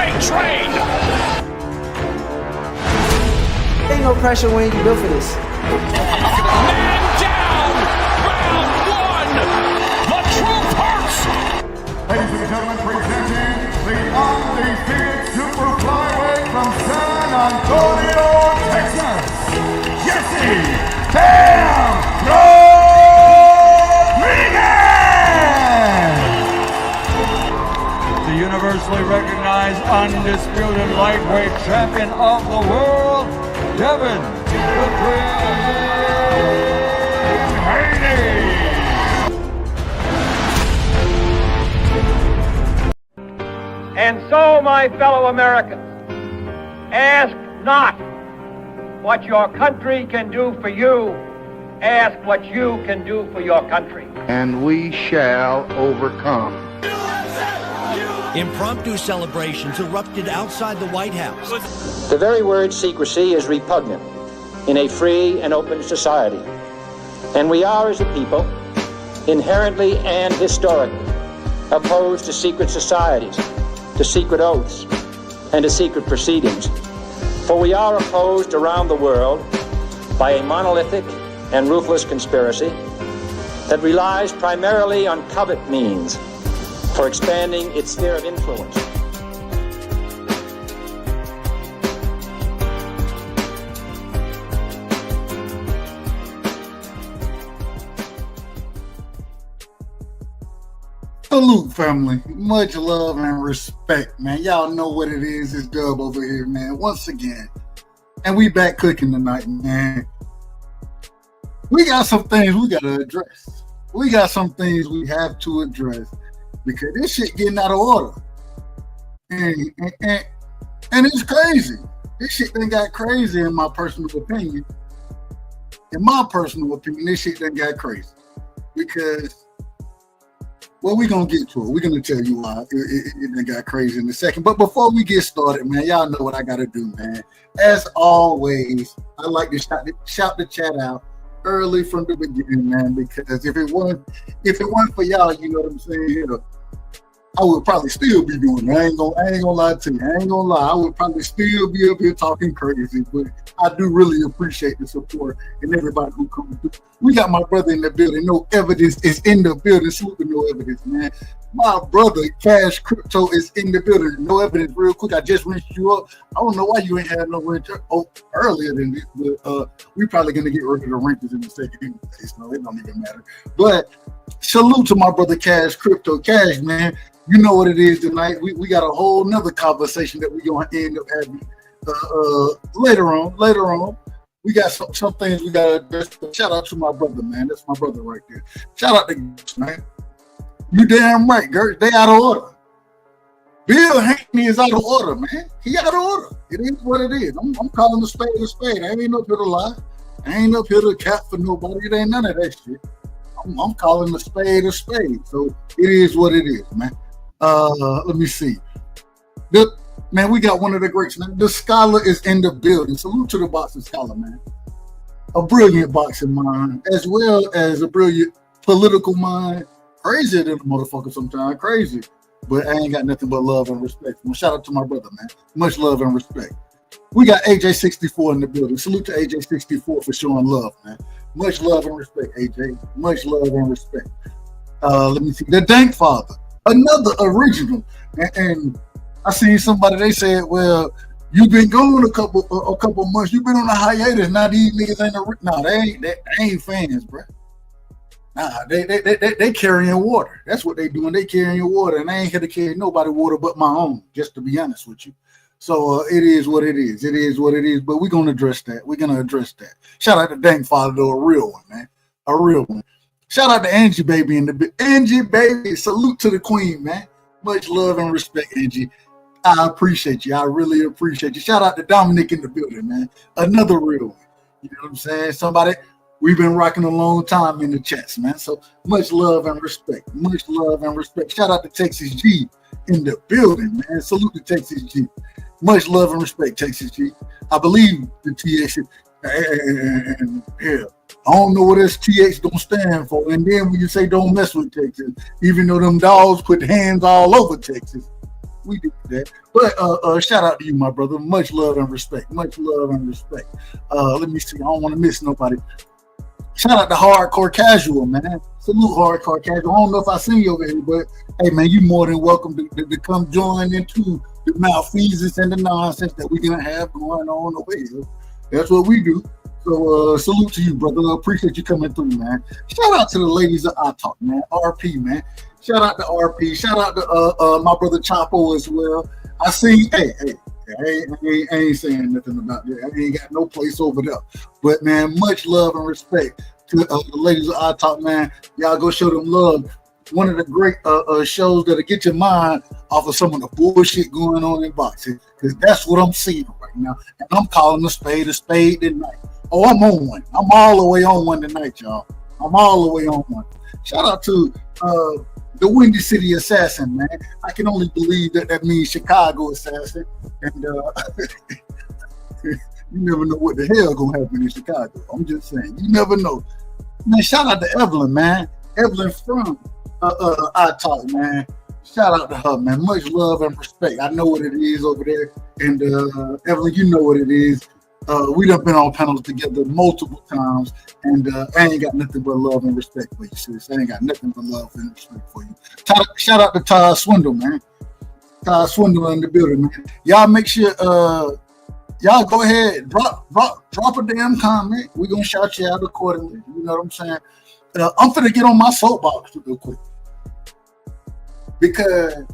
Freight train! Ain't no pressure when you built for this. Man down! Round one! The truth hurts! Ladies and gentlemen, presenting the undefeated super flyweight from San Antonio, Texas, Jesse Bam Rodriguez! The universally recognized undisputed lightweight champion of the world, Devin the Dream Haney. And so, my fellow Americans, ask not what your country can do for you, ask what you can do for your country. And we shall overcome. Impromptu celebrations erupted outside the White House. The very word secrecy is repugnant in a free and open society. And we are, as a people, inherently and historically opposed to secret societies, to secret oaths, and to secret proceedings. For we are opposed around the world by a monolithic and ruthless conspiracy that relies primarily on covert means for expanding its sphere of influence. Salute, family. Much love and respect, man. Y'all know what it is. It's Dub over here, man. Once again. And we back cooking tonight, man. We got some things we got to address. We got some things we have to address because this shit getting out of order. And it's crazy. This shit done got crazy in my personal opinion. In my personal opinion, this shit done got crazy. Because well, we're going to get to it. We're going to tell you why it got crazy in a second. But before we get started, man, y'all know what I got to do, man. As always, I like to shout the chat out early from the beginning, man, because if it weren't for y'all, you know what I'm saying, you know, I would probably still be doing it. I ain't gonna lie to you. I ain't gonna lie. I would probably still be up here talking crazy, but I do really appreciate the support and everybody who comes through. We got my brother in the building. No evidence is in the building. Salute to No Evidence, man. My brother, Cash Crypto, is in the building. No Evidence, real quick. I just rinsed you up. I don't know why you ain't had no rinse earlier than this, but we probably gonna get rid of the rinses in a second anyway, so it don't even matter. But salute to my brother, Cash Crypto. Cash, man. You know what it is tonight. We got a whole nother conversation that we're going to end up having later on. We got some things we got to address. Shout out to my brother, man. That's my brother right there. Shout out to Gertz, man. You damn right, Gertz. They out of order. Bill Haney is out of order, man. He out of order. It is what it is. I'm calling the spade a spade. I ain't up here to lie. I ain't up here to cap for nobody. It ain't none of that shit. I'm calling the spade a spade. So it is what it is, man. Let me see. Man, we got one of the greats. The Scholar is in the building. Salute to the boxing scholar, man. A brilliant boxing mind, as well as a brilliant political mind. Crazier than a motherfucker sometimes. Crazy. But I ain't got nothing but love and respect. Well, shout out to my brother, man. Much love and respect. We got AJ64 in the building. Salute to AJ64 for showing love, man. Much love and respect, AJ. Much love and respect. Let me see. The Dank Father. Another original, and I seen somebody, they said, well, you've been gone a couple months, you've been on a hiatus, now these niggas ain't they ain't fans, bro. Nah, they carrying water. That's what they doing. They carrying water, and I ain't here to carry nobody water but my own, just to be honest with you. So it is what it is. It is what it is, but we're gonna address that. Shout out to Dank Father, though, a real one, man. A real one. Shout out to Angie Baby in the Angie Baby. Salute to the queen, man. Much love and respect, Angie. I appreciate you. I really appreciate you. Shout out to Dominic in the building, man. Another real one. You know what I'm saying? Somebody we've been rocking a long time in the chats, man. So much love and respect. Much love and respect. Shout out to Texas G in the building, man. Salute to Texas G. Much love and respect, Texas G. I believe the TX and hell. I don't know what STH don't stand for. And then when you say don't mess with Texas, even though them dogs put hands all over Texas, We did that. But shout out to you, my brother. Much love and respect. Much love and respect. Let me see. I don't want to miss nobody. Shout out to Hardcore Casual, man. Salute Hardcore Casual. I don't know if I seen you over here, but hey, man, you're more than welcome to come join into the malfeasance and the nonsense that we're gonna have going on over here. That's what we do. So salute to you, brother. Appreciate you coming through, man. Shout out to the ladies of I Talk, man. RP, man. Shout out to RP. Shout out to my brother Chapo as well. I see. Hey. I ain't saying nothing about that. I ain't got no place over there. But man, much love and respect to the ladies of I Talk, man. Y'all go show them love. One of the great shows that'll get your mind off of some of the bullshit going on in boxing, because that's what I'm seeing right now. And I'm calling a spade tonight. Oh, I'm on one. I'm all the way on one tonight, y'all. I'm all the way on one. Shout out to the Windy City Assassin, man. I can only believe that means Chicago Assassin. And you never know what the hell gonna happen in Chicago. I'm just saying, you never know. Man, shout out to Evelyn, man. Evelyn from I Talk, man. Shout out to her, man. Much love and respect. I know what it is over there. And Evelyn, you know what it is. We done been on panels together multiple times, and I ain't got nothing but love and respect for you, sis. I ain't got nothing but love and respect for you. Shout out to Todd Swindle, man. Todd Swindle in the building, man. Y'all make sure y'all go ahead, drop a damn comment. We're gonna shout you out accordingly. You know what I'm saying? I'm finna get on my soapbox real quick, because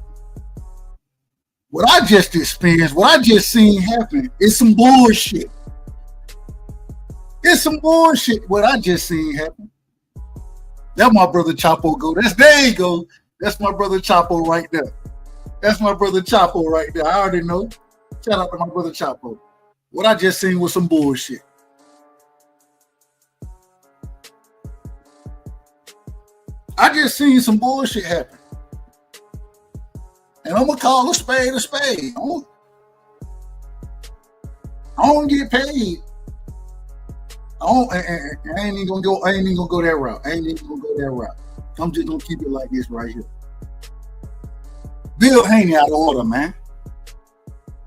what I just experienced, what I just seen happen, is some bullshit. It's some bullshit what I just seen happen. That's my brother Chapo go. There you go. That's my brother Chapo right there. That's my brother Chapo right there. I already know. Shout out to my brother Chapo. What I just seen was some bullshit. I just seen some bullshit happen. And I'm gonna call a spade a spade. I don't get paid. I ain't even gonna go that route. I'm just gonna keep it like this right here. Bill Haney out of order, man.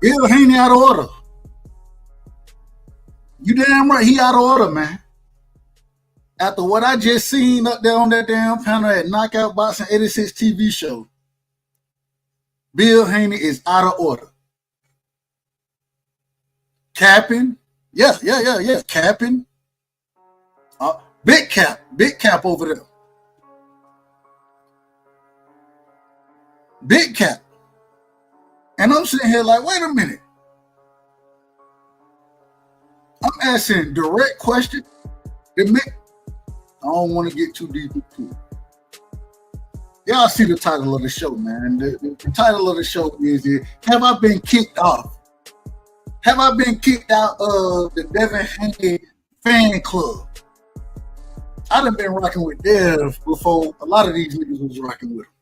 Bill Haney out of order. You damn right, he out of order, man. After what I just seen up there on that damn panel at Knockout Boxing 86 TV show, Bill Haney is out of order. Capping. Yeah. Capping. Big cap over there. Big cap. And I'm sitting here like, wait a minute. I'm asking direct question. I don't want to get too deep into it. Y'all see the title of the show, man. The title of the show is, have I been kicked off? Have I been kicked out of the Devin Haney fan club? I done been rocking with Dev before a lot of these niggas was rocking with him.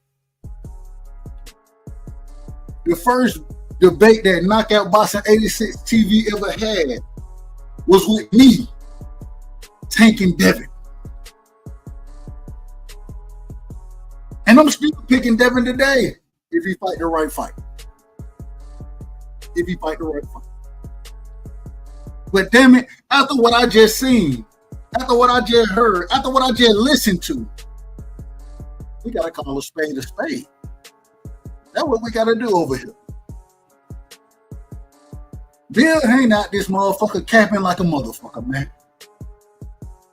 The first debate that Knockout Boxing 86 TV ever had was with me, tanking Devin. And I'm still picking Devin today if he fight the right fight. But damn it, after what I just seen, after what I just heard, after what I just listened to, we gotta call a spade a spade. That's what we gotta do over here. Bill ain't out this motherfucker capping like a motherfucker, man.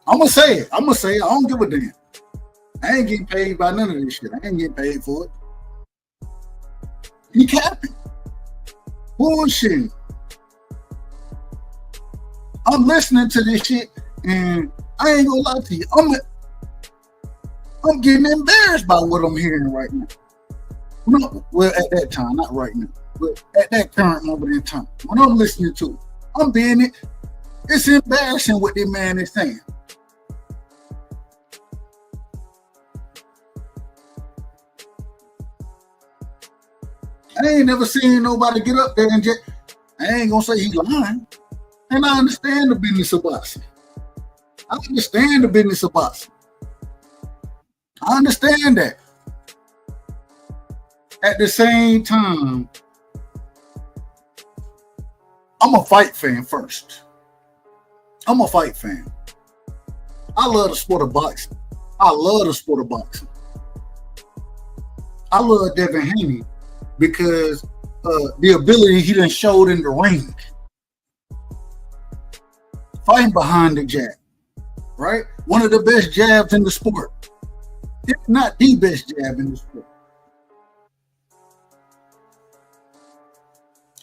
I'ma say it. I don't give a damn. I ain't getting paid by none of this shit. I ain't getting paid for it. He capping. Bullshit. I'm listening to this shit, and I ain't gonna lie to you. I'm getting embarrassed by what I'm hearing right now. Well, at that time, not right now, but at that current moment in time, when I'm listening to it, I'm being it. It's embarrassing what this man is saying. I ain't never seen nobody get up there and just, I ain't gonna say he lying. And I understand the business of boxing. I understand that. At the same time, I'm a fight fan first. I'm a fight fan. I love the sport of boxing. I love the sport of boxing. I love Devin Haney because the ability he done showed in the ring. Fighting behind the jab, right? One of the best jabs in the sport. If not the best jab in the sport.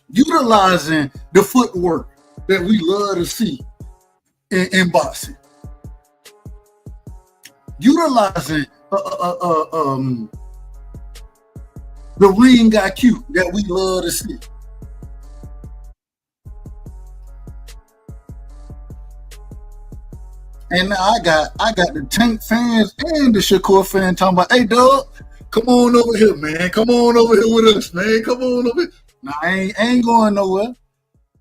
Utilizing the footwork that we love to see in boxing. Utilizing the ring IQ that we love to see. And now I got the Tank fans and the Shakur fan talking about, hey, dog, come on over here, man. Come on over here with us, man. Come on over here. Nah, I ain't going nowhere.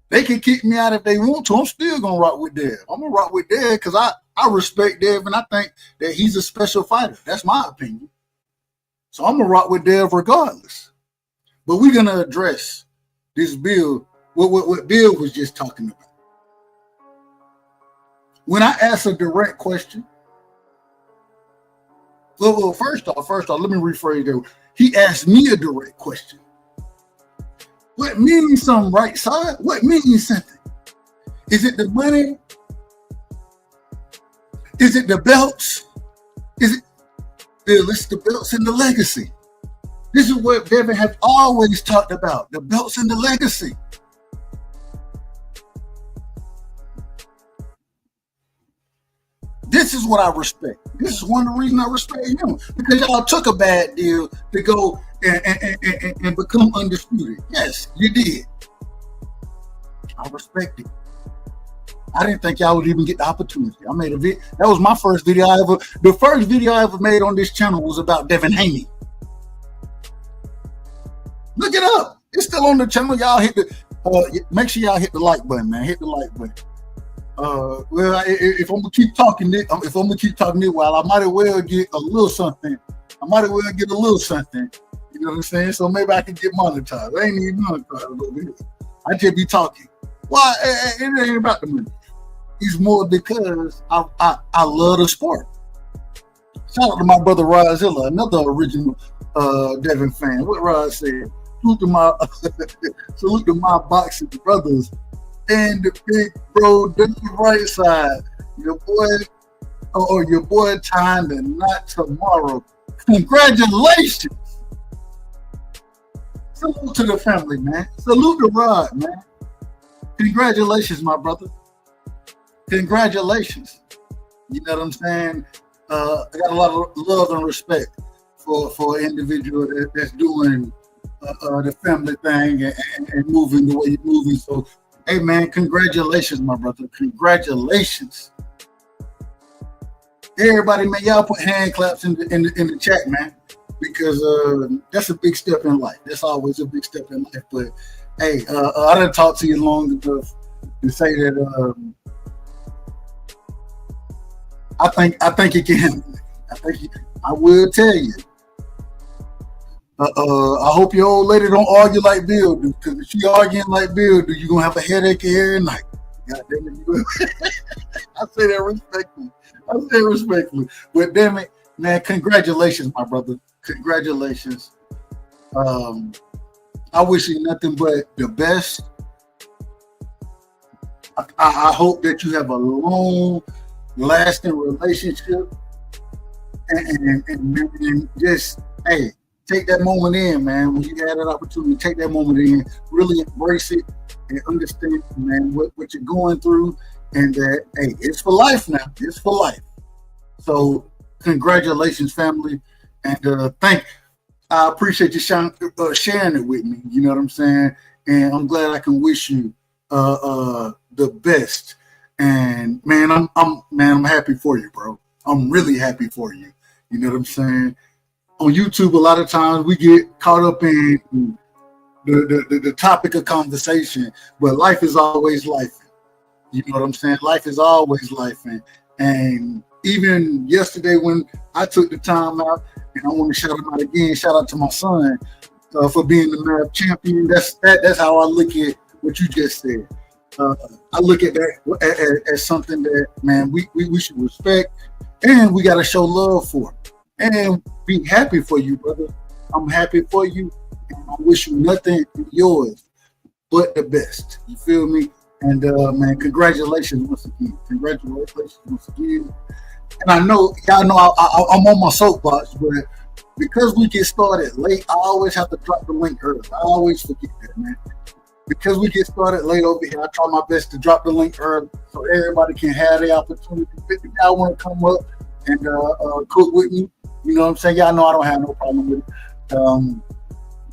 They can kick me out if they want to. I'm still going to rock with Dev. I'm going to rock with Dev because I respect Dev and I think that he's a special fighter. That's my opinion. So I'm going to rock with Dev regardless. But we're going to address this bill, what Bill was just talking about. When I ask a direct question, well, first off, let me rephrase that. He asked me a direct question. What means something, right side? What means something? Is it the money? Is it the belts? Is it the belts and the legacy? This is what Devin has always talked about, the belts and the legacy. This is what I respect. This is one of the reasons I respect him. Because y'all took a bad deal to go and become undisputed. Yes, you did. I respect it. I didn't think y'all would even get the opportunity. I made a video. That was my first video the first video I ever made on this channel was about Devin Haney. Look it up. It's still on the channel. Y'all hit the make sure y'all hit the like button, man. Hit the like button. Well, if I'm gonna keep talking this while, I might as well get a little something. You know what I'm saying? So maybe I can get monetized. I ain't even monetized over here. I just be talking. Well, it ain't about the money. It's more because I love the sport. Shout out to my brother Rod Zilla, another original Devin fan. What Rod said. Salute to my boxing brothers. And the big bro, the right side, your boy time and not tomorrow. Congratulations. Salute to the family, man. Salute to Rod, man. Congratulations, my brother. Congratulations. You know what I'm saying? I got a lot of love and respect for an individual that's doing the family thing and moving the way you're moving. So, hey, man, congratulations, my brother. Congratulations. Everybody, man, y'all put hand claps in the chat, man, because that's a big step in life. That's always a big step in life. But, hey, I didn't talk to you long enough to say that I think it can handle it. I will tell you. I hope your old lady don't argue like Bill do, because if she arguing like Bill do, you're going to have a headache every night. God damn it. I say that respectfully. But damn it, man, congratulations, my brother. Congratulations. I wish you nothing but the best. I hope that you have a long, lasting relationship. And just, hey, take that moment in, man. When you had that opportunity, take that moment in, really embrace it and understand, man, what you're going through, and that, hey, it's for life now. It's for life. So, congratulations, family, and I appreciate you sharing it with me. You know what I'm saying? And I'm glad I can wish you the best. And man, I'm happy for you, bro. I'm really happy for you. You know what I'm saying? On YouTube, a lot of times we get caught up in the topic of conversation, but life is always life. You know what I'm saying? Life is always life. And even yesterday when I took the time out, and I want to shout him out again, shout out to my son for being the math champion. That's how I look at what you just said. I look at that as something that, man, we should respect, and we got to show love for, and be happy for you, brother. I'm happy for you, and I wish you nothing yours but the best. You feel me? And man, congratulations once again. Congratulations once again. And I know y'all know I'm on my soapbox, but because we get started late, I always have to drop the link early. I always forget that, man. Because we get started late over here, I try my best to drop the link early so everybody can have the opportunity. If y'all want to come up and cook with me, you know what I'm saying? Y'all know I don't have no problem with it.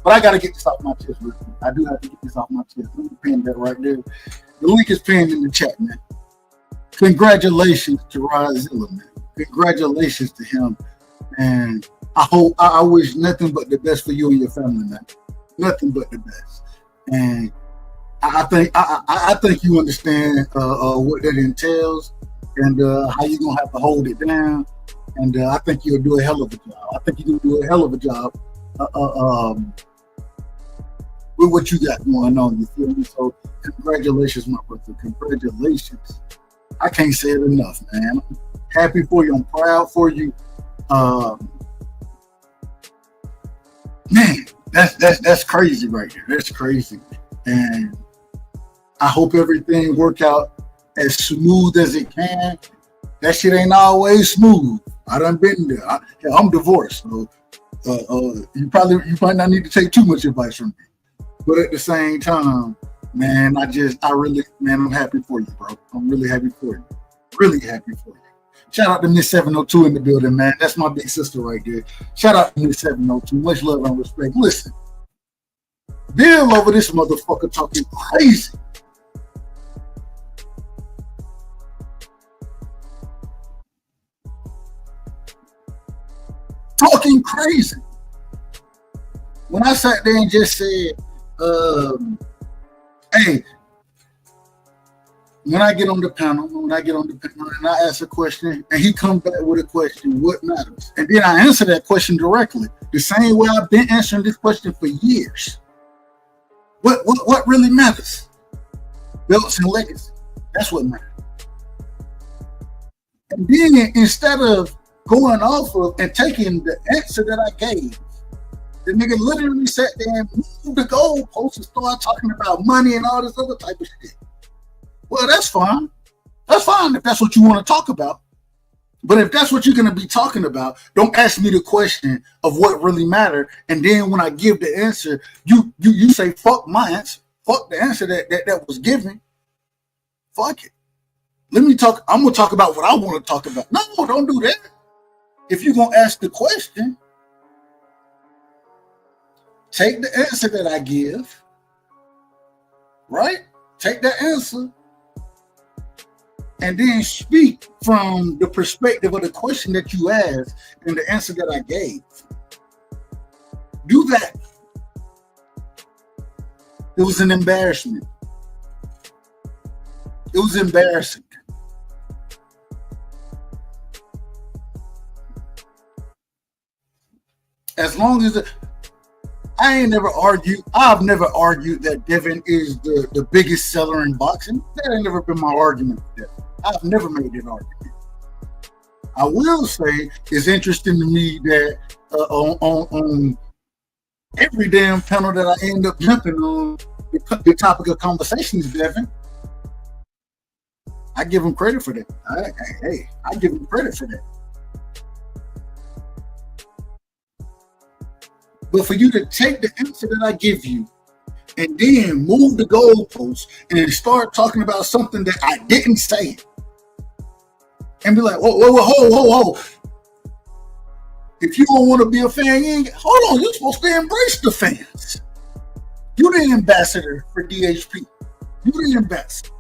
But I got to get this off my chest real quick. I do have to get this off my chest. Let me pin that right there. The link is pinned in the chat, man. Congratulations to Rozilla, man. Congratulations to him. And I wish nothing but the best for you and your family, man. Nothing but the best. And I think you understand what that entails and how you're gonna have to hold it down. And I think you'll do a hell of a job. I think you'll do a hell of a job with what you got going on. You feel me? So congratulations, my brother. Congratulations. I can't say it enough, man. I'm happy for you. I'm proud for you. Man, that's crazy right there. That's crazy. And I hope everything work out as smooth as it can. That shit ain't always smooth. I done been there. I'm divorced, so you might not need to take too much advice from me. But at the same time, man, I'm happy for you, bro. I'm really happy for you. Really happy for you. Shout out to Miss 702 in the building, man. That's my big sister right there. Shout out to Miss 702. Much love and respect. Listen, Bill over this motherfucker talking crazy. Talking crazy. When I sat there and just said, hey, when I get on the panel and I ask a question and he comes back with a question, what matters? And then I answer that question directly, the same way I've been answering this question for years. What really matters? Belts and legacy. That's what matters. And then instead of going off of and taking the answer that I gave, the nigga literally sat there and moved the goalposts and started talking about money and all this other type of shit. Well, that's fine. That's fine if that's what you want to talk about. But if that's what you're going to be talking about, don't ask me the question of what really mattered. And then when I give the answer, you say, fuck my answer. Fuck the answer that was given. Fuck it. Let me talk. I'm going to talk about what I want to talk about. No, don't do that. If you're going to ask the question, take the answer that I give, right? Take that answer and then speak from the perspective of the question that you asked and the answer that I gave. Do that. It was an embarrassment. It was embarrassing. As long as I've never argued that Devin is the biggest seller in boxing. That ain't never been my argument with Devin. I've never made that argument. I will say it's interesting to me that on every damn panel that I end up jumping on, the topic of conversation is Devin. I give him credit for that. I give him credit for that. But for you to take the answer that I give you and then move the goalposts and start talking about something that I didn't say and be like, whoa. If you don't want to be a fan, hold on, you're supposed to embrace the fans. You the ambassador for DHP. You the ambassador.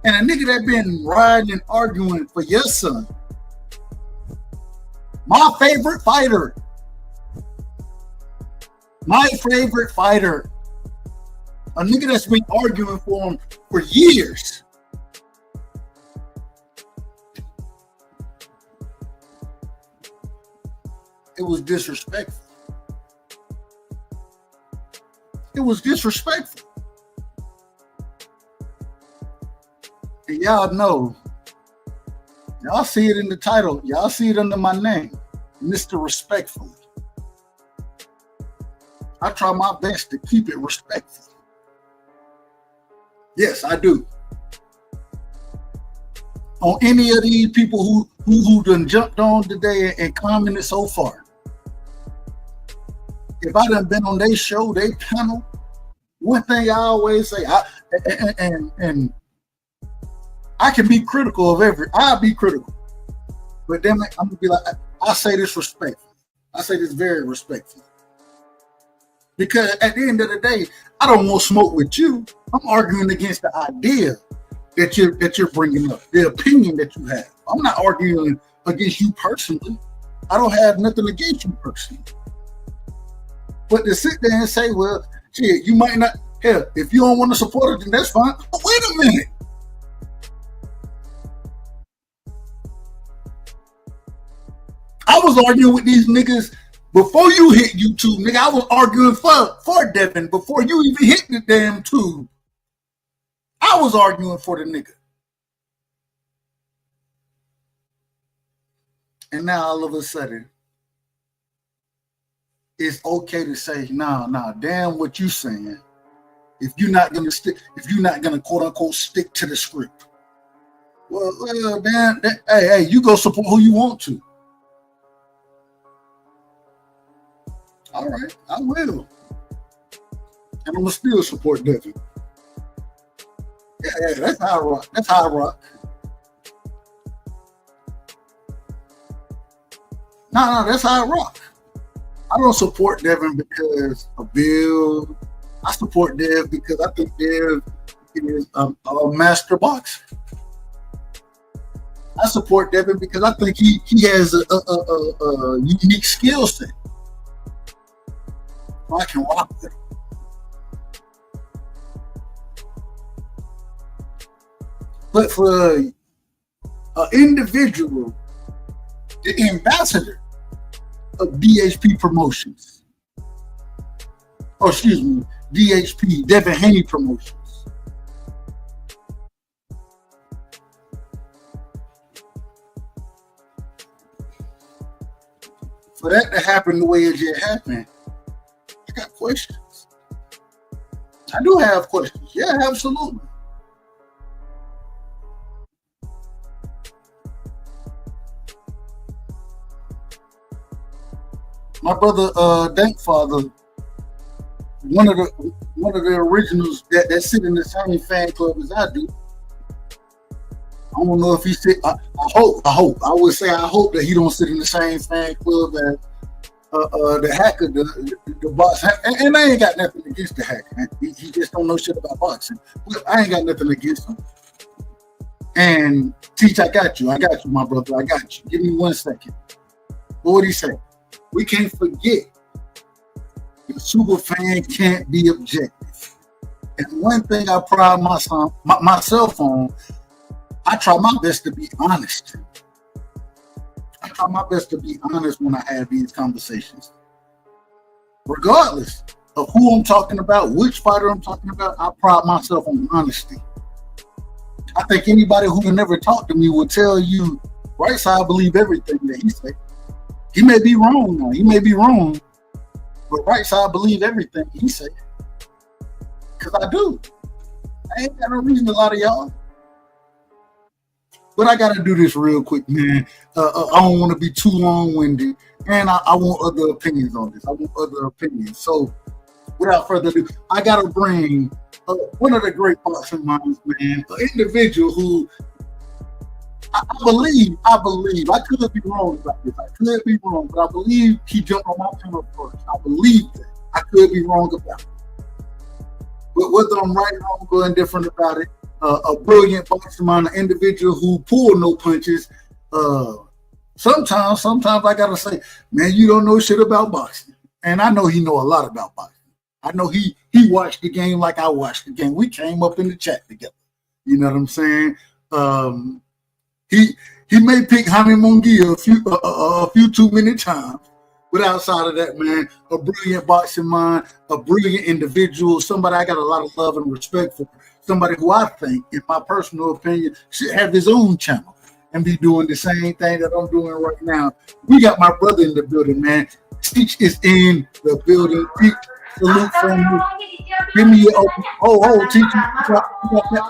And a nigga that been riding and arguing for your son, my favorite fighter. A nigga that's been arguing for him for years. It was disrespectful. It was disrespectful. y'all know. Y'all see it in the title. Y'all see it under my name, Mr. Respectfully. I try my best to keep it respectful. Yes, I do. On any of these people who done jumped on today and commented so far, if I done been on their show, their panel, one thing I always say, and I can be critical of I'll be critical, but then I'm gonna be like, I say this respectfully. I say this very respectfully. Because at the end of the day, I don't want smoke with you. I'm arguing against the idea that you're bringing up, the opinion that you have. I'm not arguing against you personally. I don't have nothing against you personally. But to sit there and say, well, shit, you might not, hell, if you don't want to support it, then that's fine. But wait a minute. I was arguing with these niggas before you hit YouTube, nigga. I was arguing for Devin before you even hit the damn tube. I was arguing for the nigga. And now all of a sudden, it's okay to say, nah, damn what you saying. If you're not gonna quote unquote stick to the script. Well, damn, hey, you go support who you want to. All right, I will. And I'm gonna still support Devin. Yeah, that's how I rock. That's how I rock. No, that's how I rock. I don't support Devin because of Bill. I support Dev because I think Dev is a master boxer. I support Devin because I think he has a unique skill set. So I can rock with him. But for an individual, the ambassador of DHP Promotions, DHP, Devin Haney Promotions, for that to happen the way it just happened, I got questions. I do have questions. Yeah, absolutely. My brother, Dankfather, one of the originals that sit in the same fan club as I do. I don't know if he sit. I hope. I would say I hope that he don't sit in the same fan club as the hacker, the box. And I ain't got nothing against the hacker. He just don't know shit about boxing. But I ain't got nothing against him. And Teach, I got you, my brother. I got you. Give me 1 second. What would he say? We can't forget the super fan can't be objective. And one thing I pride myself on, I try my best to be honest. I try my best to be honest when I have these conversations. Regardless of who I'm talking about, which fighter I'm talking about, I pride myself on honesty. I think anybody who can never talk to me will tell you, right side, I believe everything that he said. He may be wrong now. He may be wrong. But right side, I believe everything he said. Because I do. I ain't got no reason to lie to y'all. But I got to do this real quick, man. I don't want to be too long-winded. And I want other opinions on this. I want other opinions. So without further ado, I got to bring one of the great boxing minds, man. An individual who I believe, I could be wrong about this. I could be wrong, but I believe he jumped on my panel first. I believe that. I could be wrong about it. But whether I'm right, wrong, or indifferent about it, a brilliant boxer mind, an individual who pulled no punches. Sometimes I gotta say, man, you don't know shit about boxing. And I know he know a lot about boxing. I know he watched the game like I watched the game. We came up in the chat together. You know what I'm saying? He may pick Jaime Munguia a few too many times, But outside of that, man, a brilliant boxing mind, a brilliant individual, somebody I got a lot of love and respect for, somebody who I think, in my personal opinion, should have his own channel and be doing the same thing that I'm doing right now. We got my brother in the building, man. Teach is in the building. Teach, salute from you. Give me your open. Teach. You got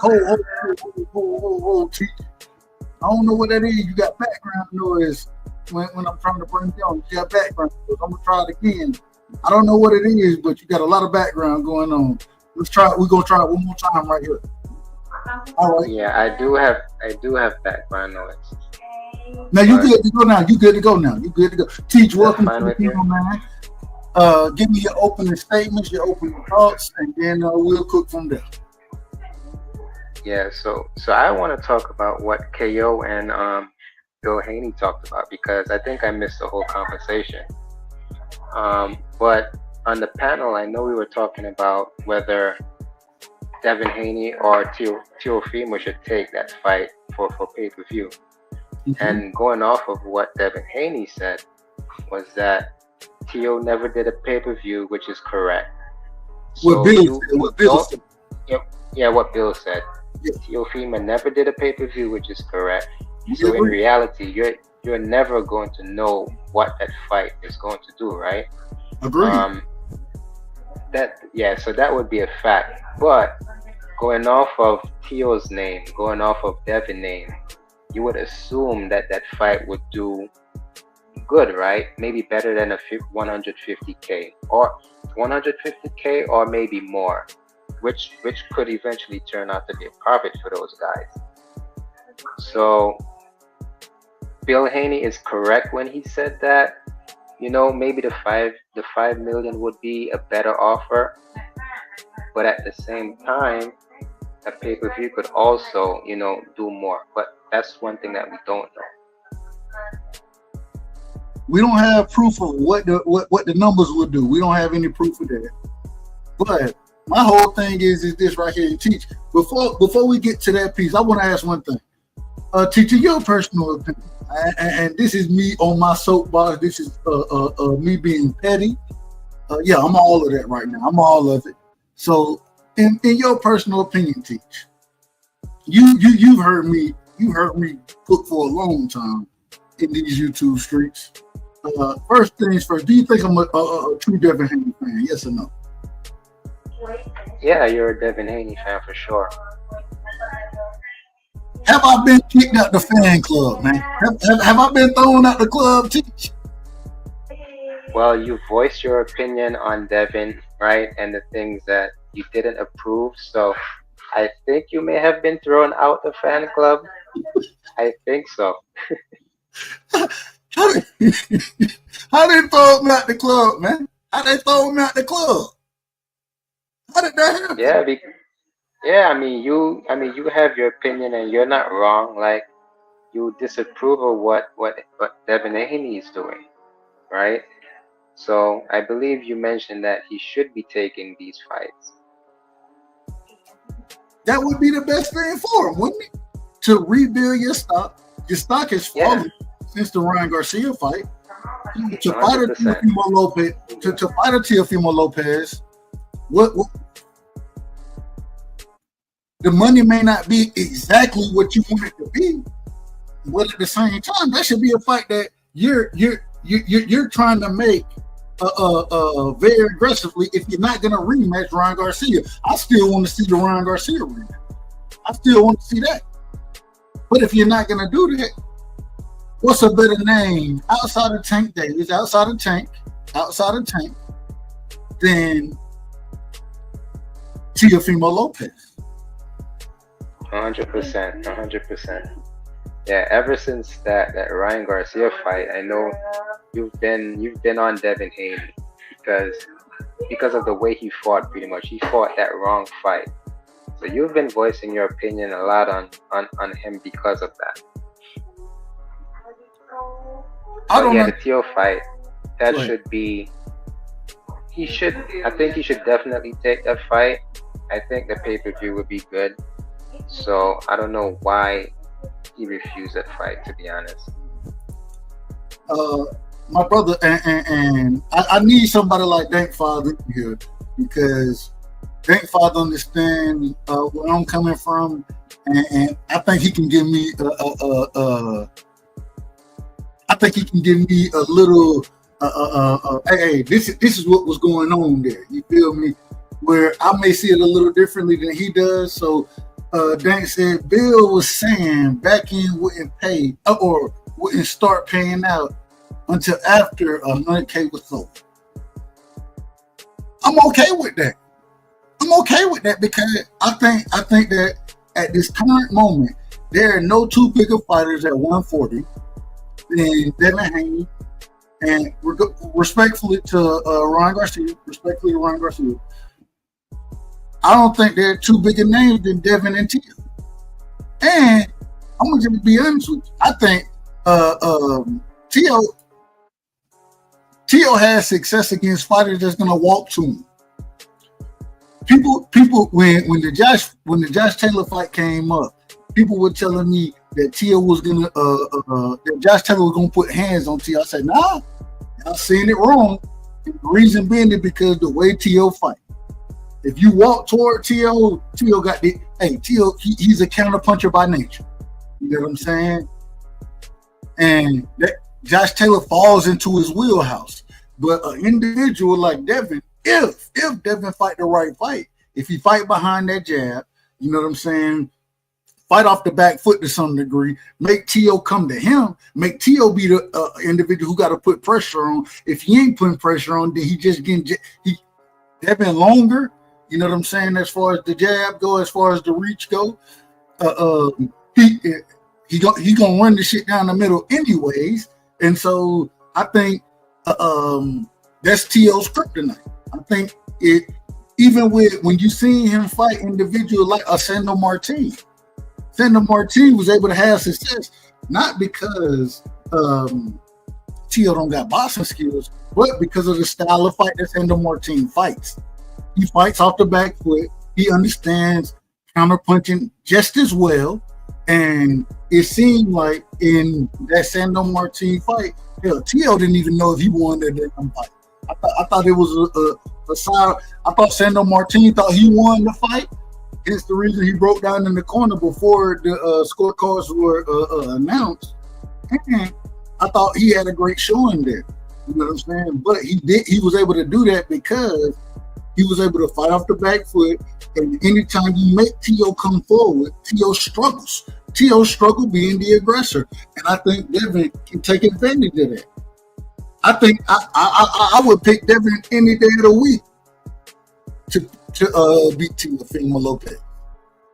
that. Teach. I don't know what that is. You got background noise when I'm trying to bring it on. You got background noise. I'm gonna try it again. I don't know what it is, but you got a lot of background going on. Let's try it. We're gonna try it one more time right here. All right. Yeah, I do have background noise. Now you good to go now. You good to go now. You good to go. Teach, welcome to the with you. people, man. Give me your opening statements, your opening thoughts, and then we'll cook from there. Yeah, so I want to talk about what KO and Bill Haney talked about, because I think I missed the whole conversation. But on the panel, I know we were talking about whether Devin Haney or Teofimo should take that fight for pay-per-view. Mm-hmm. And going off of what Devin Haney said was that Teo never did a pay-per-view, which is correct. What Bill said. Yeah, what Bill said. Yeah. Teofimo never did a pay-per-view, which is correct. So in reality, you're never going to know what that fight is going to do, right? Agreed. So that would be a fact. But going off of Teo's name, going off of Devin's name, you would assume that fight would do good, right? Maybe better than a 150K or 150K or maybe more, which could eventually turn out to be a profit for those guys. So Bill Haney is correct when he said that, maybe the 5 million would be a better offer, but at the same time, a pay-per-view could also, do more. But that's one thing that we don't know. We don't have proof of what the numbers would do. We don't have any proof of that. But my whole thing is this right here. Teach, before we get to that piece, I want to ask one thing. Teacher, your personal opinion, and this is me on my soapbox. This is me being petty. I'm all of that right now. I'm all of it. So, in your personal opinion, Teach, you've heard me cook for a long time in these YouTube streets. First things first, do you think I'm a true Devin Haney fan? Yes or no? Yeah, you're a Devin Haney fan for sure. Have I been kicked out the fan club, man? Have I been thrown out the club, Teach? Well, you voiced your opinion on Devin, right? And the things that you didn't approve. So I think you may have been thrown out the fan club. I think so. How they throw me out the club, man? How they throw me out the club? How did that happen? Yeah, you have your opinion and you're not wrong. Like, you disapprove of what Devin Haney is doing, right? So I believe you mentioned that he should be taking these fights. That would be the best thing for him, wouldn't it? To rebuild your stock. Your stock has fallen since the Ryan Garcia fight. To fight a Teofimo Lopez, what the money may not be exactly what you want it to be, but at the same time, that should be a fight that you're trying to make very aggressively. If you're not going to rematch Ryan Garcia, I still want to see the Ryan Garcia rematch. I still want to see that. But if you're not going to do that, what's a better name outside of Tank Davis, outside of Tank, than Teofimo Lopez? 100%. Yeah, ever since that Ryan Garcia fight, I know you've been on Devin Haney because of the way he fought. Pretty much, he fought that wrong fight. So you've been voicing your opinion a lot on him because of that. The Teo fight, that should be. I think he should definitely take that fight. I think the pay-per-view would be good. So I don't know why he refused that fight, to be honest. my brother, and I need somebody like Dank Father here because Dank Father understands where I'm coming from, and I think he can give me I think he can give me a little. Hey, this is what was going on there. You feel me? Where I may see it a little differently than he does. So, Dank said Bill was saying back end wouldn't pay or wouldn't start paying out until after 100K was sold. I'm okay with that. I'm okay with that because I think that at this current moment there are no two bigger fighters at 140 than Devin Haney, and respectfully to Ryan Garcia. I don't think there are two bigger names than Devin and Tio. And I'm gonna just be honest with you. I think Tio has success against fighters that's gonna walk to him. People when the Josh Taylor fight came up, people were telling me that Tio was gonna that Josh Taylor was gonna put hands on Tio. I said, nah, y'all seeing it wrong. And the reason being is because the way Tio fight. If you walk toward Tio got the Tio, he's a counter puncher by nature. You know what I'm saying? And that Josh Taylor falls into his wheelhouse. But an individual like Devin, if Devin fight the right fight, if he fight behind that jab, you know what I'm saying? Fight off the back foot to some degree, make Tio come to him, make Tio be the individual who got to put pressure on. If he ain't putting pressure on, then he just getting Devin longer. You know what I'm saying? As far as the jab go, as far as the reach go, he gonna run the shit down the middle anyways. And so I think that's Tio's kryptonite. I think it even with when you see him fight individuals like Sandor Martin. Sandor Martin was able to have success not because Tio don't got boxing skills, but because of the style of fight that Sandor Martin fights. He fights off the back foot. He understands counter punching just as well. And it seemed like in that Sandor Martin fight, hell, Tio didn't even know if he won that damn fight. I thought it was a side. I thought Sandor Martin thought he won the fight. It's the reason he broke down in the corner before the scorecards were announced. And I thought he had a great showing there. You know what I'm saying? But he was able to do that because he was able to fight off the back foot, and anytime you make Tio come forward, Tio struggles. Tio struggle being the aggressor, and I think Devin can take advantage of that. I think I would pick Devin any day of the week to beat Teofimo Lopez.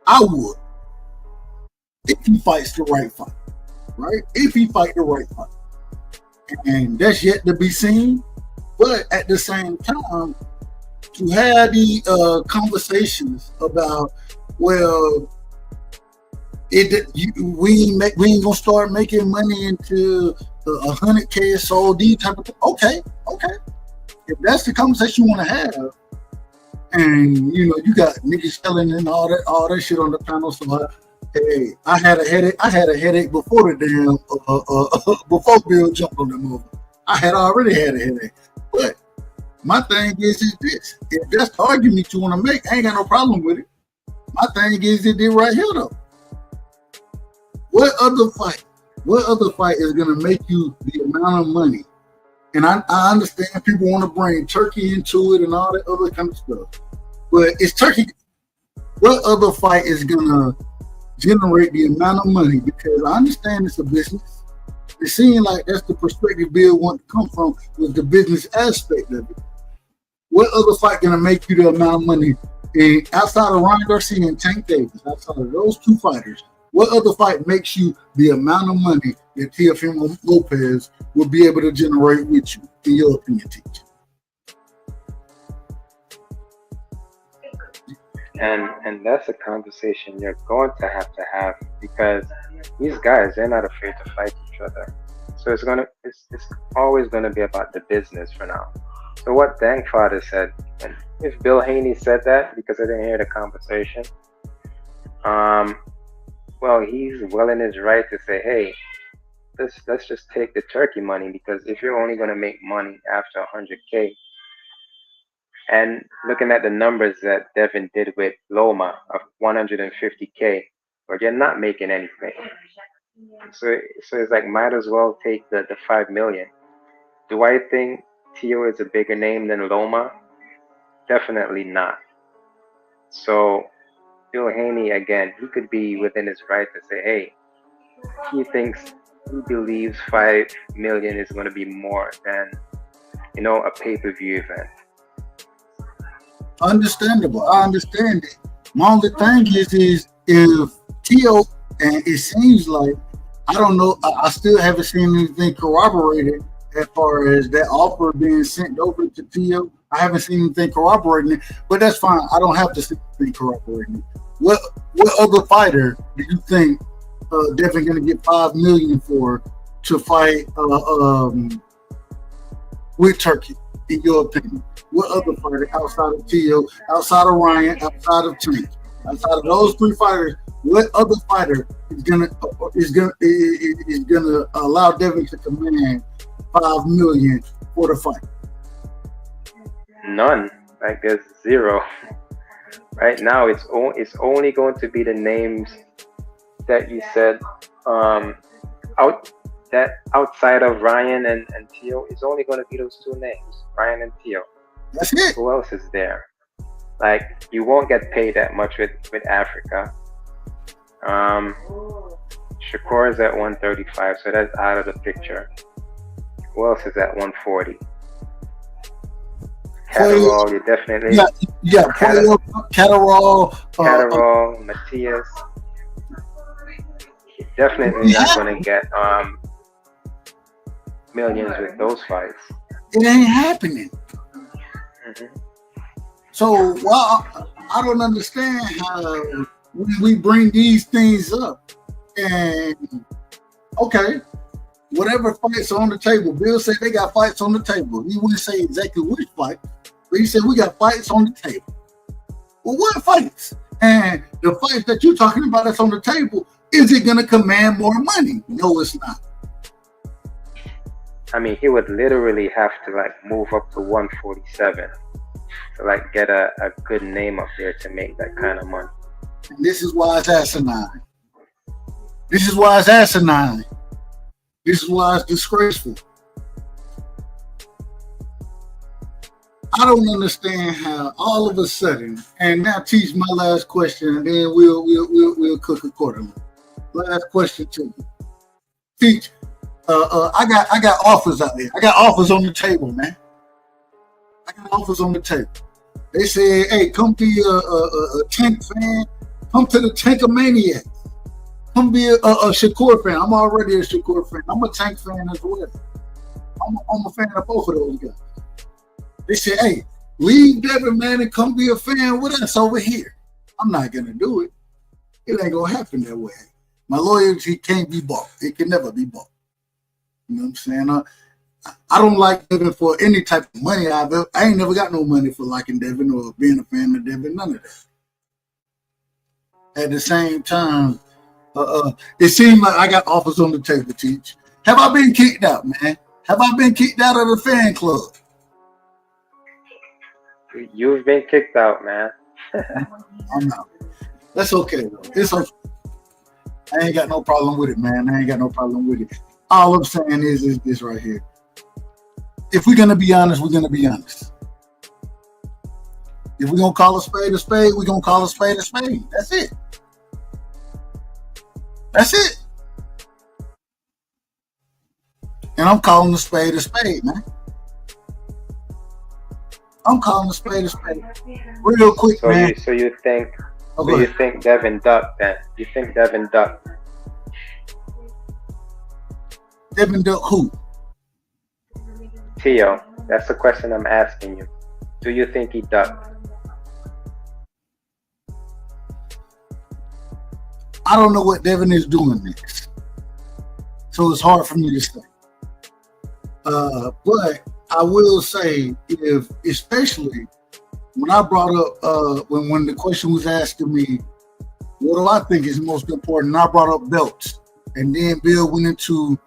I would if he fights the right fight, right? If he fight the right fight, and that's yet to be seen. But at the same time, to have the conversations about, well, we ain't gonna start making money until 100K is sold. These type of thing. Okay. If that's the conversation you want to have, and you know you got niggas selling and all that shit on the panel. So hey, I had a headache before the damn before Bill jumped on the movie. I already had a headache, but. My thing is this. If that's the argument you want to make, I ain't got no problem with it. My thing is it right here though. What other fight is gonna make you the amount of money? And I understand people want to bring Turkey into it and all that other kind of stuff. But it's Turkey. What other fight is gonna generate the amount of money? Because I understand it's a business. It seems like that's the perspective Bill wants to come from, with the business aspect of it. What other fight gonna make you the amount of money? And outside of Ryan Garcia and Tank Davis, outside of those two fighters, what other fight makes you the amount of money that Teofimo Lopez will be able to generate with you, in your opinion, teacher? And that's a conversation you're going to have because these guys, they're not afraid to fight each other. So it's always gonna be about the business for now. So what Dank Father said, and if Bill Haney said that, because I didn't hear the conversation, well, he's well in his right to say, hey, let's just take the turkey money, because if you're only going to make money after 100K, and looking at the numbers that Devin did with Loma of 150K, but you're not making anything. So it's like, might as well take the 5 million. Do I think Tio is a bigger name than Loma? Definitely not. So Bill Haney, again, he could be within his right to say, hey, he believes 5 million is going to be more than, a pay-per-view event. Understandable. I understand it. My only thing is if Tio, and it seems like, I don't know, I still haven't seen anything corroborated as far as that offer being sent over to Tio. I haven't seen anything corroborating it, but that's fine. I don't have to see anything corroborating it. What other fighter do you think Devin going to get 5 million for to fight with Turkey, in your opinion? What other fighter outside of Tio, outside of Ryan, outside of Tank, outside of those 3 fighters, what other fighter is gonna allow Devin to command 5 million for the fight? None. Like, there's zero. Right now, it's only going to be the names that you said. Outside of Ryan and Tio, it's only going to be those 2 names, Ryan and Tio. That's it. Who else is there? Like, you won't get paid that much with Africa. Shakur is at 135, so that's out of the picture. Who else is at 140? Catterall, you definitely. Yeah. Catterall, Matthias. You're definitely not going to get millions with those fights. It ain't happening. Mm-hmm. So, I don't understand how we bring these things up. And, okay, whatever fights on the table, Bill said they got fights on the table. He wouldn't say exactly which fight, but he said we got fights on the table. Well, what fights? And the fights that you're talking about that's on the table, is it going to command more money? No, it's not. I mean, he would literally have to move up to 147 to get a good name up there to make that kind of money. And this is why it's asinine. This is why it's asinine. This is why it's disgraceful. I don't understand how all of a sudden, and now teach my last question, and then we'll cook accordingly. Last question to you. Teach. I got offers out there. I got offers on the table, man. I got offers on the table. They said, hey, come be a Tank fan. Come to the Tankomaniacs. Come be a Shakur fan. I'm already a Shakur fan. I'm a Tank fan as well. I'm a fan of both of those guys. They said, hey, leave Devin, man, and come be a fan with us over here. I'm not going to do it. It ain't going to happen that way. My loyalty can't be bought. It can never be bought. You know what I'm saying? I don't like Devin for any type of money. I ain't never got no money for liking Devin or being a fan of Devin. None of that. At the same time, it seems like I got offers on the table, Teach. Have I been kicked out, man? Have I been kicked out of the fan club? You've been kicked out, man. I'm out. That's okay, though. It's okay. I ain't got no problem with it, man. I ain't got no problem with it. All I'm saying is this right here. If we're going to be honest, we're going to be honest. If we're going to call a spade, we're going to call a spade. That's it. That's it. And I'm calling a spade, man. I'm calling a spade. Real quick, man. So you think Devin ducked then? You think Devin ducked? Devin ducked who? Tio. That's the question I'm asking you. Do you think he ducked? I don't know what Devin is doing next. So it's hard for me to say. But I will say, especially when I brought up, when the question was asked to me, what do I think is most important? And I brought up belts. And then Bill went into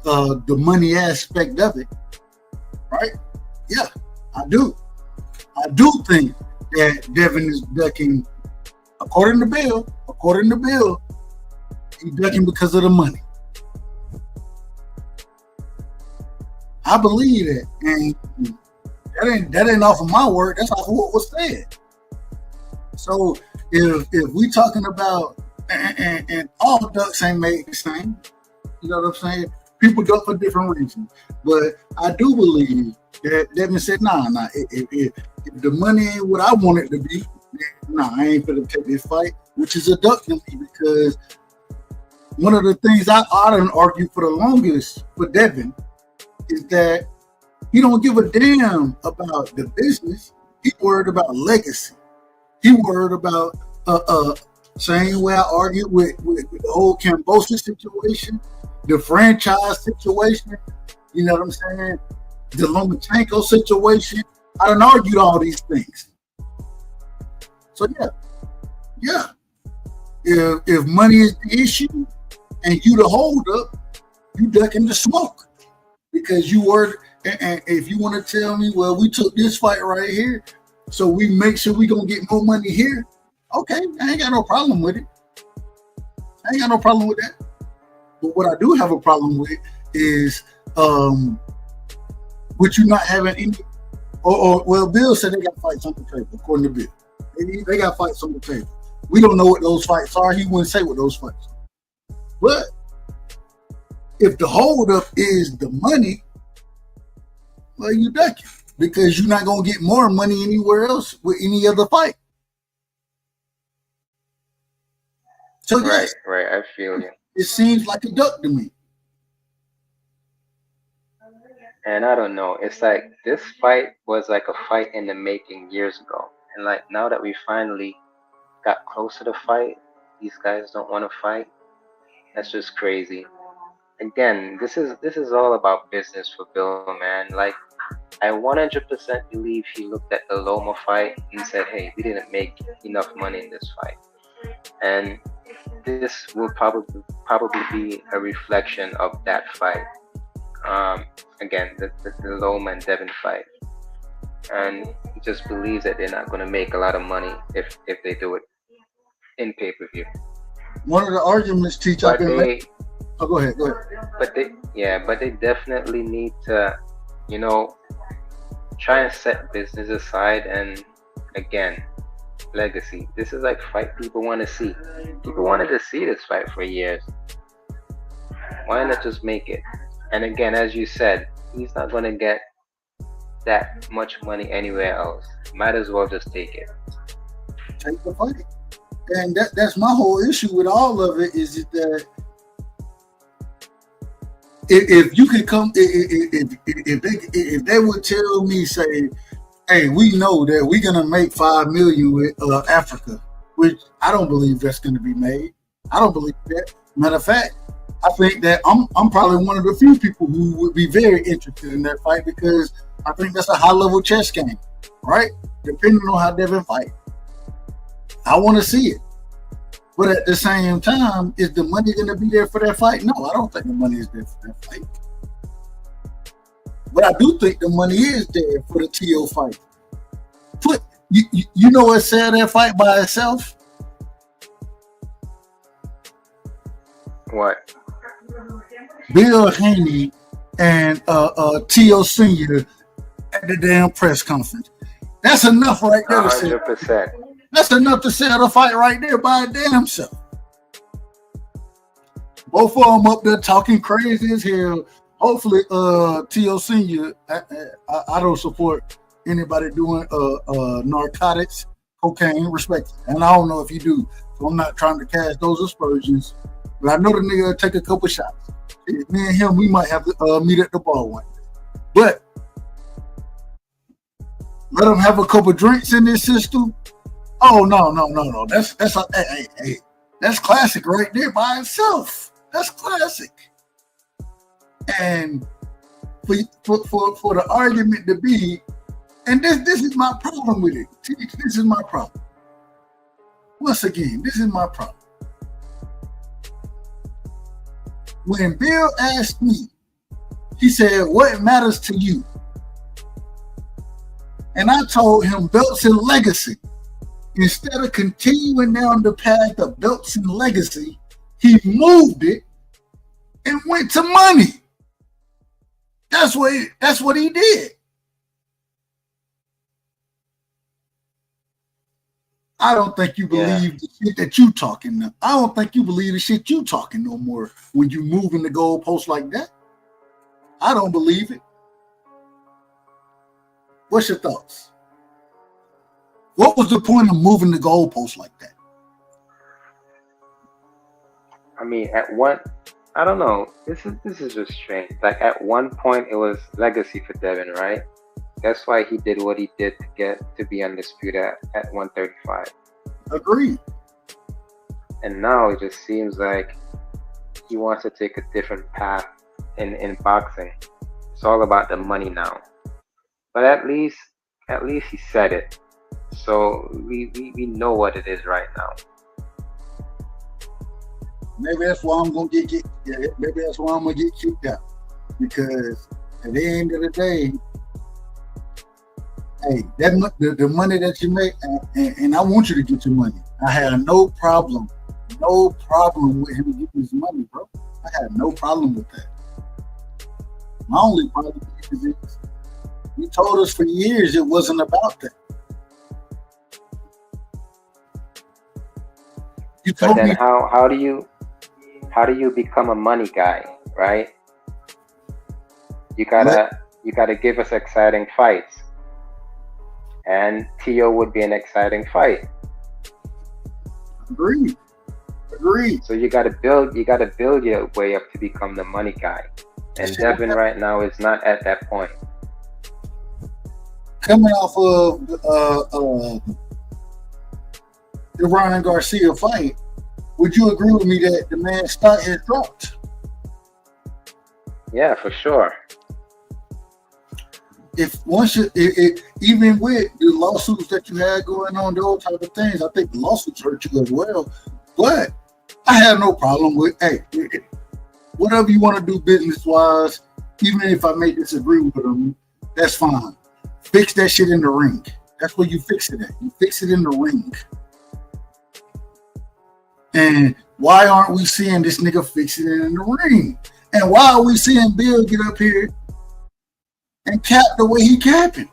the money aspect of it, right? Yeah, I do. I do think that Devin is ducking, according to Bill, he's ducking because of the money. I believe that, and that ain't off of my word. That's off of what was said. So if we talking about and all ducks ain't made the same, you know what I'm saying? People duck for different reasons, but I do believe that Devin said, nah. If the money ain't what I want it to be, nah, I ain't gonna take this fight, which is a duck to me because one of the things I done argue for the longest for Devin is that he don't give a damn about the business. He worried about legacy. He worried about same way I argued with the whole Kambosos situation, the franchise situation, you know what I'm saying? The Lomachenko situation. I done argued all these things. So yeah. If money is the issue and you the hold up, you ducking the smoke. Because you were, and if you want to tell me, well, we took this fight right here, so we make sure we gonna get more money here. Okay, I ain't got no problem with it. I ain't got no problem with that. But what I do have a problem with is with you not having any, well, Bill said they got fights on the table, according to Bill. They got fights on the table. We don't know what those fights are. He wouldn't say what those fights are. But if the holdup is the money, well, you duck it because you're not going to get more money anywhere else with any other fight. So yes, right. I feel you. It seems like a duck to me. And I don't know. It's like this fight was like a fight in the making years ago. And like now that we finally got close to the fight, these guys don't want to fight. That's just crazy. Again, this is all about business for Bill, man. Like, I 100% believe he looked at the Loma fight and said, hey, we didn't make enough money in this fight. And this will probably be a reflection of that fight. Again, the Loma and Devin fight. And he just believes that they're not going to make a lot of money if they do it in pay-per-view. One of the arguments, Teach, I've been making. Oh, go ahead. But they definitely need to, try and set business aside. And again, legacy. This is like fight people want to see. People wanted to see this fight for years. Why not just make it? And again, as you said, he's not going to get that much money anywhere else. Might as well just take it. Take the fight. And that's my whole issue with all of it is that if you can come, if they would tell me, say, hey, we know that we're gonna make $5 million with Africa, which I don't believe that's gonna be made. I don't believe that. Matter of fact, I think that I'm probably one of the few people who would be very interested in that fight because I think that's a high level chess game, right? Depending on how Devin fight, I want to see it. But at the same time, is the money going to be there for that fight? No, I don't think the money is there for that fight. But I do think the money is there for the TO fight. You know what said that fight by itself? What? Bill Haney and T.O. Senior at the damn press conference. That's enough right there. 100%. That's enough to sell the fight right there by a damn self. Both of them up there talking crazy as hell. Hopefully, T.O. Senior, I don't support anybody doing narcotics, cocaine, respect. And I don't know if you do. So I'm not trying to cast those aspersions. But I know the nigga will take a couple shots. Me and him, we might have to meet at the bar one day. But let him have a couple drinks in this system. Oh no. That's classic right there by itself. That's classic. And for the argument to be, and this is my problem with it. This is my problem. Once again, this is my problem. When Bill asked me, He said, what matters to you? And I told him belts and legacy. Instead of continuing down the path of belts and legacy, he moved it and went to money. That's what he did. I don't think you believe the shit that you talking now. I don't think you believe the shit you talking no more when you moving the goalpost like that. I don't believe it. What's your thoughts? What was the point of moving the goalpost like that? I mean, I don't know. This is just strange. Like at one point, it was legacy for Devin, right? That's why he did what he did to get to be undisputed at 135. Agreed. And now it just seems like he wants to take a different path in boxing. It's all about the money now. But at least he said it. So we know what it is right now. Maybe that's why I'm gonna get maybe that's why I'm gonna get kicked out. Because at the end of the day, hey, the money that you make, and I want you to get your money. I had no problem with him getting his money, bro. I had no problem with that. My only problem is you told us for years it wasn't about that. You But told then me how do you become a money guy, right? You gotta give us exciting fights. And Tio would be an exciting fight. Agreed. So you gotta build your way up to become the money guy. And Devin right now is not at that point. Coming off of the Ryan Garcia fight, would you agree with me that the man's stock has dropped? Yeah, for sure. Even with the lawsuits that you had going on, those type of things, I think the lawsuits hurt you as well. But I have no problem with, hey, whatever you want to do business wise, even if I may disagree with them, that's fine. Fix that shit in the ring. That's where you fix it at. You fix it in the ring. And why aren't we seeing this nigga fix it in the ring? And why are we seeing Bill get up here and cap the way he capping?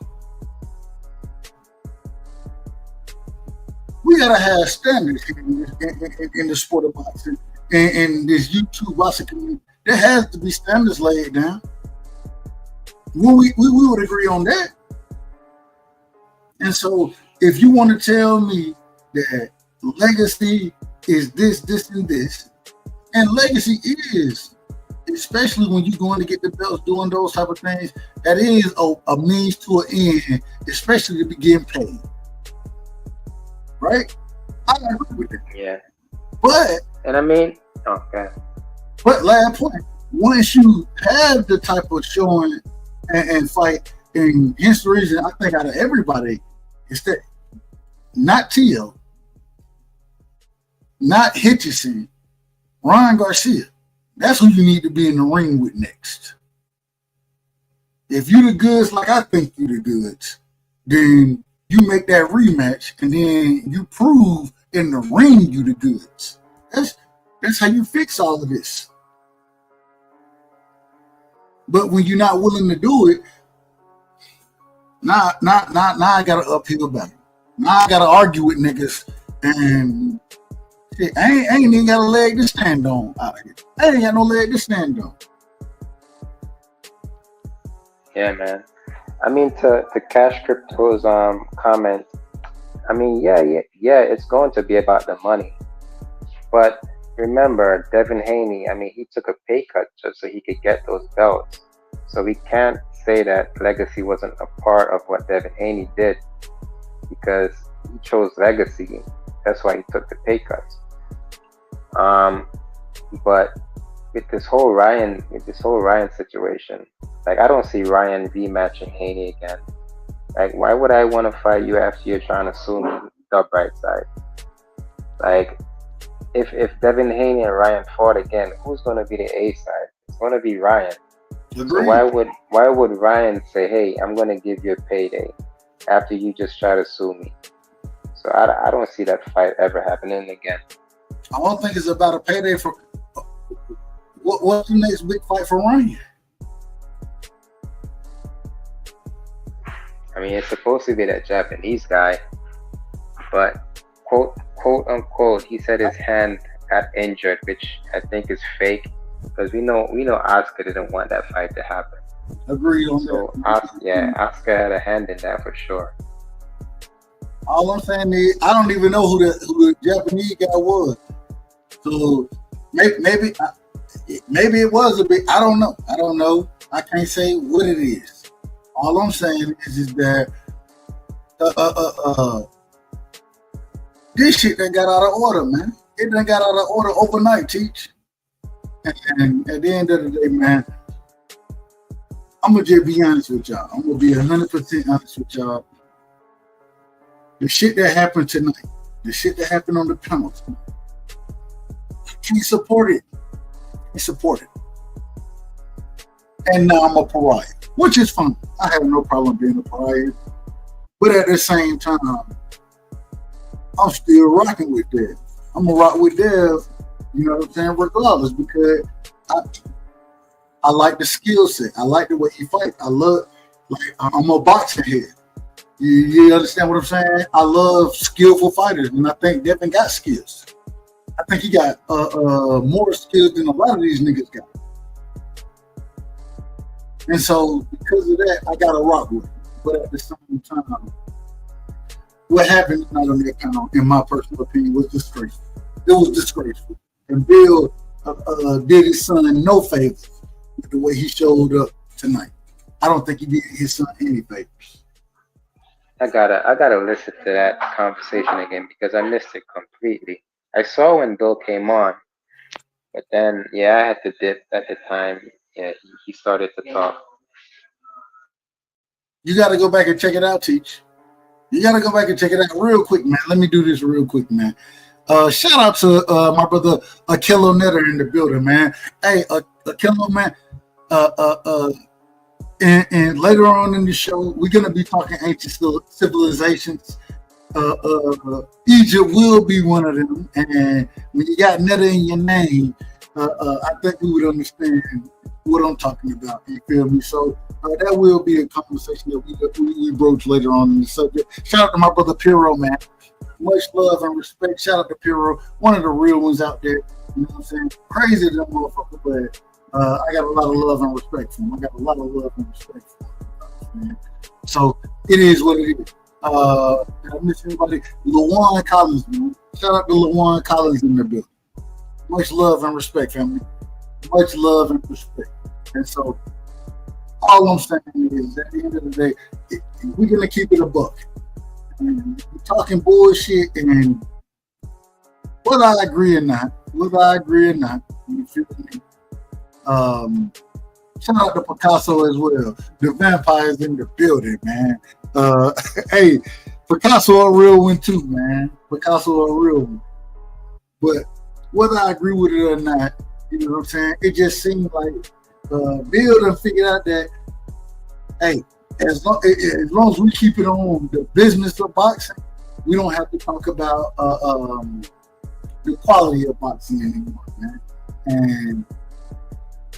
We gotta have standards in the sport of boxing and this YouTube boxing community. There has to be standards laid down. We would agree on that. And so if you want to tell me that legacy is this, and this, and legacy is, especially when you're going to get the belts, doing those type of things, that is a means to an end, especially to be getting paid. Right? I agree with that. Yeah. But And I mean, okay. But last point, once you have the type of showing and fight, and hence the reason I think out of everybody, is that not Tio, not Hitchison, Ryan Garcia. That's who you need to be in the ring with next. If you the goods like I think you the goods, then you make that rematch and then you prove in the ring you the goods. That's how you fix all of this. But when you're not willing to do it, now I got an uphill battle. Now I got to argue with niggas, and shit, I ain't even got a leg to stand on out of here. I ain't got no leg to stand on. Yeah, man. I mean, to Cash Crypto's comment, I mean, yeah, it's going to be about the money. But remember, Devin Haney, I mean, he took a pay cut just so he could get those belts. So we can't say that legacy wasn't a part of what Devin Haney did, because he chose legacy. That's why he took the pay cuts. But with this whole Ryan situation, like, I don't see Ryan rematching Haney again. Like, why would I want to fight you after you're trying to sue me, the bright side? Like, if Devin Haney and Ryan fought again, who's going to be the A side? It's going to be Ryan. So Agreed. why would Ryan say, "Hey, I'm gonna give you a payday," after you just try to sue me? So I don't see that fight ever happening again. I don't think it's about a payday for. What's the next big fight for Ryan? I mean, it's supposed to be that Japanese guy, but quote unquote, he said his hand got injured, which I think is fake, because we know Oscar didn't want that fight to happen. Agreed on So that. Oscar had a hand in that for sure. All I'm saying is, I don't even know who the Japanese guy was. So maybe it was a big. I don't know. I can't say what it is. All I'm saying is that this shit that got out of order, man. It done got out of order overnight, Teach. And at the end of the day, man, I'm gonna just be honest with y'all. I'm gonna be 100% honest with y'all. The shit that happened tonight, the shit that happened on the panel, he supported. And now I'm a pariah, which is fine. I have no problem being a pariah. But at the same time, I'm still rocking with Dev. I'm gonna rock with Dev, you know what I'm saying, regardless, because I like the skill set. I like the way he fights. I'm a boxing head. You understand what I'm saying? I love skillful fighters, and I think Devin got skills. I think he got more skills than a lot of these niggas got. And so, because of that, I got to rock with him. But at the same time, what happened tonight on that panel, in my personal opinion, was disgraceful. It was disgraceful. And Bill did his son no favors with the way he showed up tonight. I don't think he did his son any favors. I gotta listen to that conversation again because I missed it completely. I saw when Bill came on, but then I had to dip at the time. Yeah, he started to talk. You got to go back and check it out, Teach. You got to go back and check it out real quick, man. Let me do this real quick, man. Shout out to my brother Akello Netter in the building, man. Hey, Akello, man. And later on in the show, we're gonna be talking ancient civilizations. Egypt will be one of them, and when you got Netter in your name, I think we would understand what I'm talking about. You feel me? So that will be a conversation that we broach later on in the subject. Shout out to my brother Piro, man. Much love and respect. Shout out to Piro, one of the real ones out there. You know what I'm saying? Crazy to them motherfucker, but I got a lot of love and respect for him. Man. So it is what it is. Did I miss anybody? LaJuan Collins, man. Shout out to LaJuan Collins in the building. Much love and respect, family. Much love and respect. And so all I'm saying is, at the end of the day, we're gonna keep it a buck. And we're talking bullshit, and whether I agree or not, you feel me? Shout out to Picasso as well. The vampire's in the building, man. Hey, Picasso a real one too, man. Picasso a real one. But whether I agree with it or not, you know what I'm saying? It just seemed like Bill done figured out that, hey, as long as we keep it on the business of boxing, we don't have to talk about the quality of boxing anymore, man. And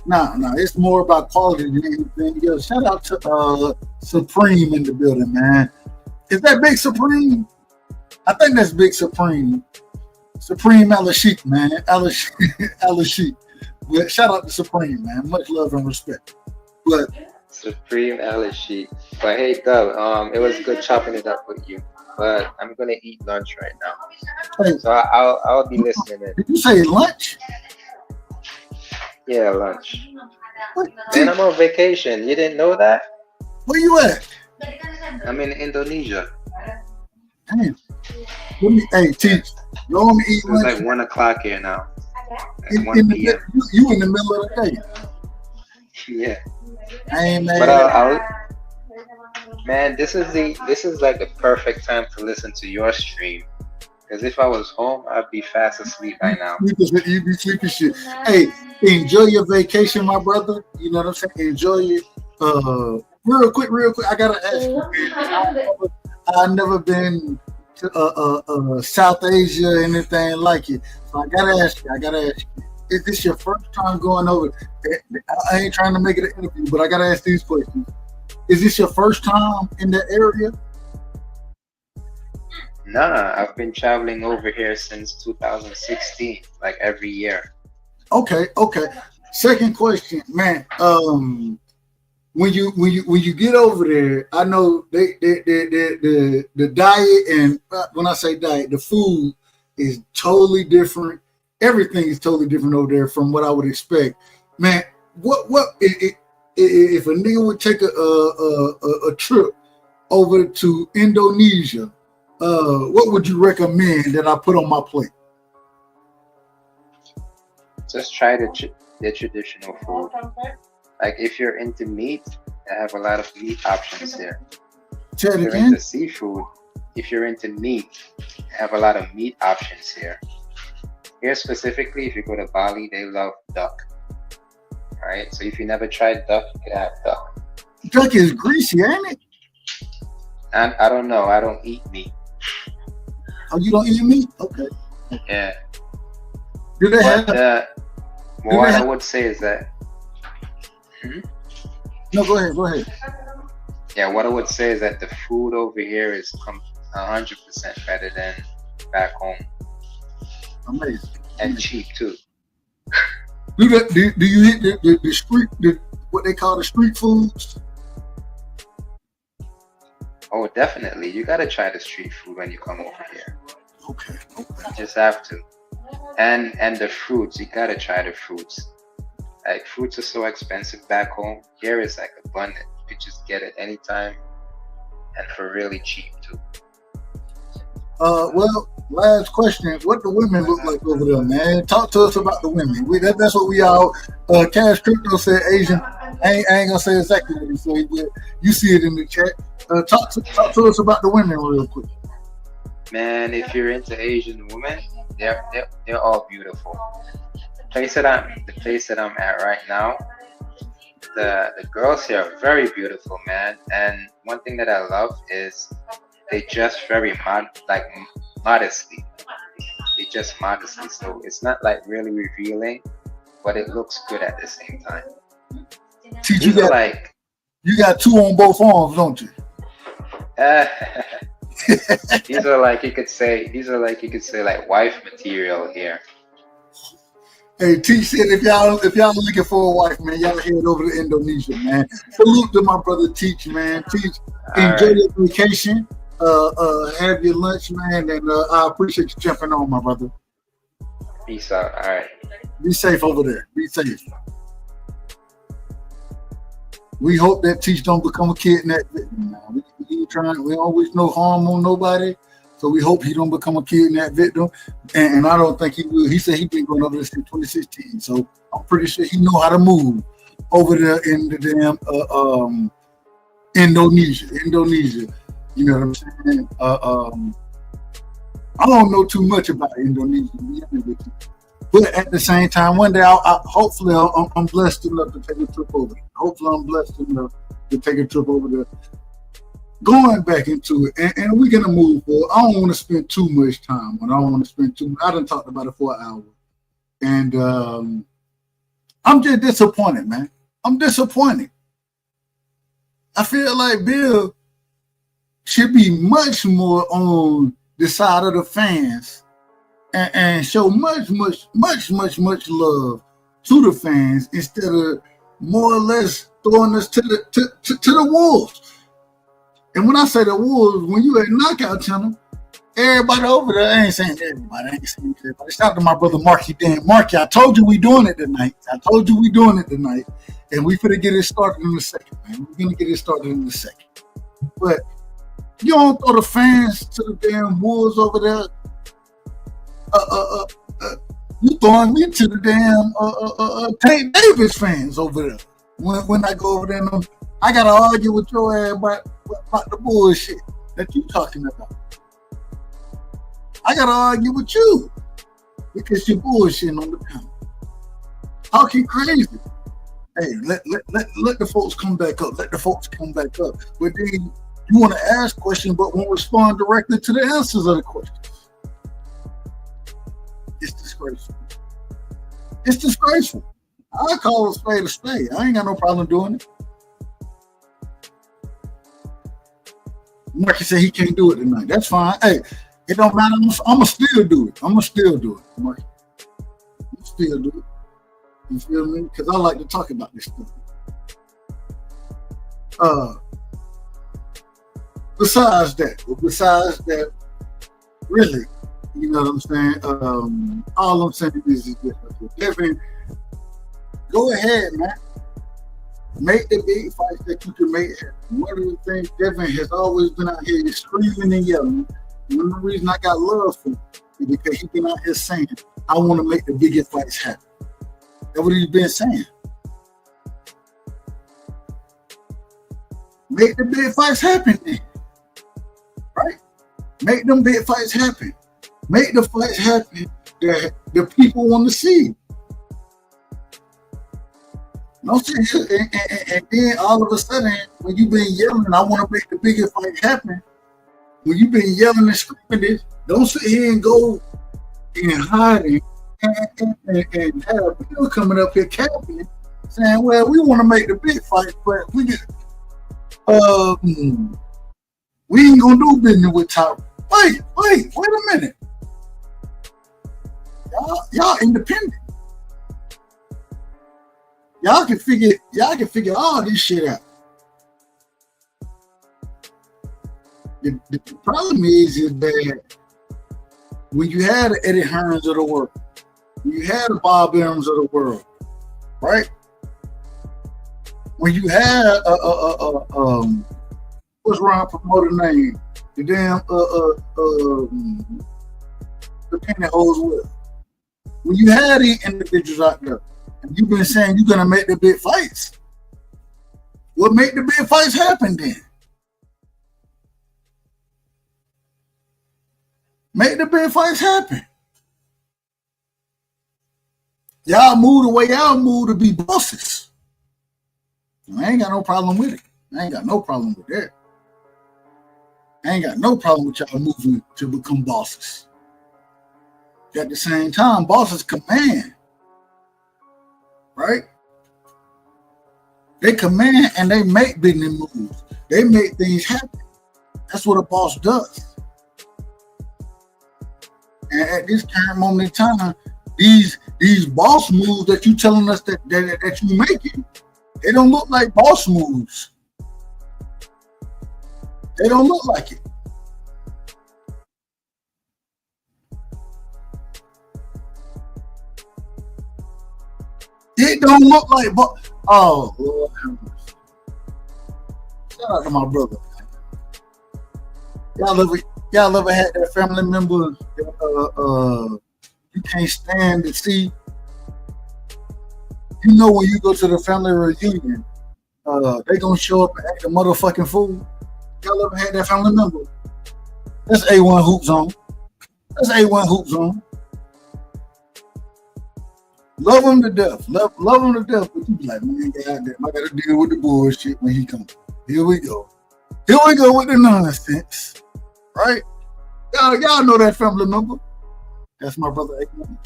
no, it's more about quality than anything else. Shout out to Supreme in the building, man. Is that Big Supreme? I think that's Big Supreme. Supreme Al-Sheikh, man. Al-Sheikh. But shout out to Supreme, man. Much love and respect. But Supreme Al-Sheikh. But hey, Dub, it was good chopping it up with you. But I'm gonna eat lunch right now, hey, so I'll be listening in. Did you say lunch? Yeah, lunch. What? Man, I'm on vacation. You didn't know that? Where you at? I'm in Indonesia. Damn. Hey, Teach. You want to eat It's lunch? like 1 o'clock here now. In 1 the, p.m. you in the middle of the day. Yeah. I ain't mad. But man, this is like the perfect time to listen to your stream Because if I was home, I'd be fast asleep by now. You be sleeping shit. Hey, enjoy your vacation, my brother. You know what I'm saying? Enjoy it. Real quick. I gotta ask you, man. I've never been to South Asia or anything like it. So I gotta ask you. Is this your first time going over? I ain't trying to make it an interview, but I gotta ask these questions. Is this your first time in that area? Nah, I've been traveling over here since 2016, like every year. Okay. Second question, man. When you get over there, I know the diet, and when I say diet, the food is totally different. Everything is totally different over there from what I would expect, man. What if a nigga would take a trip over to Indonesia? What would you recommend that I put on my plate? Just try the traditional food. Like if you're into meat, I have a lot of meat options there. Say it If you're again. into seafood, if you're into meat, I have a lot of meat options here. Here specifically, if you go to Bali, they love duck. Right? So if you never tried duck, you can have duck. Duck is greasy, ain't it? And I don't know, I don't eat meat. Oh, you don't eat meat? Okay. Yeah. Do they have? But what I would say is that No, go ahead. yeah, what I would say is that the food over here is 100% better than back home, Amazing. and cheap too. Do you hit the street, what they call the street foods? Oh, definitely. You gotta try the street food when you come over here. Okay. You just have to. And the fruits, you gotta try the fruits. Like fruits are so expensive back home. Here is like abundant. You just get it anytime and for really cheap too. Well, last question. What the women look like over there, man? Talk to us about the women. That's what we all. Cash Crypto said Asian. I ain't gonna say exactly what he said, but you see it in the chat. Talk to us about the women real quick. Man, if you're into Asian women, they're all beautiful. The place that I'm at right now, the girls here are very beautiful, man. And one thing that I love is they dress very modestly. They just modestly, so it's not like really revealing, but it looks good at the same time. Teach you got two on both arms, don't you? These are like you could say like wife material here. Hey, T said if y'all looking for a wife, man, y'all head over to Indonesia, man. Salute to my brother Teach, man. Teach, enjoy your vacation. Have your lunch, man, and I appreciate you jumping on, my brother. Peace out. All right. Be safe over there. Be safe. We hope that Teach don't become a kidnap victim. Man. We don't wish no harm on nobody, so we hope he don't become a kidnap victim. And I don't think he will. He said he's been going over this since 2016, so I'm pretty sure he know how to move over there in the damn Indonesia. You know what I'm saying? I don't know too much about Indonesia, to be honest with you. But at the same time, one day, hopefully, I'm blessed enough to take a trip over there. Hopefully, I'm blessed enough to take a trip over there. Going back into it, and we're gonna move forward. I don't want to spend too much time on it. I done talked about it for an hour, and I'm just disappointed, man. I'm disappointed. I feel like Bill should be much more on the side of the fans and show much love to the fans instead of more or less throwing us to the wolves. And when I say the wolves, when you at Knockout Channel, everybody over there, I ain't saying everybody. Shout out to my brother Marky Dan. Marky, I told you we doing it tonight. And we finna get it started in a second, man. We're gonna get it started in a second. But you don't throw the fans to the damn wolves over there. You throwing me to the damn Tank Davis fans over there. When I go over there, and I gotta argue with your ass about the bullshit that you talking about. I gotta argue with you because you're bullshitting on the panel. Talking crazy. Hey, let the folks come back up. Let the folks come back up. But then you want to ask questions, but won't respond directly to the answers of the questions. It's disgraceful. It's disgraceful. I call a spade. I ain't got no problem doing it. Marky said he can't do it tonight. That's fine. Hey, it don't matter. I'm gonna still do it. Marky. I'm still do it. You feel me? Because I like to talk about this stuff. Besides that, really, you know what I'm saying? All I'm saying is this. Devin, go ahead, man. Make the big fights that you can make. One of the things Devin has always been out here screaming and yelling. One of the reasons I got love for him is because he's been out here saying, I want to make the biggest fights happen. That's what he's been saying. Make the big fights happen then. Right? Make them big fights happen. Make the fights happen that the people want to see. No shit, and then all of a sudden, when you've been yelling, I want to make the biggest fight happen. When you've been yelling and screaming this, don't sit here and go and hiding and have people coming up here capping, saying, "Well, we want to make the big fight, but we ain't gonna do business with Tyron." Wait a minute, y'all independent. Y'all can figure all this shit out. The problem is that when you had the Eddie Hearns of the world, when you had the Bob Arums of the world, right? When you had what's wrong promoter name? The damn the penny hose with. When you had these individuals out there, and you've been saying you're gonna make the big fights. What make the big fights happen then? Make the big fights happen. Y'all move the way y'all move to be bosses. I ain't got no problem with it. I ain't got no problem with that. I ain't got no problem with y'all moving to become bosses. At the same time, bosses command. Right? They command and they make business moves. They make things happen. That's what a boss does. And at this current moment in time, these boss moves that you telling us that you making, they don't look like boss moves. They don't look like it. It don't look like, oh Lord have mercy. Shout out to my brother. Y'all ever had that family member that you can't stand to see? You know when you go to the family reunion, they gonna show up and act a motherfucking fool. Y'all ever had that family member? That's A1 Hoop Zone. That's A1 Hoop Zone. Love him to death. Love him to death. But you be like, man, goddamn, I gotta deal with the bullshit when he comes. Here we go. Here we go with the nonsense. Right? Y'all know that family member. That's my brother A1.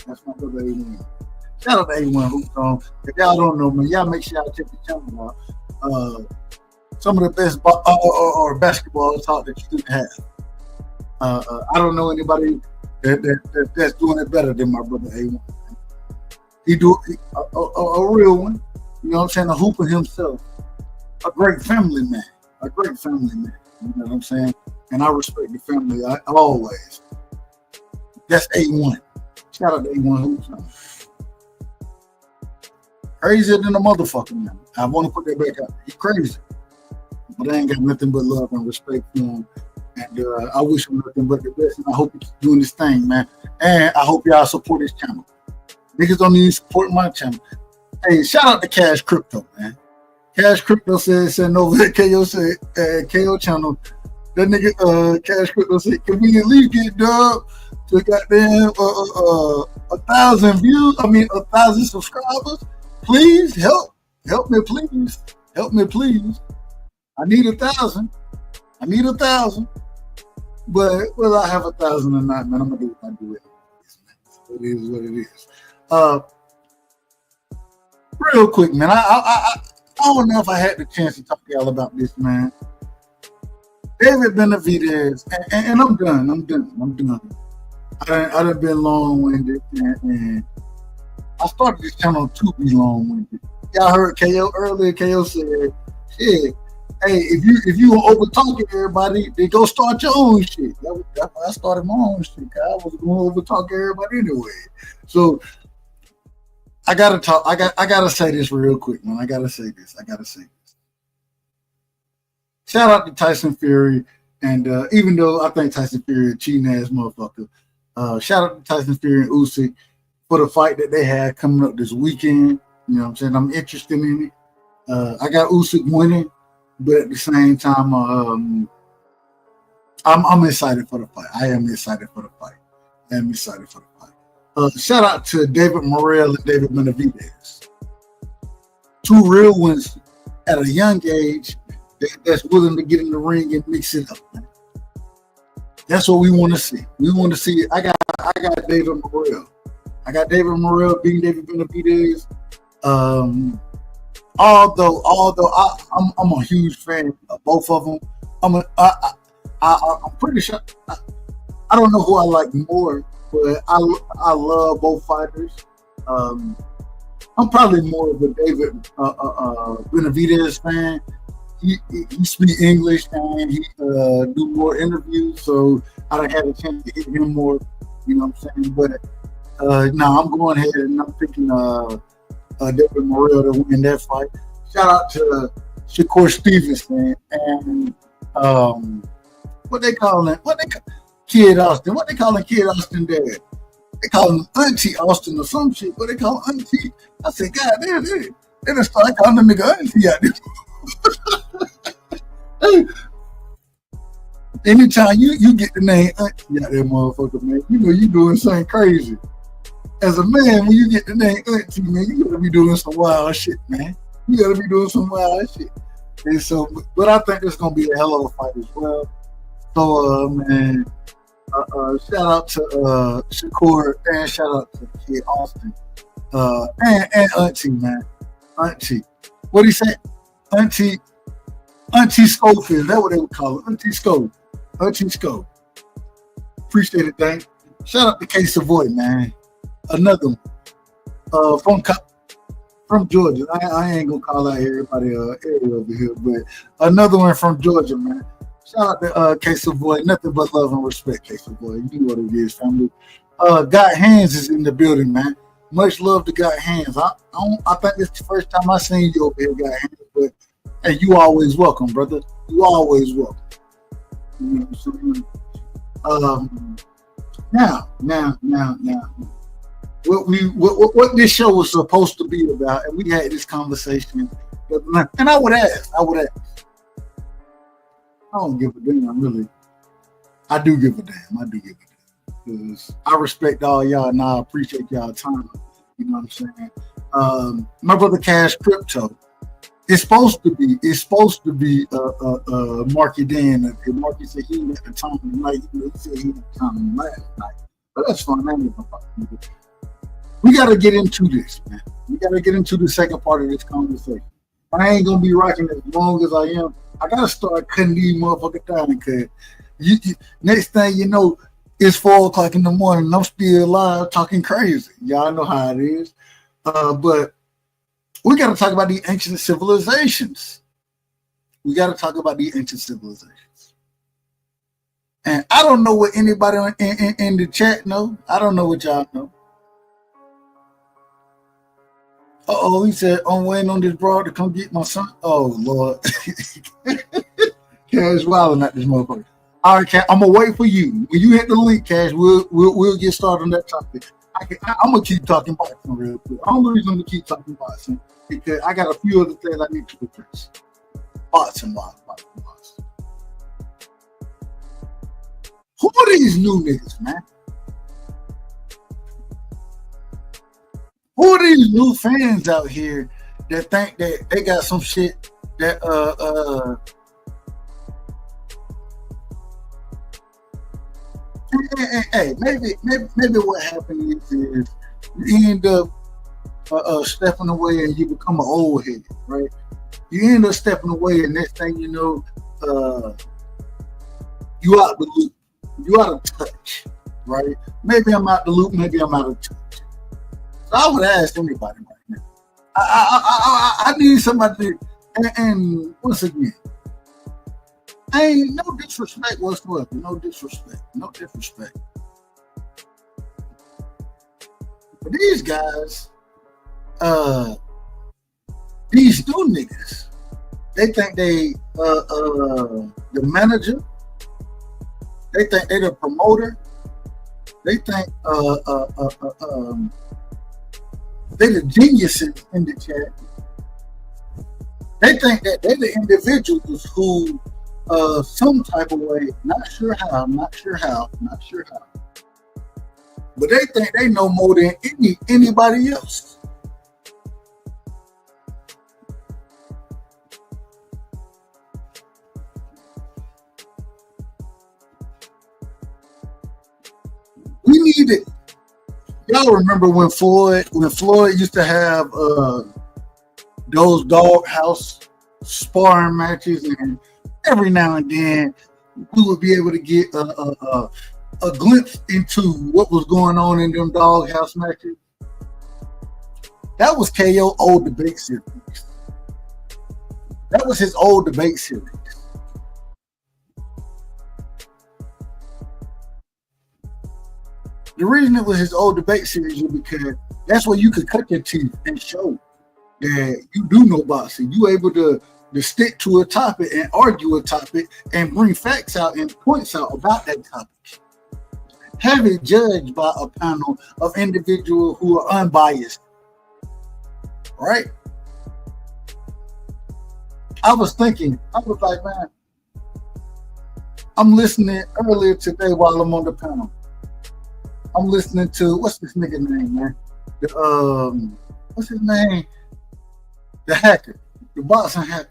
Shout out to A1 Hoop Zone. If y'all don't know me, y'all make sure y'all check the channel out. Some of the best basketball talk that you can have. I don't know anybody that's doing it better than my brother A1. He do a real one, you know what I'm saying, a hooper himself, a great family man, you know what I'm saying, and I respect the family always. That's A1. Shout out to A1 Hoops. Crazier than a motherfucker, man. I want to put that back out. He's crazy, but I ain't got nothing but love and respect for him, and I wish him nothing but the best, and I hope he keeps doing this thing, man, and I hope y'all support his channel. Niggas don't even support my channel. Hey, shout out to Cash Crypto, man. Cash Crypto said over at KO channel. That nigga Cash Crypto said, can we at least get Dub to goddamn 1,000 views. 1,000 subscribers. Please help me, please. Help me, please. I need 1,000. But whether I have 1,000 or not, man, I'm gonna do what I do. It is what it is. Real quick, man. I don't know if I had the chance to talk to y'all about this, man. David Benavidez, and I'm done. I done been long-winded, and I started this channel to be long-winded. Y'all heard KO earlier. KO said, "Shit, hey, if you over talking everybody, then go start your own shit." That's why I started my own shit. I was going to over talk everybody anyway. So I gotta talk. I gotta say this real quick, man. I gotta say this. Shout out to Tyson Fury, and even though I think Tyson Fury a cheating ass motherfucker, shout out to Tyson Fury and Usyk for the fight that they had coming up this weekend. You know what I'm saying? I'm interested in it. I got Usyk winning, but at the same time, I'm excited for the fight. I am excited for the fight. Shout out to David Morrell and David Benavidez. Two real ones at a young age that's willing to get in the ring and mix it up, man. That's what we want to see. We want to see. I got David Morrell. I got David Morrell beating David Benavidez. Although I'm a huge fan of both of them. I'm pretty sure. I don't know who I like more, but I love both fighters. I'm probably more of a David Benavidez fan. He speaks English and he do more interviews, so I don't have a chance to hear him more. You know what I'm saying? But now I'm going ahead and I'm picking David Morrell to win that fight. Shout out to Shakur Stevenson and what they calling Kid Austin. What they calling Kid Austin dad? They call him Auntie Austin or some shit. What they call Auntie? I said, God damn, they done start calling the nigga Auntie out there. Hey, anytime you get the name Auntie out there, motherfucker, man, you know you doing something crazy. As a man, when you get the name Auntie, man, you gotta be doing some wild shit, man. And so, but I think it's gonna be a hell of a fight as well. So, man, shout out to Shakur and shout out to Kid Austin, and Auntie, man, Auntie. What do you say? Auntie Schofield, that's what they would call it. Auntie Sco. Appreciate it, thank. Shout out to K Savoy, man. Another one. From Georgia. I ain't gonna call out everybody area over here, but another one from Georgia, man. Shout out to K Savoy. Nothing but love and respect, K Savoy. You know what it is, family. Got Hands is in the building, man. Much love to Got Hands. I think it's the first time I seen you over here, Got Hands, but hey, you always welcome, brother. You always welcome. You know what I'm saying? Now. What this show was supposed to be about, and we had this conversation, and I would ask. I don't give a damn, really. I do give a damn, because I respect all y'all and I appreciate y'all time. You know what I'm saying? My brother Cash Crypto. It's supposed to be Marky Dan. Marky said he at the time of the night. He said he at the time of the last night. But that's fine. We got to get into this, man. We got to get into the second part of this conversation. I ain't going to be rocking as long as I am. I got to start cutting these motherfuckers down because next thing you know, it's 4 o'clock in the morning and I'm still alive talking crazy. Y'all know how it is. But we got to talk about the ancient civilizations. And I don't know what anybody in the chat know. I don't know what y'all know. He said, I'm waiting on this broad to come get my son. Oh, Lord. Cash wilding at this motherfucker. All right, Cash, I'm going to wait for you. When you hit the link, Cash, we'll get started on that topic. I'm going to keep talking boxing real quick. The only reason I'm going to keep talking boxing because I got a few other things I need to address. Boxing. Who are these new niggas, man? Who are these new fans out here that think that they got some shit that hey, maybe what happened is you end up stepping away and you become an old head, right? You end up stepping away, and next thing you know, you out the loop, you out of touch, right? Maybe I'm out the loop, maybe I'm out of touch. So I would ask anybody right now. I need somebody to, and once again, ain't no disrespect whatsoever. No disrespect. But these guys, these new niggas, they think they the manager, they think they the promoter, they think they the geniuses in the chat. They think that they're the individuals who some type of way, not sure how, but they think they know more than anybody else. We need it. Y'all remember when Floyd used to have those doghouse sparring matches, and every now and then we would be able to get a glimpse into what was going on in them doghouse matches. That was KO old debate series. That was his old debate series. The reason it was his old debate series is because that's where you could cut your teeth and show that you do know boxing. You able to stick to a topic and argue a topic and bring facts out and points out about that topic. Have it judged by a panel of individuals who are unbiased. Right? I was like, man, I'm listening earlier today while I'm on the panel. I'm listening to, what's this nigga name, man? What's his name? The hacker, the boxing hacker.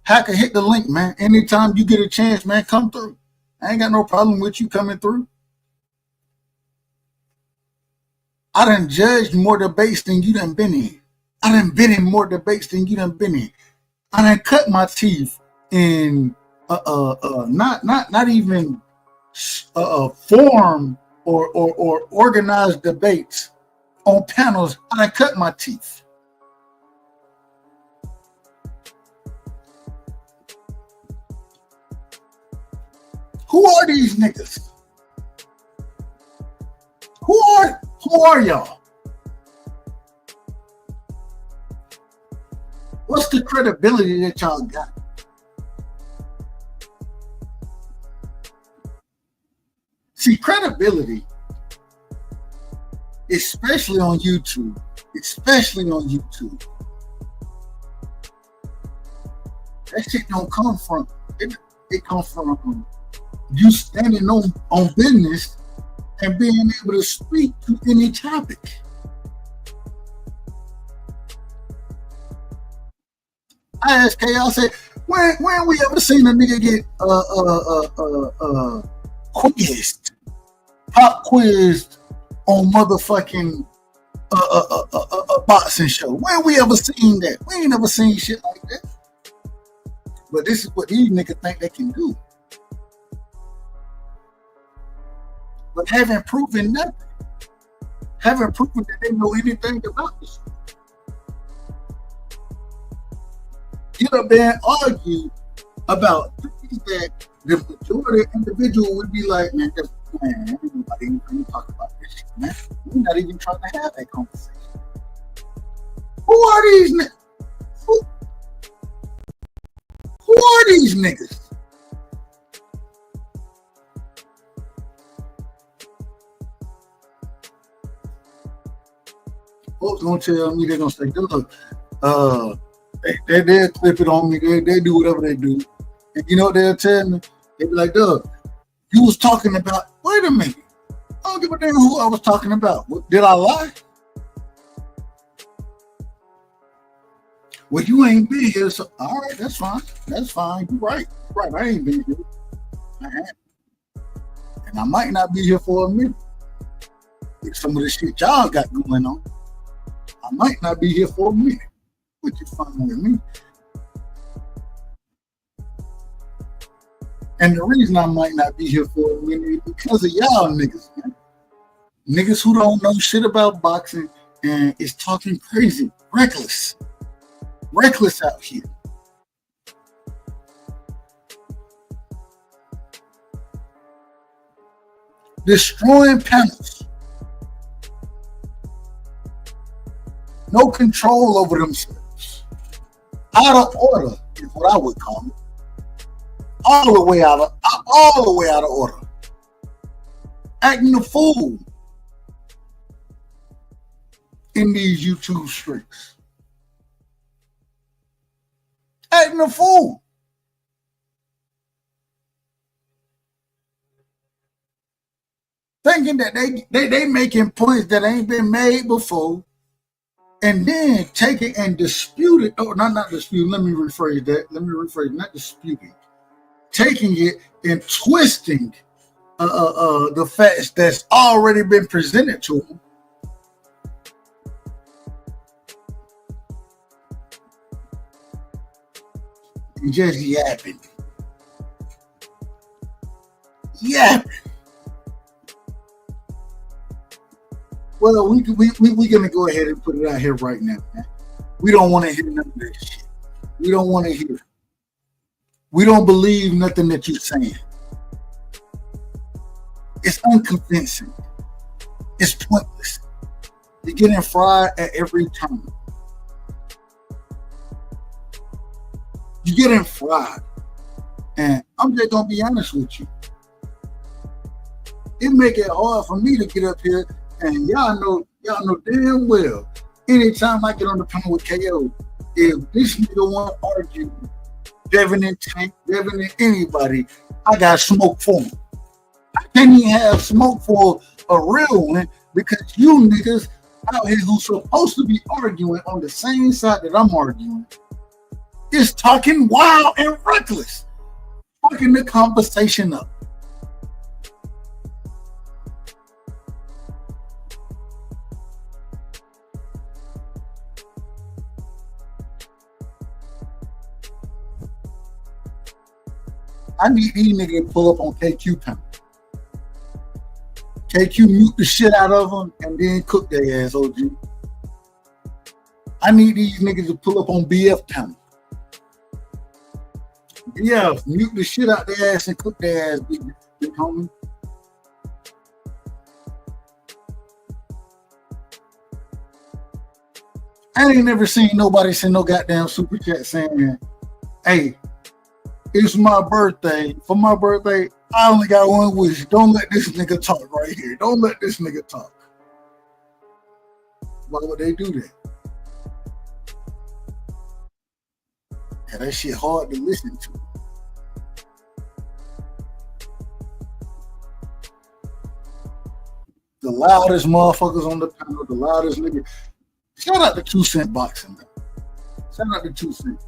Hacker, hit the link, man. Anytime you get a chance, man, come through. I ain't got no problem with you coming through. I done judged more debates than you done been in. I done been in more debates than you done been in. I done cut my teeth in not even form or organized debates on panels. I done cut my teeth. Who are these niggas? Who are y'all? What's the credibility that y'all got? See, credibility, especially on YouTube, that shit don't come from, it comes from you standing on business and being able to speak to any topic. I asked Kay, I said, when we ever seen a nigga get quizzed, pop quizzed on motherfucking a boxing show? When we ever seen that? We ain't never seen shit like that. But this is what these niggas think they can do. But haven't proven nothing. Haven't proven that they know anything about this. Get up there and argue about things that the majority of individual would be like, man, ain't nobody even talk about this shit, man. We're not even trying to have that conversation. Who are these niggas? Who are these niggas? Folks gonna tell me, they're gonna say, look, they'll clip it on me, they do whatever they do. And you know what they'll tell me? They'll be like, Doug, you was talking about, wait a minute, I don't give a damn who I was talking about. Did I lie? Well, you ain't been here, so all right, that's fine. That's fine. You're right. Right. I ain't been here. I haven't. And I might not be here for a minute. With some of the shit y'all got going on, I might not be here for a minute. Which is fine with me. And the reason I might not be here for a minute is because of y'all niggas, man. Niggas who don't know shit about boxing and is talking crazy, reckless out here. Destroying panels. No control over themselves. Out of order is what I would call it. All the way out of order. Acting a fool in these YouTube streets. Acting a fool. Thinking that they making points that ain't been made before, and then take it and dispute it. Oh, not dispute. Let me rephrase that. Not disputing. Taking it and twisting the facts that's already been presented to them. And just yapping. Well, we gonna go ahead and put it out here right now, man. We don't want to hear none of that shit. We don't want to hear it. We don't believe nothing that you're saying. It's unconvincing. It's pointless. You're getting fried at every turn. You're getting fried. And I'm just gonna be honest with you. It make it hard for me to get up here, and y'all know damn well, anytime I get on the panel with KO, if this nigga want to argue Devin and Tank, Devin and anybody, I got smoke for him. I can't even have smoke for a real one because you niggas out here who's supposed to be arguing on the same side that I'm arguing is talking wild and reckless, fucking the conversation up. I need these niggas to pull up on KQ panel. KQ mute the shit out of them and then cook their ass, OG. I need these niggas to pull up on BF panel. BF, mute the shit out their ass and cook their ass, big homie. I ain't never seen nobody send no goddamn super chat saying, hey, it's my birthday. For my birthday, I only got one wish. Don't let this nigga talk right here. Don't let this nigga talk. Why would they do that? Yeah, that shit hard to listen to. The loudest motherfuckers on the panel, the loudest nigga. Shout out to 2 Cent Boxing, man. Shout out to 2 Cent.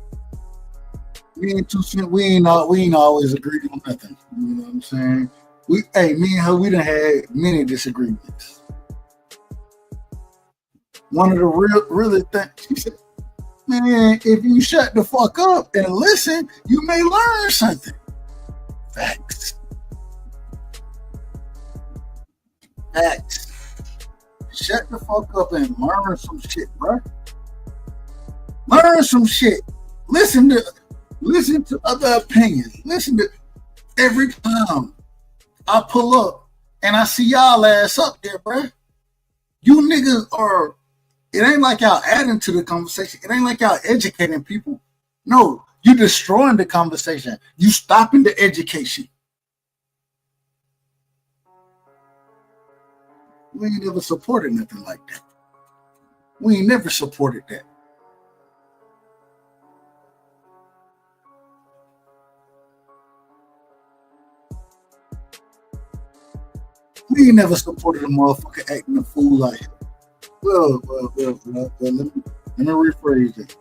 Me and 2 Cent, we ain't always agreed on nothing. You know what I'm saying? Me and her, we done had many disagreements. One of the really things, she said, man, if you shut the fuck up and listen, you may learn something. Facts. Shut the fuck up and learn some shit, bro. Learn some shit. Listen to other opinions. Listen to every time I pull up and I see y'all ass up there, bro. You niggas are, it ain't like y'all adding to the conversation. It ain't like y'all educating people. No, you destroying the conversation. You stopping the education. We ain't never supported nothing like that. We ain't never supported that. We ain't never supported a motherfucker acting a fool like it. Well, Let me rephrase that.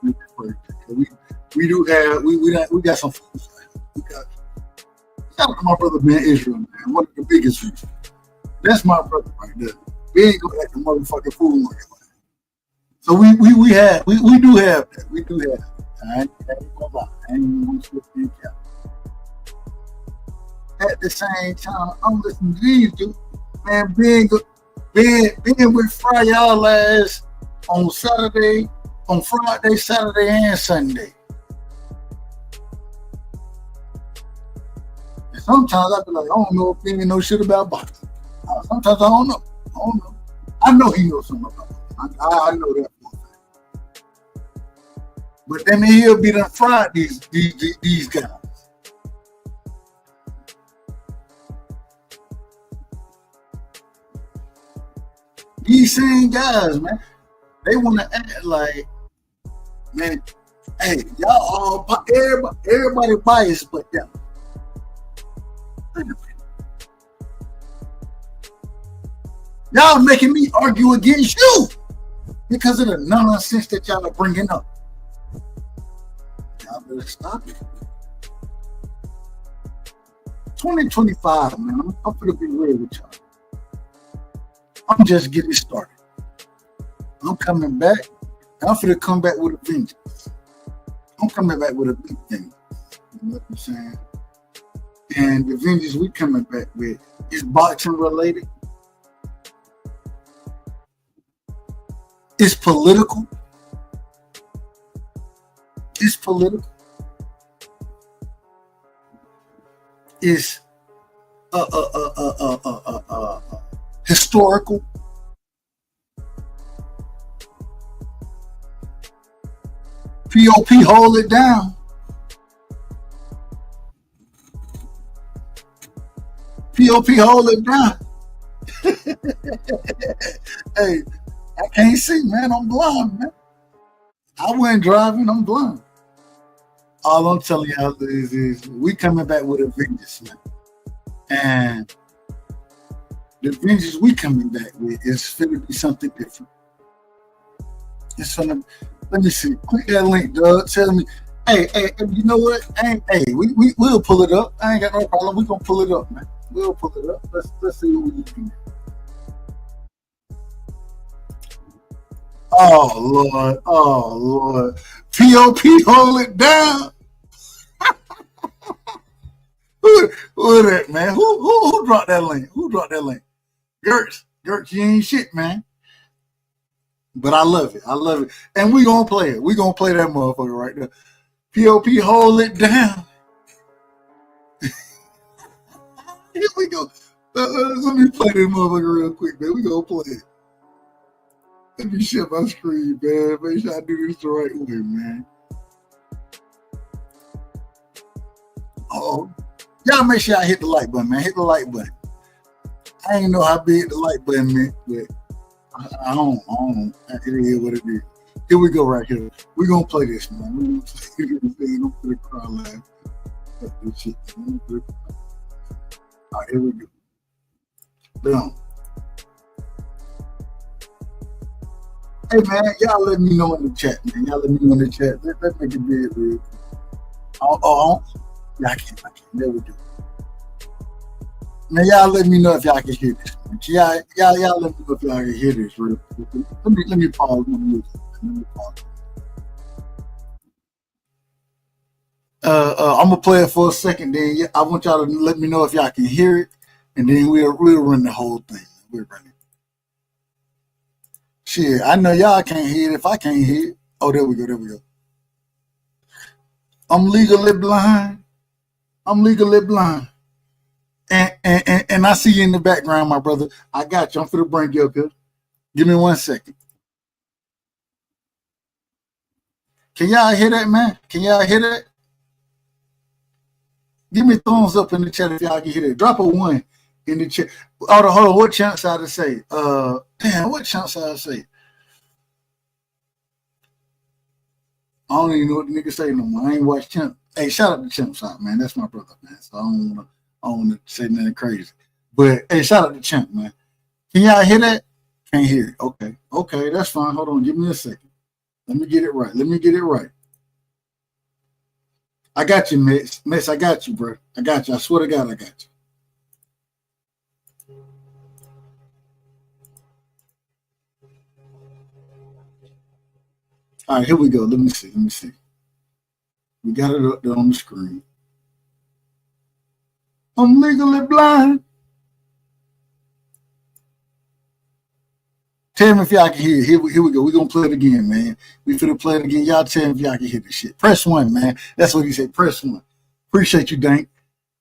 We got some fools. We got shout out to my brother Ben Israel, man. One of the biggest fools. That's my brother right there. We ain't gonna act a motherfucking fool on your life. So we do have that. We do have that. I ain't gonna lie. I ain't gonna switch the account. At the same time, I'm listening to these dudes. Man, being with Fry y'all ass on Friday, Saturday, and Sunday. And sometimes I be like, I don't know if Ben knows shit about boxing. Sometimes I don't know. I know he knows something about boxing. I know that for a fact. But then he'll be done fried these guys. These same guys, man, they want to act like, man, hey, y'all all, everybody biased but them. Wait a minute. Y'all making me argue against you because of the nonsense that y'all are bringing up. Y'all better stop it. 2025, man, I'm gonna be real with y'all. I'm just getting started. I'm coming back. I'm finna come back with a vengeance. I'm coming back with a big thing. You know what I'm saying? And the vengeance we coming back with is boxing related. It's political. It's political. It's historical. POP, hold it down. POP, hold it down. Hey, I can't see, man. I'm blind, man. I wasn't driving. I'm blind. All I'm telling y'all is we coming back with a vengeance, man. And the vengeance we coming back with is finna be something different. It's finna. Let me see. Click that link, Doug. Tell me. Hey, you know what? We'll pull it up. I ain't got no problem. We gonna pull it up, man. We'll pull it up. Let's see what we can do. Oh Lord. POP, hold it down. Who that, man? Who dropped that link? Who dropped that link? Gertz, you ain't shit, man. But I love it. And we gonna play it. We gonna play that motherfucker right there. POP, hold it down. Here we go. Let me play this motherfucker real quick, man. We gonna play it. Let me share my screen, man. Make sure I do this the right way, man. Oh, y'all make sure I hit the like button, man. Hit the like button. I ain't know how big the like button meant, but I don't. It is what it is. Here we go right here. We're going to play this, man. We're going to play this thing. Don't put a crowd laugh. This shit. All right, here we go. Boom. Hey, man, y'all let me know in the chat, man. Y'all let me know in the chat. Let's make it big, real quick. Yeah, I can't. There we go. Man, y'all let me know if y'all can hear this. Y'all let me know if y'all can hear this real quick. Let me pause my music. I'm gonna play it for a second. Then I want y'all to let me know if y'all can hear it, and then we'll run the whole thing. We'll run it. Shit, I know y'all can't hear it. If I can't hear it, oh, there we go. I'm legally blind. And I see you in the background, my brother. I got you. I'm finna bring you up here. Give me 1 second. Can y'all hear that, man? Can y'all hear that? Give me a thumbs up in the chat if y'all can hear that. Drop a 1 in the chat. Hold on. What chance I to say? Damn, what chance I to say? I don't even know what the nigga say no more. I ain't watched Champ. Hey, shout out to Champ Shot, man. That's my brother, man. So I don't want to say nothing crazy. But hey, shout out to Champ, man. Can y'all hear that? Can't hear it. Okay, that's fine. Hold on, give me a second. Let me get it right. Let me get it right. I got you, Mix. Mix, I got you, bro. I got you. I swear to God, I got you. All right, here we go. Let me see. Let me see. We got it up there on the screen. I'm legally blind. Tell me if y'all can hear it. Here we go. We're going to play it again, man. We finna play it again. Y'all tell me if y'all can hear this shit. Press 1, man. That's what he said. Press 1. Appreciate you, Dank.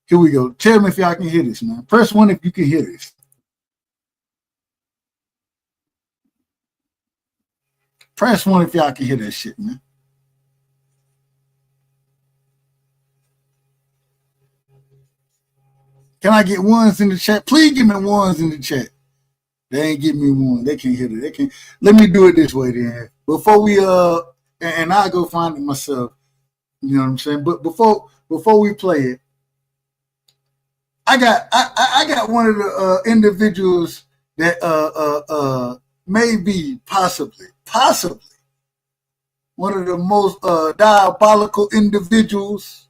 Here we go. Tell me if y'all can hear this, man. Press 1 if you can hear this. Press 1 if y'all can hear that shit, man. Can I get ones in the chat? Please give me ones in the chat. They ain't give me one. They can't hit it. They can't. Let me do it this way then. Before we and I'll go find it myself. You know what I'm saying? But before we play it, I got one of the individuals that maybe possibly one of the most diabolical individuals.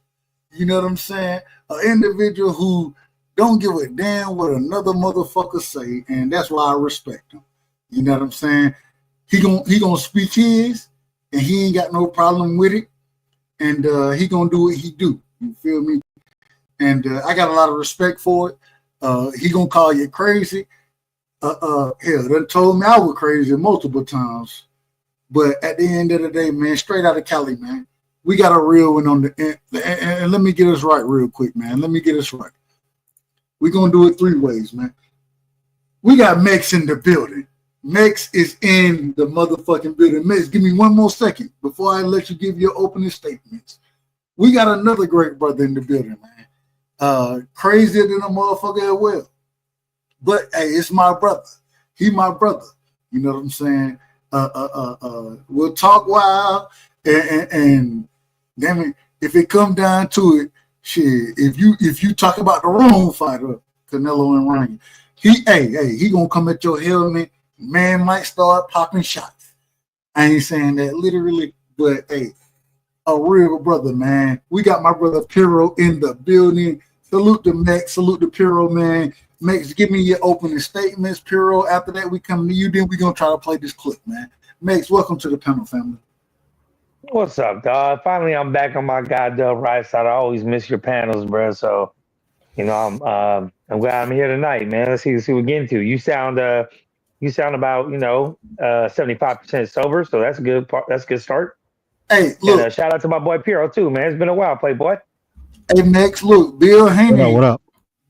You know what I'm saying? An individual who don't give a damn what another motherfucker say, and that's why I respect him. You know what I'm saying? He gonna speak his, and he ain't got no problem with it, and he gonna do what he do. You feel me? And I got a lot of respect for it. He gonna call you crazy. Hell, done told me I was crazy multiple times, but at the end of the day, man, straight out of Cali, man, we got a real one on the end. And let me get us right real quick, man. Let me get us right. We're going to do it 3 ways, man. We got Mex in the building. Mex is in the motherfucking building. Mex, give me one more second before I let you give your opening statements. We got another great brother in the building, man. Crazier than a motherfucker as well. But, hey, it's my brother. He my brother. You know what I'm saying? We'll talk wild, and damn it, if it come down to it, shit, if you talk about the wrong fighter, Canelo and Ryan, he gonna come at your helmet. Man might start popping shots. I ain't saying that literally, but hey, a real brother, man. We got my brother Piro in the building. Salute to Mex, salute to Piro, man. Mex, give me your opening statements, Piro. After that, we come to you. Then we gonna try to play this clip, man. Mex, welcome to the panel, family. What's up, dog? Finally, I'm back on my goddamn right side. I always miss your panels, bro. So, you know, I'm glad I'm here tonight, man. Let's see what we get into. You sound about 75% sober, so that's a good part. That's a good start. Hey, look, and, shout out to my boy Piro too, man. It's been a while, Playboy. Hey, Mex, look, Bill Haney. What up?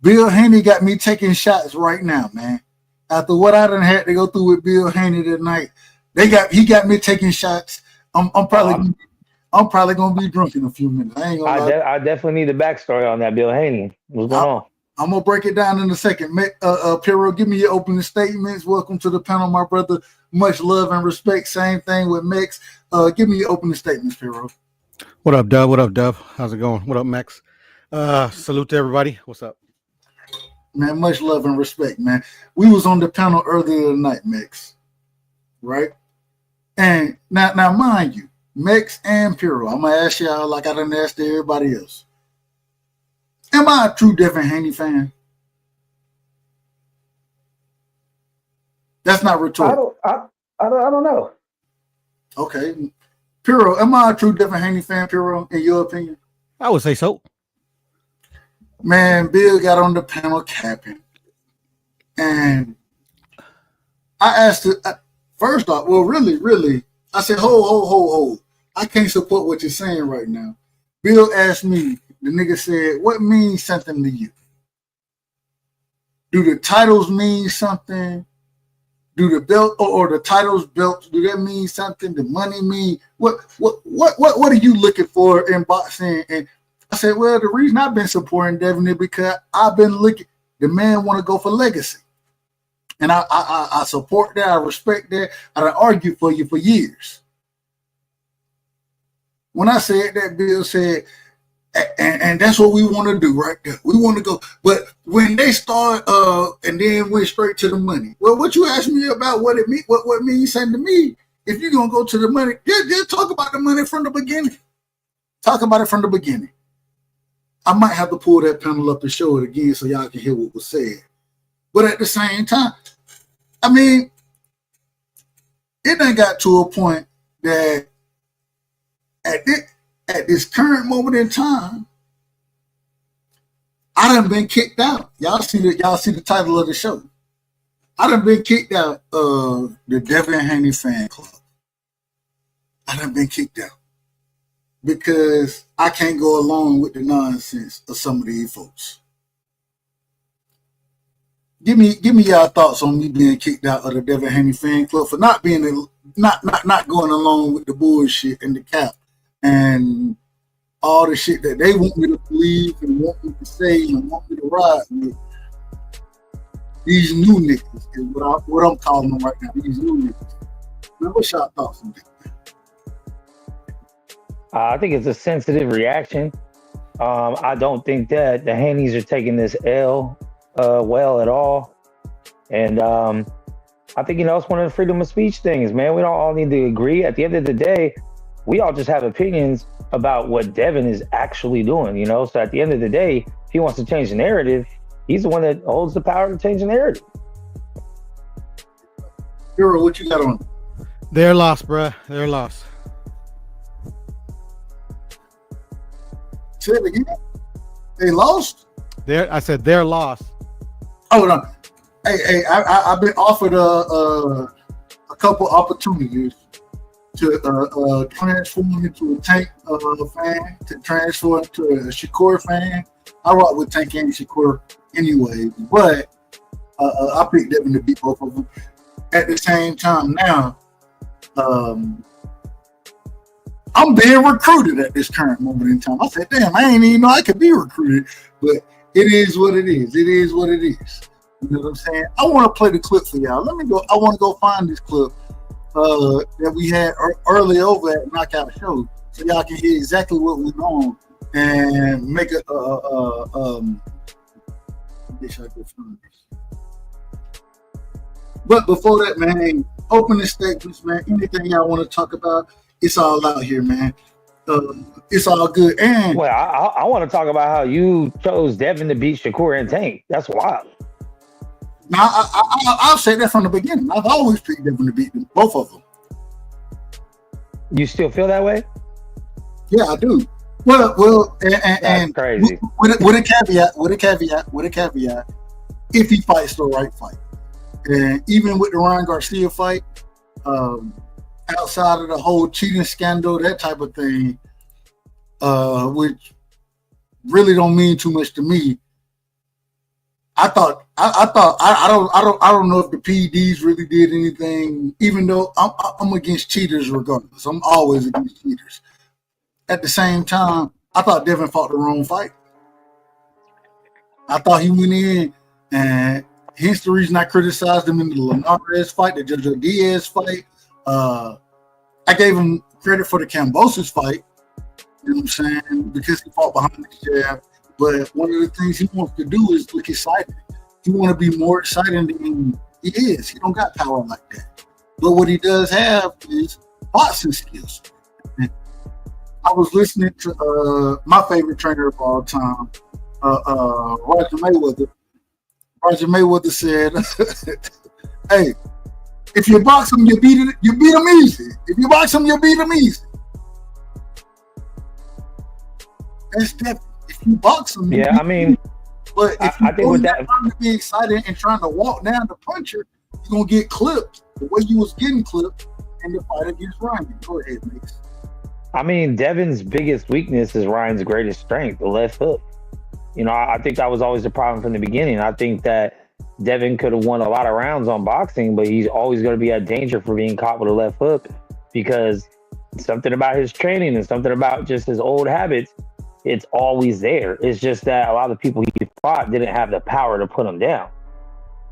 Bill Haney got me taking shots right now, man. After what I done had to go through with Bill Haney tonight, he got me taking shots. I'm probably gonna be drunk in a few minutes. I ain't gonna lie. I definitely need the backstory on that Bill Haney. What's going on? I'm gonna break it down in a second. Piro, give me your opening statements. Welcome to the panel, my brother. Much love and respect. Same thing with Mex. Give me your opening statements, Piro. What up, Dub? What up, Dub? How's it going? What up, Mex? Salute to everybody. What's up? Man, much love and respect, man. We was on the panel earlier tonight, Mex. Right? And now mind you, Mex and Piro, I'm gonna ask y'all like I done asked everybody else. Am I a true Devin Haney fan? That's not rhetorical. I don't know. Okay. Piro, am I a true Devin Haney fan, Piro, in your opinion? I would say so. Man, Bill got on the panel capping. And I asked it, first off, well, really, I said, hold. I can't support what you're saying right now. Bill asked me, the nigga said, what means something to you? Do the titles mean something? Do the belt or the titles belts, do that mean something? The money mean what are you looking for in boxing? And I said, well, the reason I've been supporting Devin is because I've been looking, the man want to go for legacy. And I support that, I respect that, I argue for you for years. When I said that, Bill said, and that's what we want to do right there. We want to go. But when they start and then went straight to the money. Well, what you asked me about what it mean, what means something to me, if you're gonna go to the money, just talk about the money from the beginning. Talk about it from the beginning. I might have to pull that panel up and show it again so y'all can hear what was said. But at the same time, I mean, it done got to a point that at this current moment in time, I done been kicked out. Y'all see the title of the show. I done been kicked out of the Devin Haney fan club. I done been kicked out because I can't go along with the nonsense of some of these folks. Give me y'all thoughts on me being kicked out of the Devin Haney fan club for not being not going along with the bullshit and the cap and all the shit that they want me to believe and want me to say and want me to ride with. These new niggas is what I'm calling them right now. These new niggas. Now, what's y'all thoughts on that? I think it's a sensitive reaction. I don't think that the Haneys are taking this L well at all. And I think, it's one of the freedom of speech things, man. We don't all need to agree. At the end of the day, we all just have opinions about what Devin is actually doing, So at the end of the day, if he wants to change the narrative, he's the one that holds the power to change the narrative. Hero, what you got on? They're lost, bruh. They're lost. Say it again. They lost? I said they're lost. Hold on. Hey, I've been offered a couple opportunities to transform into a Tank fan, to transform into a Shakur fan. I rock with Tank and Shakur anyway, but I picked Devin to beat both of them. At the same time now, I'm being recruited at this current moment in time. I said, damn, I ain't even know I could be recruited, but it is what it is. It is what it is. You know what I'm saying? I want to play the clip for y'all. Let me go. I want to go find this clip that we had early over at Knockout Show so y'all can hear exactly what went on and make a But before that, man, opening statements, man, anything y'all want to talk about, it's all out here, man. It's all good. And well, I want to talk about how you chose Devin to beat Shakur and Tank. That's wild. Now, I'll say that from the beginning. I've always picked Devin to beat them, both of them. You still feel that way? Yeah, I do. Well, and crazy. With a caveat, if he fights the right fight. And even with the Ryan Garcia fight, outside of the whole cheating scandal, that type of thing, which really don't mean too much to me. I don't know if the PEDs really did anything, even though I'm against cheaters regardless. I'm always against cheaters. At the same time, I thought Devin fought the wrong fight. I thought he went in, and hence the reason I criticized him in the Linares fight, the Jojo Diaz fight. I gave him credit for the Kambosos fight, you know what I'm saying, because he fought behind the jab. But one of the things he wants to do is look excited. He want to be more exciting than he is. He don't got power like that. But what he does have is boxing skills. And I was listening to my favorite trainer of all time, Roger Mayweather. Roger Mayweather said, "Hey, if you box him, you beat him easy. If you box him, you beat him easy." That's definitely. If you box him, yeah, I mean, but if you I think with that, trying to be excited and trying to walk down the puncher, you're gonna get clipped the way you was getting clipped in the fight against Ryan. Go ahead, Max. I mean, Devin's biggest weakness is Ryan's greatest strength, the left hook. I think that was always the problem from the beginning. I think that Devin could have won a lot of rounds on boxing, but he's always going to be at danger for being caught with a left hook because something about his training and something about just his old habits, it's always there. It's just that a lot of the people he fought didn't have the power to put him down.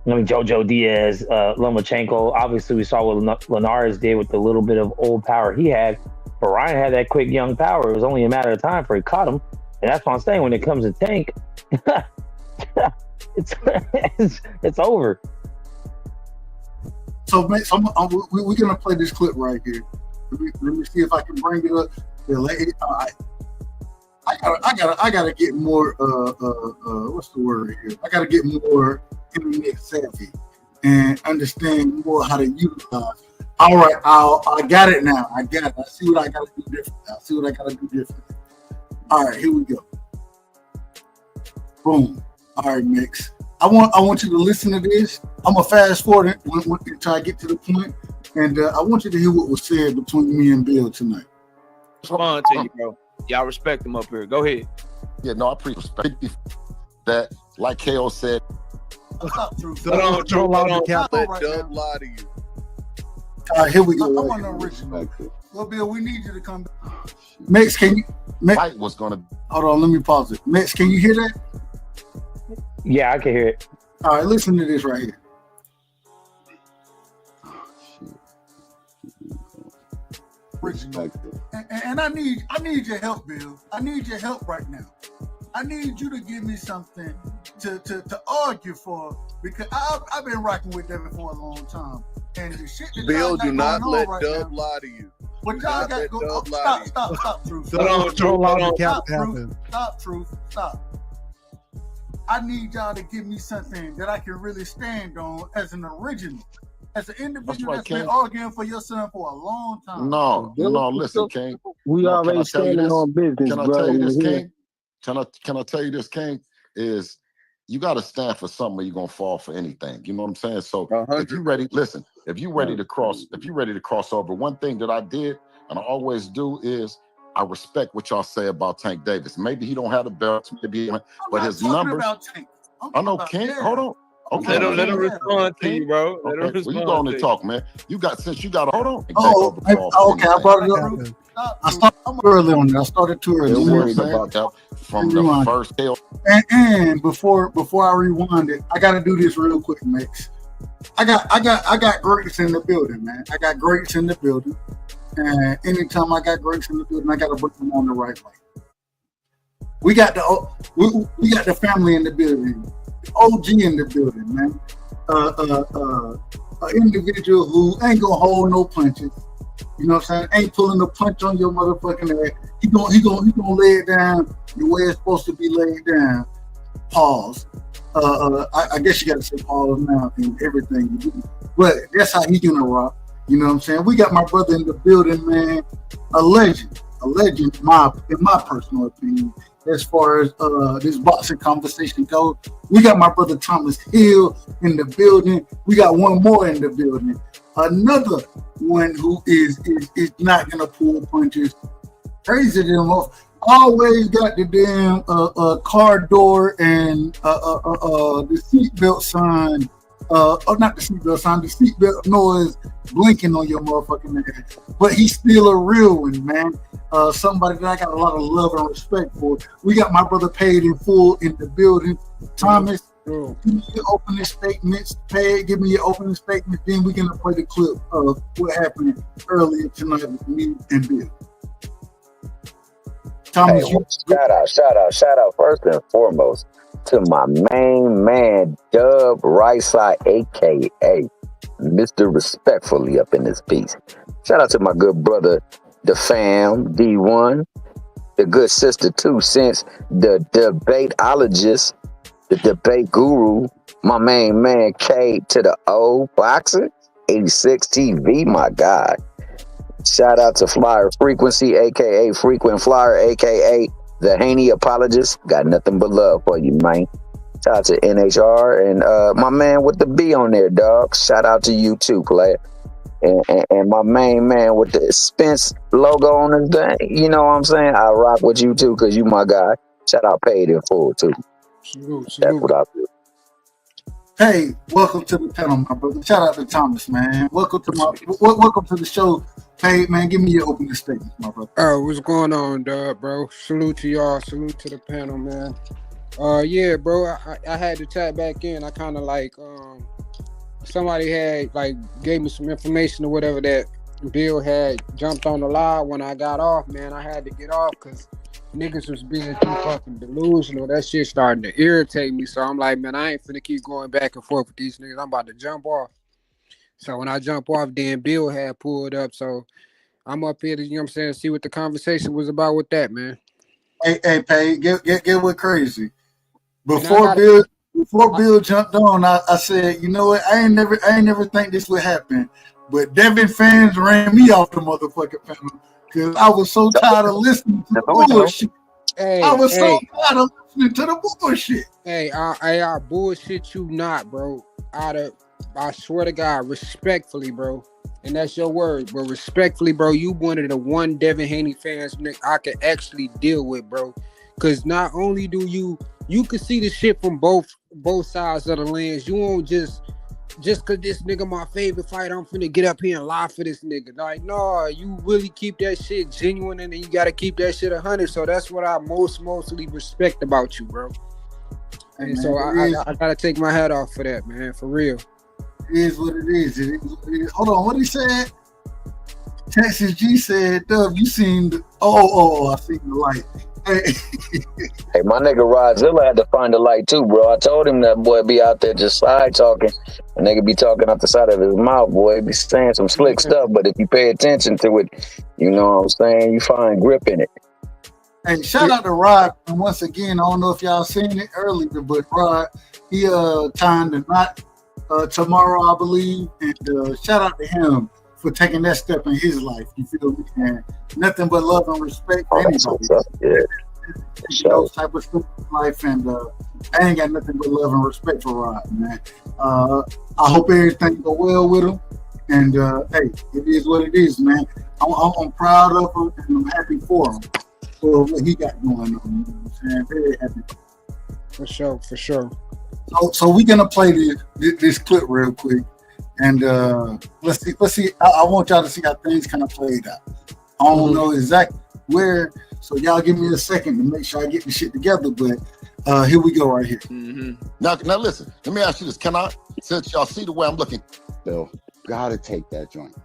I mean, Jojo Diaz, Lomachenko, obviously we saw what Linares did with the little bit of old power he had, but Ryan had that quick young power. It was only a matter of time before he caught him. And that's what I'm saying. When it comes to Tank, it's over. So we're gonna play this clip right here. Let me see if I can bring it up. I gotta get more. What's the word here? I gotta get more internet savvy and understand more how to utilize. All right, I got it now. I got it. I see what I gotta do different. All right, here we go. Boom. All right, Mix. I want you to listen to this. I'm gonna fast forward it until I get to the point, and I want you to hear what was said between me and Bill tonight. Respond to you, bro. Y'all respect him up here. Go ahead. Yeah, no, I appreciate that. Like KO said. Don't let Dub lie to you. All right, here we go. I'm on the original. Well, Bill, we need you to come back. Mix, can you? Fight was gonna. Hold on, let me pause it. Mix, can you hear that? Yeah, I can hear it. All right, listen to this right here. Original. And I need your help, Bill. I need your help right now. I need you to give me something to argue for, because I've been rocking with Devin for a long time. And the shit that Bill, do not let right Dub now, lie to you. What y'all got going on? Stop, Truth. Stop, Truth. Stop. I need y'all to give me something that I can really stand on as an original. As an individual that's been arguing for your son for a long time. No, listen, King. We already standing on business, Can I tell you this, King? Can I tell you this, King? Is you got to stand for something, or you're gonna fall for anything. You know what I'm saying? So if you're ready, listen. If you're ready to cross over, one thing that I did and I always do is I respect what y'all say about Tank Davis. Maybe he don't have the belt, but his numbers. I know, King. Hold on. Okay, let him respond to you, bro. Well, you go on and talk, man. Hold on. Okay, I brought it up. I started early on that. I started too early. Don't worry about that from the first hill. And before I rewind it, I got to do this real quick, Mix. I got greats in the building, man. I got greats in the building, and anytime I got greats in the building, I got to bring them on the right way. We got the family in the building. OG in the building, man. An individual who ain't gonna hold no punches. You know what I'm saying? Ain't pulling a punch on your motherfucking ass. He gonna lay it down the way it's supposed to be laid down. Pause. I guess you gotta say pause now in everything you do. But that's how he gonna rock. You know what I'm saying? We got my brother in the building, man. A legend, in my personal opinion. As far as this boxing conversation goes, we got my brother Thomas Hill in the building. We got one more in the building. Another one who is not gonna pull punches. Crazy them off. Always got the damn car door and the seatbelt sign. Not the seatbelt sign, the seatbelt noise blinking on your motherfucking ass. But he's still a real one, man. Somebody that I got a lot of love and respect for. We got my brother Paid in Full in the building. Thomas, give me your opening statements. Paid, give me your opening statements. Then we're gonna play the clip of what happened earlier tonight with me and Bill. Thomas, shout out first and foremost to my main man, Dub Rightside, aka Mr. Respectfully up in this piece. Shout out to my good brother, the fam, D1, the good sister 2 Cents, the debateologist, the debate guru, my main man K to the O Boxer, 86 TV, my God. Shout out to Flyer Frequency, aka Frequent Flyer, aka the Haney Apologist. Got nothing but love for you, man. Shout out to NHR and my man with the B on there, dog. Shout out to you too, player. And my main man with the Spence logo on his thing. You know what I'm saying? I rock with you too, because you my guy. Shout out Paid in Full too. Salute. That's what I feel. Hey, welcome to the panel, my brother. Shout out to Thomas, man. Welcome to the show. Paid, man. Give me your opening statement, my brother. What's going on, Dub, bro? Salute to y'all. Salute to the panel, man. Yeah, bro. I had to tap back in. I kind of like somebody had like gave me some information or whatever that Bill had jumped on the live when I got off, man. I had to get off because niggas was being too fucking delusional. That shit starting to irritate me. So I'm like, man, I ain't finna keep going back and forth with these niggas. I'm about to jump off. So when I jump off, then Bill had pulled up. So I'm up here to, you know what I'm saying, see what the conversation was about with that, man. Hey, Pay, get what crazy. And I Before got Bill jumped on, I said, you know what? I ain't never think this would happen. But Devin fans ran me off the motherfucking panel because I was so tired of listening to the bullshit. I was so tired of listening to the bullshit. Hey, I bullshit you not, bro. I swear to God, respectfully, bro. And that's your word, bro. Respectfully, bro, you one of the one Devin Haney fans I can actually deal with, bro. Cause not only do you can see the shit from both sides of the lens. You won't just cause this nigga my favorite fighter, I'm finna get up here and lie for this nigga. Like, no, you really keep that shit genuine, and then you gotta keep that shit 100. So that's what I mostly respect about you, bro. And so I gotta take my hat off for that, man, for real. It is what it is. It is what it is. Hold on, what he said? Texas G said, Dub, you seen the I seen the light. Hey, my nigga Rodzilla had to find the light too, bro. I told him that boy be out there just side talking. A nigga be talking out the side of his mouth, boy. He be saying some slick stuff, but if you pay attention to it, you know what I'm saying, you find grip in it. Hey, shout out to Rod. And once again, I don't know if y'all seen it earlier, but Rod, he tying the knot tomorrow, I believe. And shout out to him for taking that step in his life. You feel me? And nothing but love and respect for anybody. Those type of stuff in life, and I ain't got nothing but love and respect for Rod, man. I hope everything go well with him. And hey, it is what it is, man. I'm proud of him, and I'm happy for him for what he got going on. You know what I'm saying? Very happy. For sure. So we're gonna play this clip real quick, and let's see. I want y'all to see how things kind of played out. I don't know exactly where, so y'all give me a second to make sure I get the shit together. But here we go, right here. Now listen. Let me ask you this: can I, since y'all see the way I'm looking, Bill, gotta take that joint.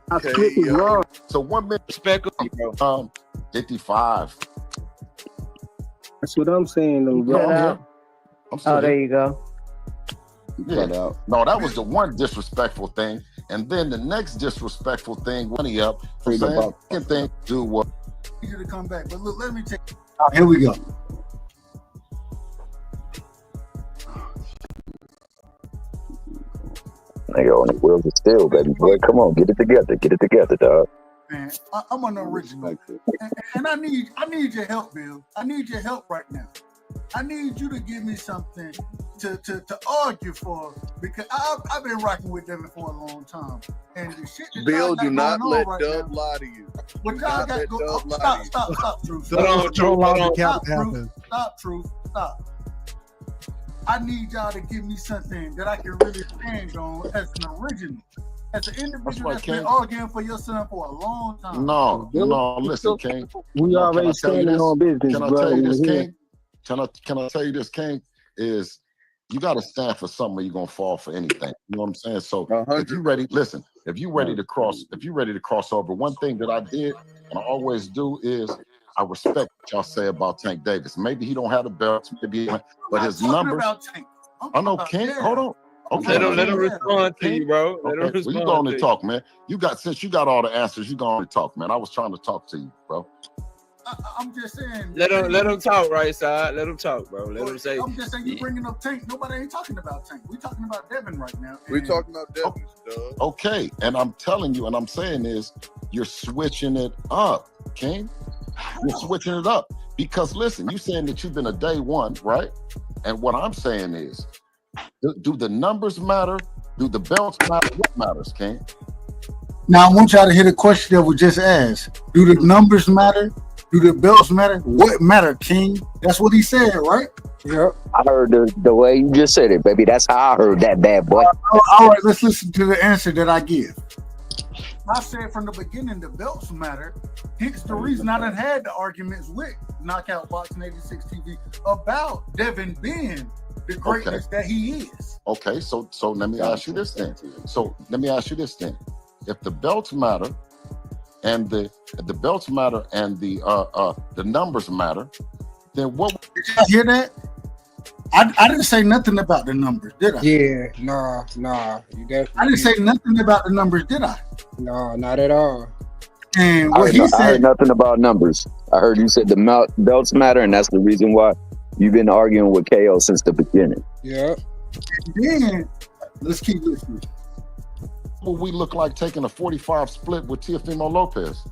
So 1 minute respect, 55. That's what I'm saying, though, bro. There you go. Yeah. No, that was the one disrespectful thing, and then the next disrespectful thing, when he up for saying second thing, do what? You to come back, but look, let me take. Here we go. Nigga on the wheels of steel, baby. Boy, come on, get it together, dog. Man, I'm an original, and I need your help, Bill. I need your help right now. I need you to give me something to argue for, because I've been rocking with Devin for a long time, and the shit that Bill, do not let right Dub now, lie to you. What y'all got go? Stop, Truth. Stop, Truth. Stop. I need y'all to give me something that I can really stand on as an original. As an individual that's been arguing for your son for a long time. No, listen, King. We already standing on business, Can I bro. tell you this, King? Can I tell you this, King? Is you got to stand for something, or you're gonna fall for anything. You know what I'm saying? So if you ready, listen. If you ready to cross over, one thing that I did and I always do is I respect what y'all say about Tank Davis. Maybe he don't have the belts, but his numbers. I know, King. Hold on. Okay, let him respond to you, bro. Let him respond. Well, you go on and talk, man. Since you got all the answers, you go on and talk, man. I was trying to talk to you, bro. I'm just saying. Let him talk, right side. Let him talk, bro. Let him say. I'm just saying, you bringing up Tank. Nobody ain't talking about Tank. We talking about Devin right now. We talking about Devin, dog. Okay, and I'm telling you, and I'm saying is, you're switching it up, King. You're switching it up because listen, you saying that you've been a day one, right? And what I'm saying is, do the numbers matter? Do the belts matter? What matters, King? Now I want y'all to hear the question that was just asked. Do the numbers matter? Do the belts matter? What matter, King? That's what he said, right? Yep. I heard the way you just said it, baby. That's how I heard that, bad boy. All right, let's listen to the answer that I give. I said from the beginning the belts matter. Hence the reason I done had the arguments with Knockout Boxing 86 TV about Devin being the greatness that he is. Okay, so let me ask you this then. If the belts matter and the belts matter and the numbers matter, then what? Did y'all hear that? I didn't say nothing about the numbers, did I? Yeah, nah. You definitely. I didn't say nothing about the numbers, did I? No, not at all. And I what heard, he I said, heard nothing about numbers. I heard you said the belts matter, and that's the reason why you've been arguing with KO since the beginning. Yeah. and then let's keep listening. Well, we look like taking a 45 split with Teofimo Lopez.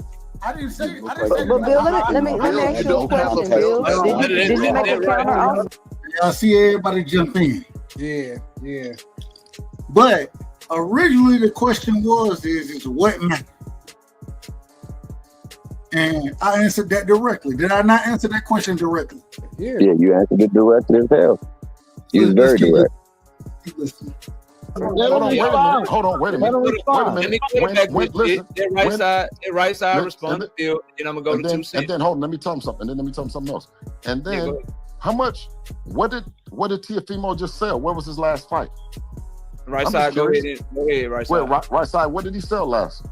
I didn't say. But Bill, let me ask you a question, Bill. Did you make a counter offer? Y'all see everybody jump in. Yeah. But originally the question is what matters? And I answered that directly. Did I not answer that question directly? Yeah, you answered it directly as hell. You was very direct. Keep listening. Hold on, wait a minute. Let me go back with listen, that right side respond to Bill, and I'm gonna go to 2 cents. And then hold on, let me tell him something. Let me tell him something else. And then how much? What did Teofimo just sell? Where was his last fight? Right side, go ahead. Right side. Right side. What did he sell last?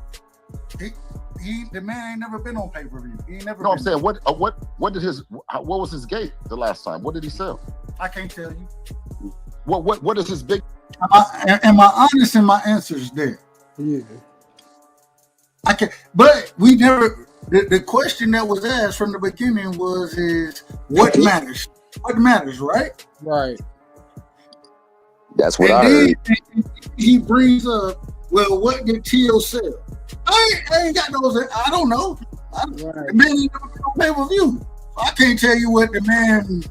The man ain't never been on pay-per-view. He ain't never. No, I'm saying what was his gate the last time? What did he sell? I can't tell you. What is his big? Am I honest in my answers there? Yeah. I can, but we never. The question that was asked from the beginning is what matters? What matters, right? Right. That's what I heard. He brings up, well, what did Tio sell? I ain't got those. I don't know. The man ain't never been on pay-per-view. I can't tell you what the man.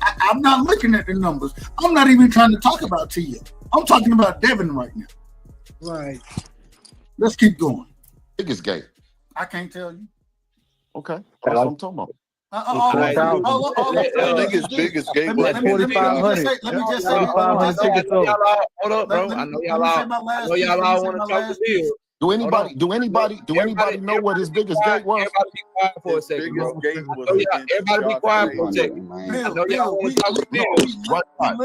I'm not looking at the numbers. I'm not even trying to talk about Tio. I'm talking about Devin right now. Right. Let's keep going. Biggest gate. I can't tell you. Okay. That's what I'm talking about. I think his biggest gate was 4,500. Let me just say, hold up, bro. I know y'all all want to talk to Bill. Do anybody know what his biggest gate was? Everybody be quiet for a second, bro. Everybody be quiet for a second. I know y'all want to talk to Bill.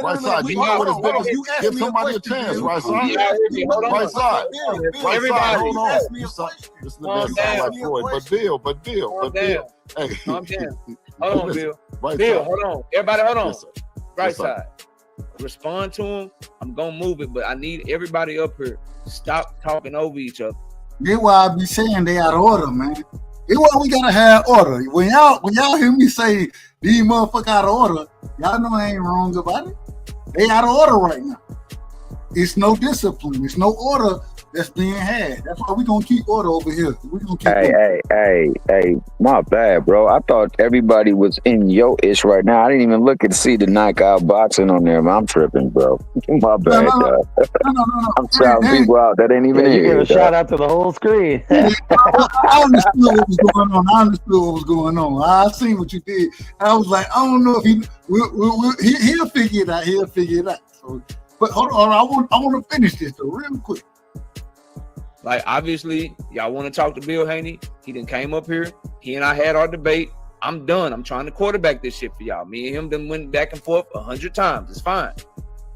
Right side. You know what his biggest? Give somebody a chance. Right side. Right side. Everybody, hold on. This man sound like Floyd, but Bill. Hey, calm down. Hold on, Bill. Right Bill, side. hold on. Everybody, hold on. Yes, Right yes, side. Respond to him. I'm gonna move it, but I need everybody up here. Stop talking over each other. That's why I be saying they out of order, man. That's why we gotta have order. When y'all hear me say these motherfuckers out of order, y'all know I ain't wrong about it. They out of order right now. It's no discipline. It's no order that's being had. That's why we gonna keep order over here. We gonna keep Hey, my bad, bro. I thought everybody was in your ish right now. I didn't even look and see the knockout boxing on there, man. I'm tripping, bro. My bad, dog. No. I'm shouting people out that ain't even You here. give a shout out to the whole screen. I understood what was going on. I seen what you did. I was like, I don't know if he'll figure it out. So, but hold on, I want to finish this though, real quick. Like, obviously, y'all want to talk to Bill Haney. He done came up here. He and I had our debate. I'm done. I'm trying to quarterback this shit for y'all. Me and him done went back and forth 100 times. It's fine.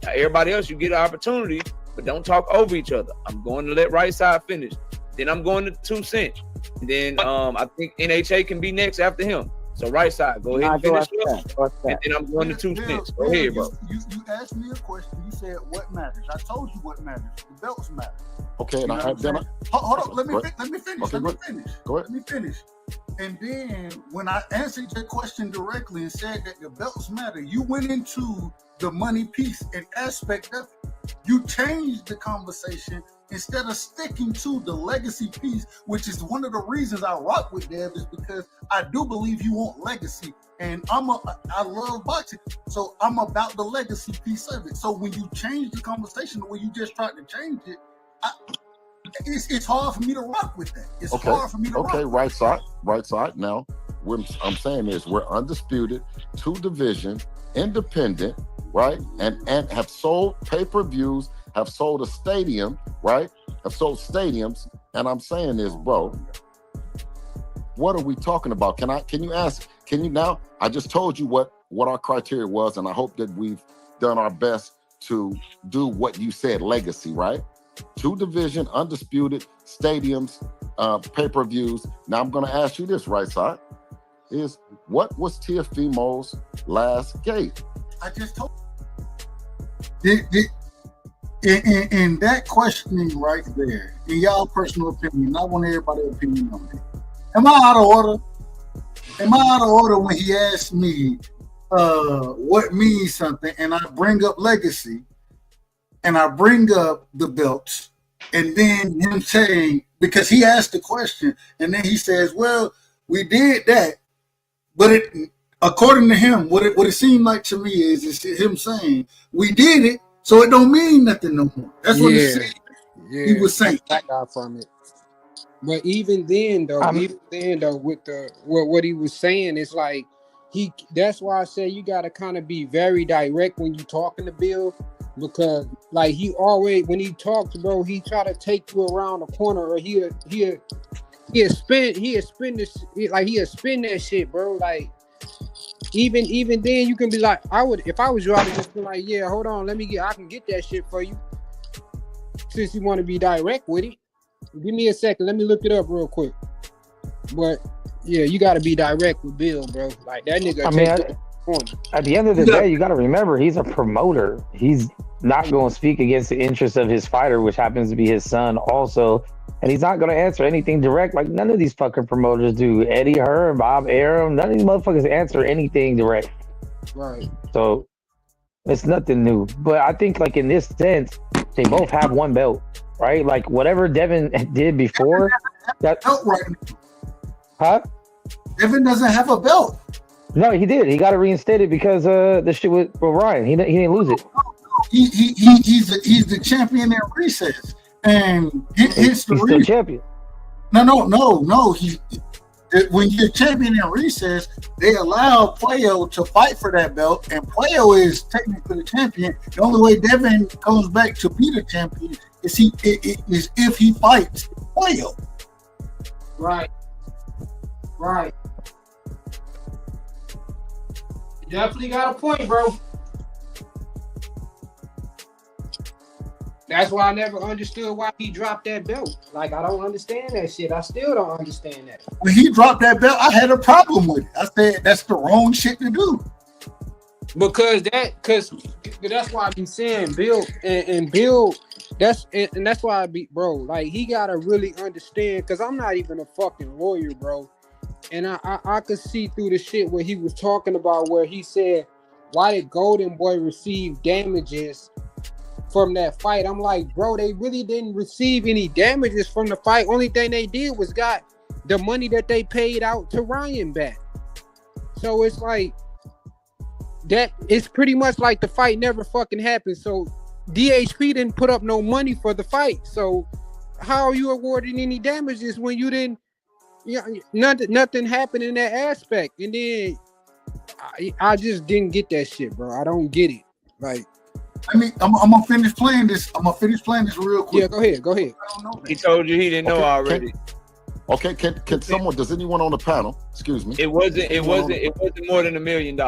Now, everybody else, you get an opportunity, but don't talk over each other. I'm going to let right side finish. Then I'm going to 2 cents. Then I think NHA can be next after him. So right side, go ahead and finish up. And then I'm going to 2 cents. Go ahead, bro. You asked me a question. You said what matters. I told you what matters. The belts matter. Okay, and hold on. Let me finish. Okay, go ahead. Let me finish. And then when I answered your question directly and said that the belts matter, you went into the money piece and aspect of it. You changed the conversation instead of sticking to the legacy piece, which is one of the reasons I rock with Dev, is because I do believe you want legacy. And I love boxing, so I'm about the legacy piece of it. So when you change the conversation the way you just tried to change it, it's hard for me to rock with that. It's hard for me to rock. Okay, right side. Now, what I'm saying is we're undisputed, 2 division, independent, right? And have sold pay-per-views, have sold a stadium, right? Have sold stadiums. And I'm saying is, bro, what are we talking about? Can you now? I just told you what our criteria was, and I hope that we've done our best to do what you said, legacy, right? 2 division, undisputed, stadiums, pay-per-views. Now I'm gonna ask you this, right side, is what was Teofimo's last gate? I just told you. In that questioning right there, in y'all personal opinion, I want everybody's opinion on it. Am I out of order? Am I out of order when he asked me what means something, and I bring up legacy, and I bring up the belts, and then him saying, because he asked the question, and then he says, well, we did that, but it, according to him, what it seemed like to me is him saying, we did it, so it don't mean nothing no more. That's what he was saying. I got from it. But even then though, with the what he was saying, it's like that's why I say you gotta kind of be very direct when you talking to Bill, because like he always, when he talks, bro, he try to take you around the corner, or he'll spin this, like he'll spin that shit, bro. Like even then you can be like, if I was you, I would just be like, yeah, hold on, I can get that shit for you. Since you want to be direct with it. Give me a second, let me look it up real quick. But yeah, you gotta be direct with Bill, bro. Like that nigga. At the end of the day, you gotta remember he's a promoter. He's not gonna speak against the interests of his fighter, which happens to be his son also. And he's not gonna answer anything direct, like none of these fucking promoters do. Eddie Hearn, Bob Arum, none of these motherfuckers answer anything direct. Right. So it's nothing new. But I think like in this sense, they both have one belt. Right, like whatever Devin did before, that belt right now. Huh? Devin doesn't have a belt. No, he did. He got it reinstated because the shit with Ryan. He didn't lose it. He's the champion in recess, and he's still champion. No. When you're champion in recess, they allow Puello to fight for that belt, and Puello is technically the champion. The only way Devin comes back to be the champion is if he fights Puello. Right. You definitely got a point, bro. That's why I never understood why he dropped that belt. Like, I don't understand that shit. I still don't understand that. When he dropped that belt, I had a problem with it. I said that's the wrong shit to do. Because that's why I be saying Bill and Bill. That's why I be, bro. Like, he gotta really understand, because I'm not even a fucking lawyer, bro. And I could see through the shit where he was talking about, where he said, why did Golden Boy receive damages from that fight? I'm like, bro, they really didn't receive any damages from the fight. Only thing they did was got the money that they paid out to Ryan back. So it's like that. It's pretty much like the fight never fucking happened. So DHP didn't put up no money for the fight. So how are you awarding any damages when you didn't? Nothing happened in that aspect. And then I just didn't get that shit, bro. I don't get it. Like, I mean, I'm gonna finish playing this. Real quick. Yeah, go ahead. He told you he didn't know already. Okay, can someone? Does anyone on the panel? Excuse me. It wasn't more than $1 million.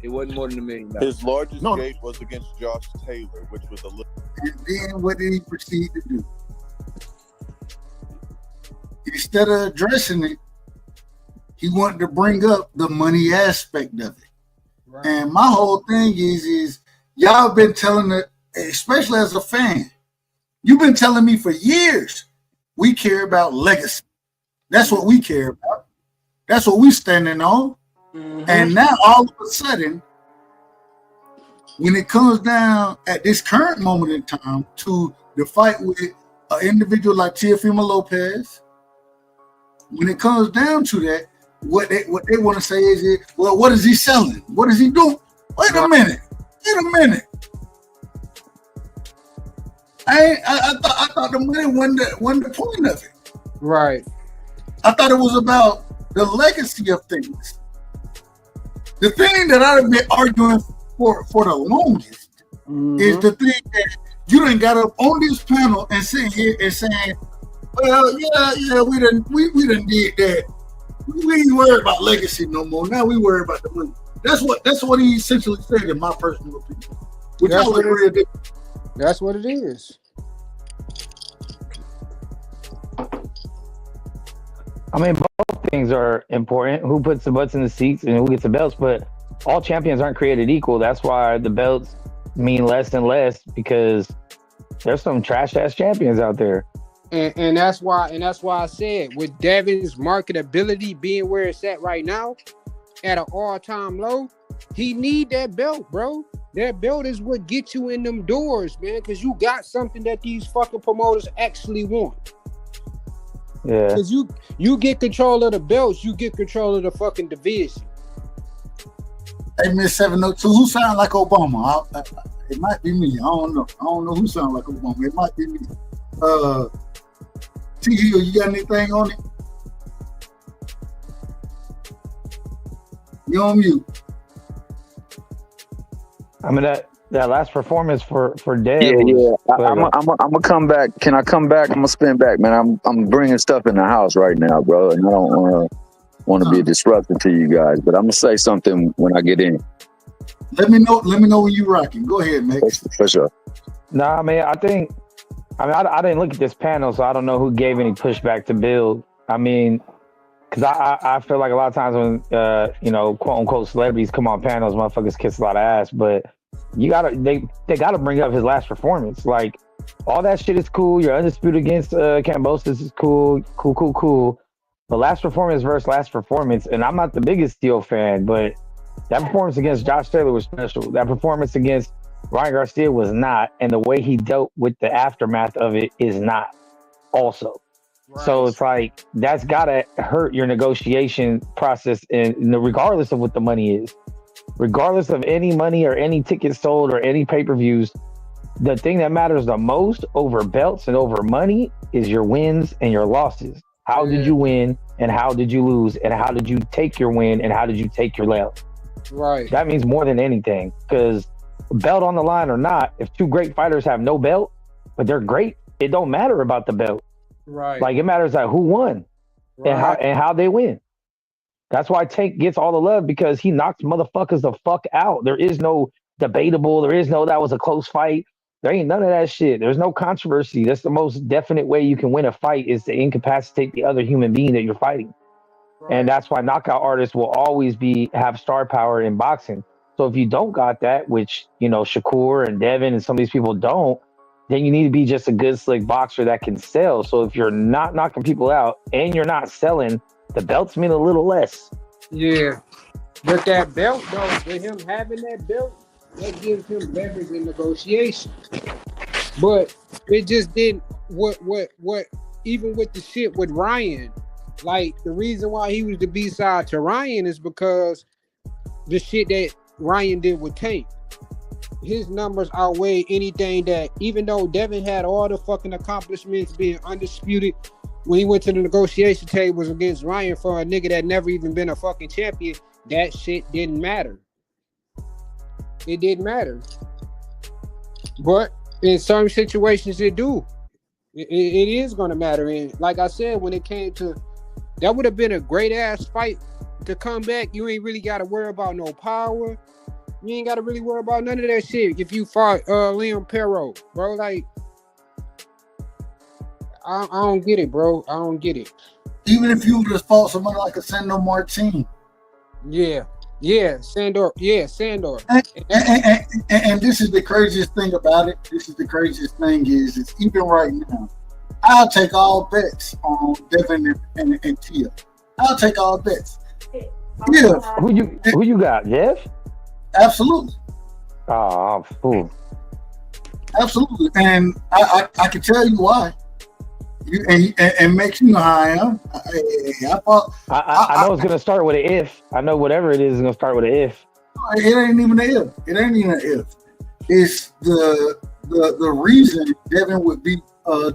It wasn't more than $1 million. His largest gate was against Josh Taylor, which was a little. And then what did he proceed to do? Instead of addressing it, he wanted to bring up the money aspect of it. Right. And my whole thing is y'all been telling it, especially as a fan, you've been telling me for years, we care about legacy. That's what we care about. That's what we standing on. Mm-hmm. And now all of a sudden, when it comes down at this current moment in time to the fight with an individual like Teofimo Lopez, when it comes down to that, what they want to say is, well, what is he selling? What is he doing? Wait a minute. I thought the money wasn't the point of it. Right. I thought it was about the legacy of things. The thing that I've been arguing for the longest is the thing that you done got up on this panel and sitting here and saying, well, yeah, we done did that. We ain't worried about legacy no more. Now we worry about the money. That's what he essentially said, in my personal opinion. Which that's, I would agree with. That's what it is. I mean, both things are important. Who puts the butts in the seats and who gets the belts. But all champions aren't created equal. That's why the belts mean less and less, because there's some trash ass champions out there. And that's why I said, with Devin's marketability being where it's at right now, at an all-time low, he need that belt, bro. That belt is what gets you in them doors, man, because you got something that these fucking promoters actually want. Yeah. Because you get control of the belts, you get control of the fucking division. Hey, Miss 702, who sound like Obama? It might be me. I don't know. I don't know who sound like Obama. It might be me. T Hill, you got anything on it? You on mute. I mean, that last performance for Dev. Yeah. I'm gonna come back. Can I come back? I'm gonna spin back, man. I'm bringing stuff in the house right now, bro, and I don't want to be a disruption to you guys, but I'm gonna say something when I get in. Let me know when you rocking. Go ahead, Max. For sure. Nah, man. I didn't look at this panel, so I don't know who gave any pushback to Build. I mean, because I feel like a lot of times when quote unquote celebrities come on panels, motherfuckers kiss a lot of ass, but they gotta bring up his last performance. Like, all that shit is cool. You're undisputed against Kambosos is cool. But last performance versus last performance, and I'm not the biggest Steel fan, but that performance against Josh Taylor was special. That performance against Ryan Garcia was not, and the way he dealt with the aftermath of it is not also. Right. So it's like, that's gotta hurt your negotiation process, and regardless of what the money is, regardless of any money or any tickets sold or any pay-per-views, the thing that matters the most over belts and over money is your wins and your losses. How did you win and how did you lose, and how did you take your win and how did you take your loss? Right. That means more than anything, because belt on the line or not, if two great fighters have no belt, but they're great, it don't matter about the belt. Right. Like, it matters like who won and how they win. That's why Tank gets all the love, because he knocks motherfuckers the fuck out. There is no debatable. There is no that was a close fight. There ain't none of that shit. There's no controversy. That's the most definite way you can win a fight, is to incapacitate the other human being that you're fighting. Right. And that's why knockout artists will always have star power in boxing. So if you don't got that, which, Shakur and Devin and some of these people don't, then you need to be just a good, slick boxer that can sell. So if you're not knocking people out and you're not selling, the belts mean a little less. Yeah. But that belt, though, with him having that belt, that gives him leverage in negotiation. But it just didn't, what, even with the shit with Ryan, like, the reason why he was the B-side to Ryan is because the shit that Ryan did with Tank. His numbers outweigh anything that, even though Devin had all the fucking accomplishments, being undisputed, when he went to the negotiation tables against Ryan for a nigga that never even been a fucking champion, that shit didn't matter. It didn't matter. But in certain situations, it do. It is going to matter. And like I said, when it came to, that would have been a great ass fight to come back. You ain't really got to worry about no power. You ain't got to really worry about none of that shit if you fought Liam Perot, bro. Like, I don't get it, bro. I don't get it. Even if you would have fought somebody like a Sandor Martin. Yeah, Sandor. And this is the craziest thing about it. This is the craziest thing is even right now, I'll take all bets on Devin and Tia. I'll take all bets. Yeah. Who you got, Jeff? Absolutely. Oh, fool. Absolutely. And I can tell you why. And makes you know how I am. I know it's gonna start with an if. I know whatever it is gonna start with an if. It ain't even an if. It ain't even an if. It's the reason Devin would beat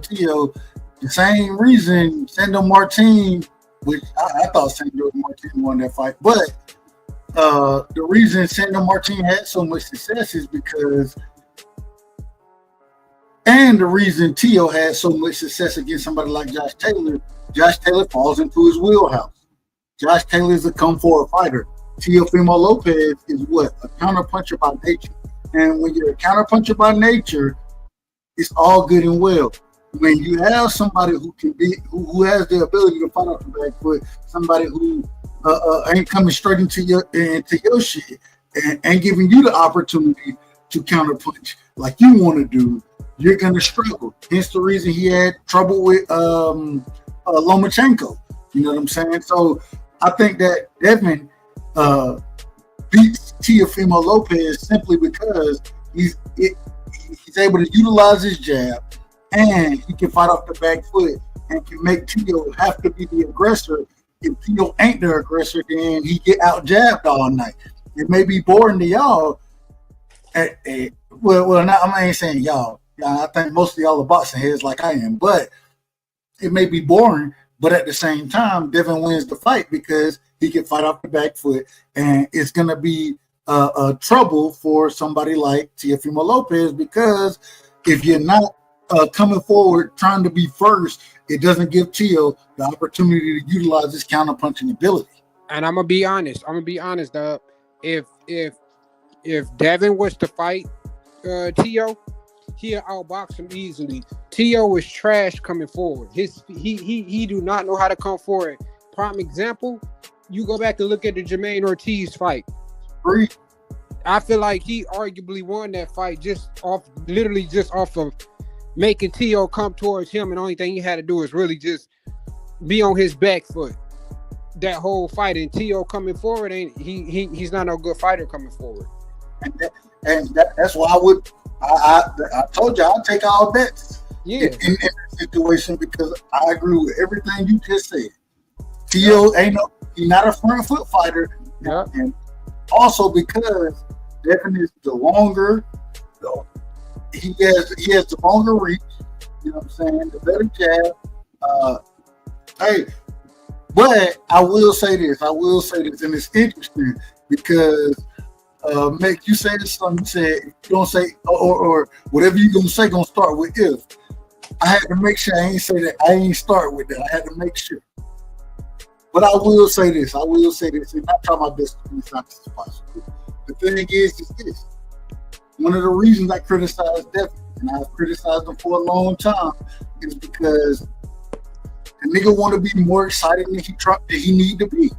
Tio. The same reason Sandor Martin, which I thought Sandor Martin won that fight, but the reason Sandor Martin had so much success is because. And the reason Tio had so much success against somebody like Josh Taylor falls into his wheelhouse. Josh Taylor is a come-forward fighter. Teofimo Lopez is what? A counterpuncher by nature. And when you're a counterpuncher by nature, it's all good and well. When you have somebody who has the ability to fight off the back foot, somebody who ain't coming straight into your shit, and giving you the opportunity to counterpunch like you want to do, you're going to struggle. Hence the reason he had trouble with Lomachenko. You know what I'm saying? So I think that Devin beats Teofimo Lopez simply because he's able to utilize his jab, and he can fight off the back foot and can make Teo have to be the aggressor. If Teo ain't the aggressor, then he get out jabbed all night. It may be boring to y'all. Well, not, I ain't saying y'all. I think most of y'all are boxing heads like I am, but it may be boring. But at the same time, Devin wins the fight because he can fight off the back foot, and it's going to be trouble for somebody like Teofimo Lopez, because if you're not coming forward trying to be first, it doesn't give Teo the opportunity to utilize his counterpunching ability. And I'm gonna be honest, Dub. If Devin was to fight Teo, he'll outbox him easily. Teo is trash coming forward. He do not know how to come forward. Prime example, you go back and look at the Jermaine Ortiz fight. I feel like he arguably won that fight just off of making Teo come towards him, and the only thing he had to do is really just be on his back foot that whole fight. And Teo coming forward, he's not a good fighter coming forward. That's why I told you I'll take all bets in that situation, because I agree with everything you just said. Teo he's not a front foot fighter, and also because Devin is the longer, he has the longer reach. You know what I'm saying? The better jab. But I will say this, and it's interesting because Mick, you said this something. You said you don't say or whatever you gonna say gonna start with if. I had to make sure I ain't say that. I ain't start with that. I had to make sure. But I will say this. And I try my best to be as honest as possible. The thing is this. One of the reasons I criticize Devin, and I've criticized him for a long time, is because the nigga want to be more excited than he need to be.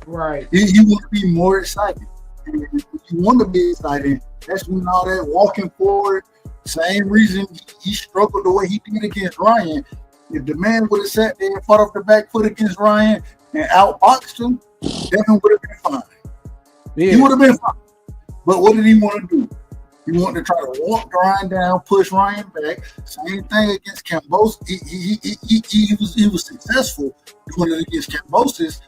Right. He want to be more excited. And if you want to be excited, that's when all that walking forward, same reason he struggled the way he did against Ryan. If the man would have sat there and fought off the back foot against Ryan and outboxed him, Devin would have been fine. Yeah. He would have been fine. But what did he want to do? He wanted to try to walk Ryan down, push Ryan back. Same thing against Kambosos. He was successful doing it against Kambosos.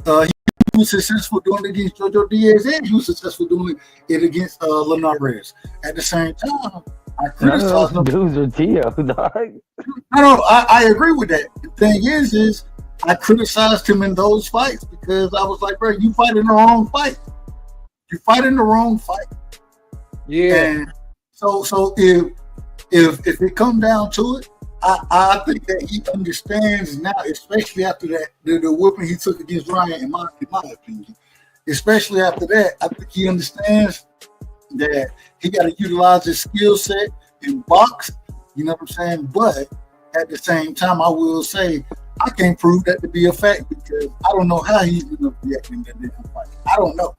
He was successful doing it against Jojo Diaz, and he was successful doing it against Linares. At the same time, I criticized him. Dudes are Teo, dog. I agree with that. The thing is I criticized him in those fights because I was like, bro, you fighting the wrong fight. You're fighting the wrong fight. Yeah. And so if it comes down to it, I think that he understands now, especially after that the whooping he took against Ryan, in my opinion. Especially after that, I think he understands that he got to utilize his skill set in box. You know what I'm saying? But at the same time, I will say I can't prove that to be a fact because I don't know how he's going to react in that different fight. I don't know.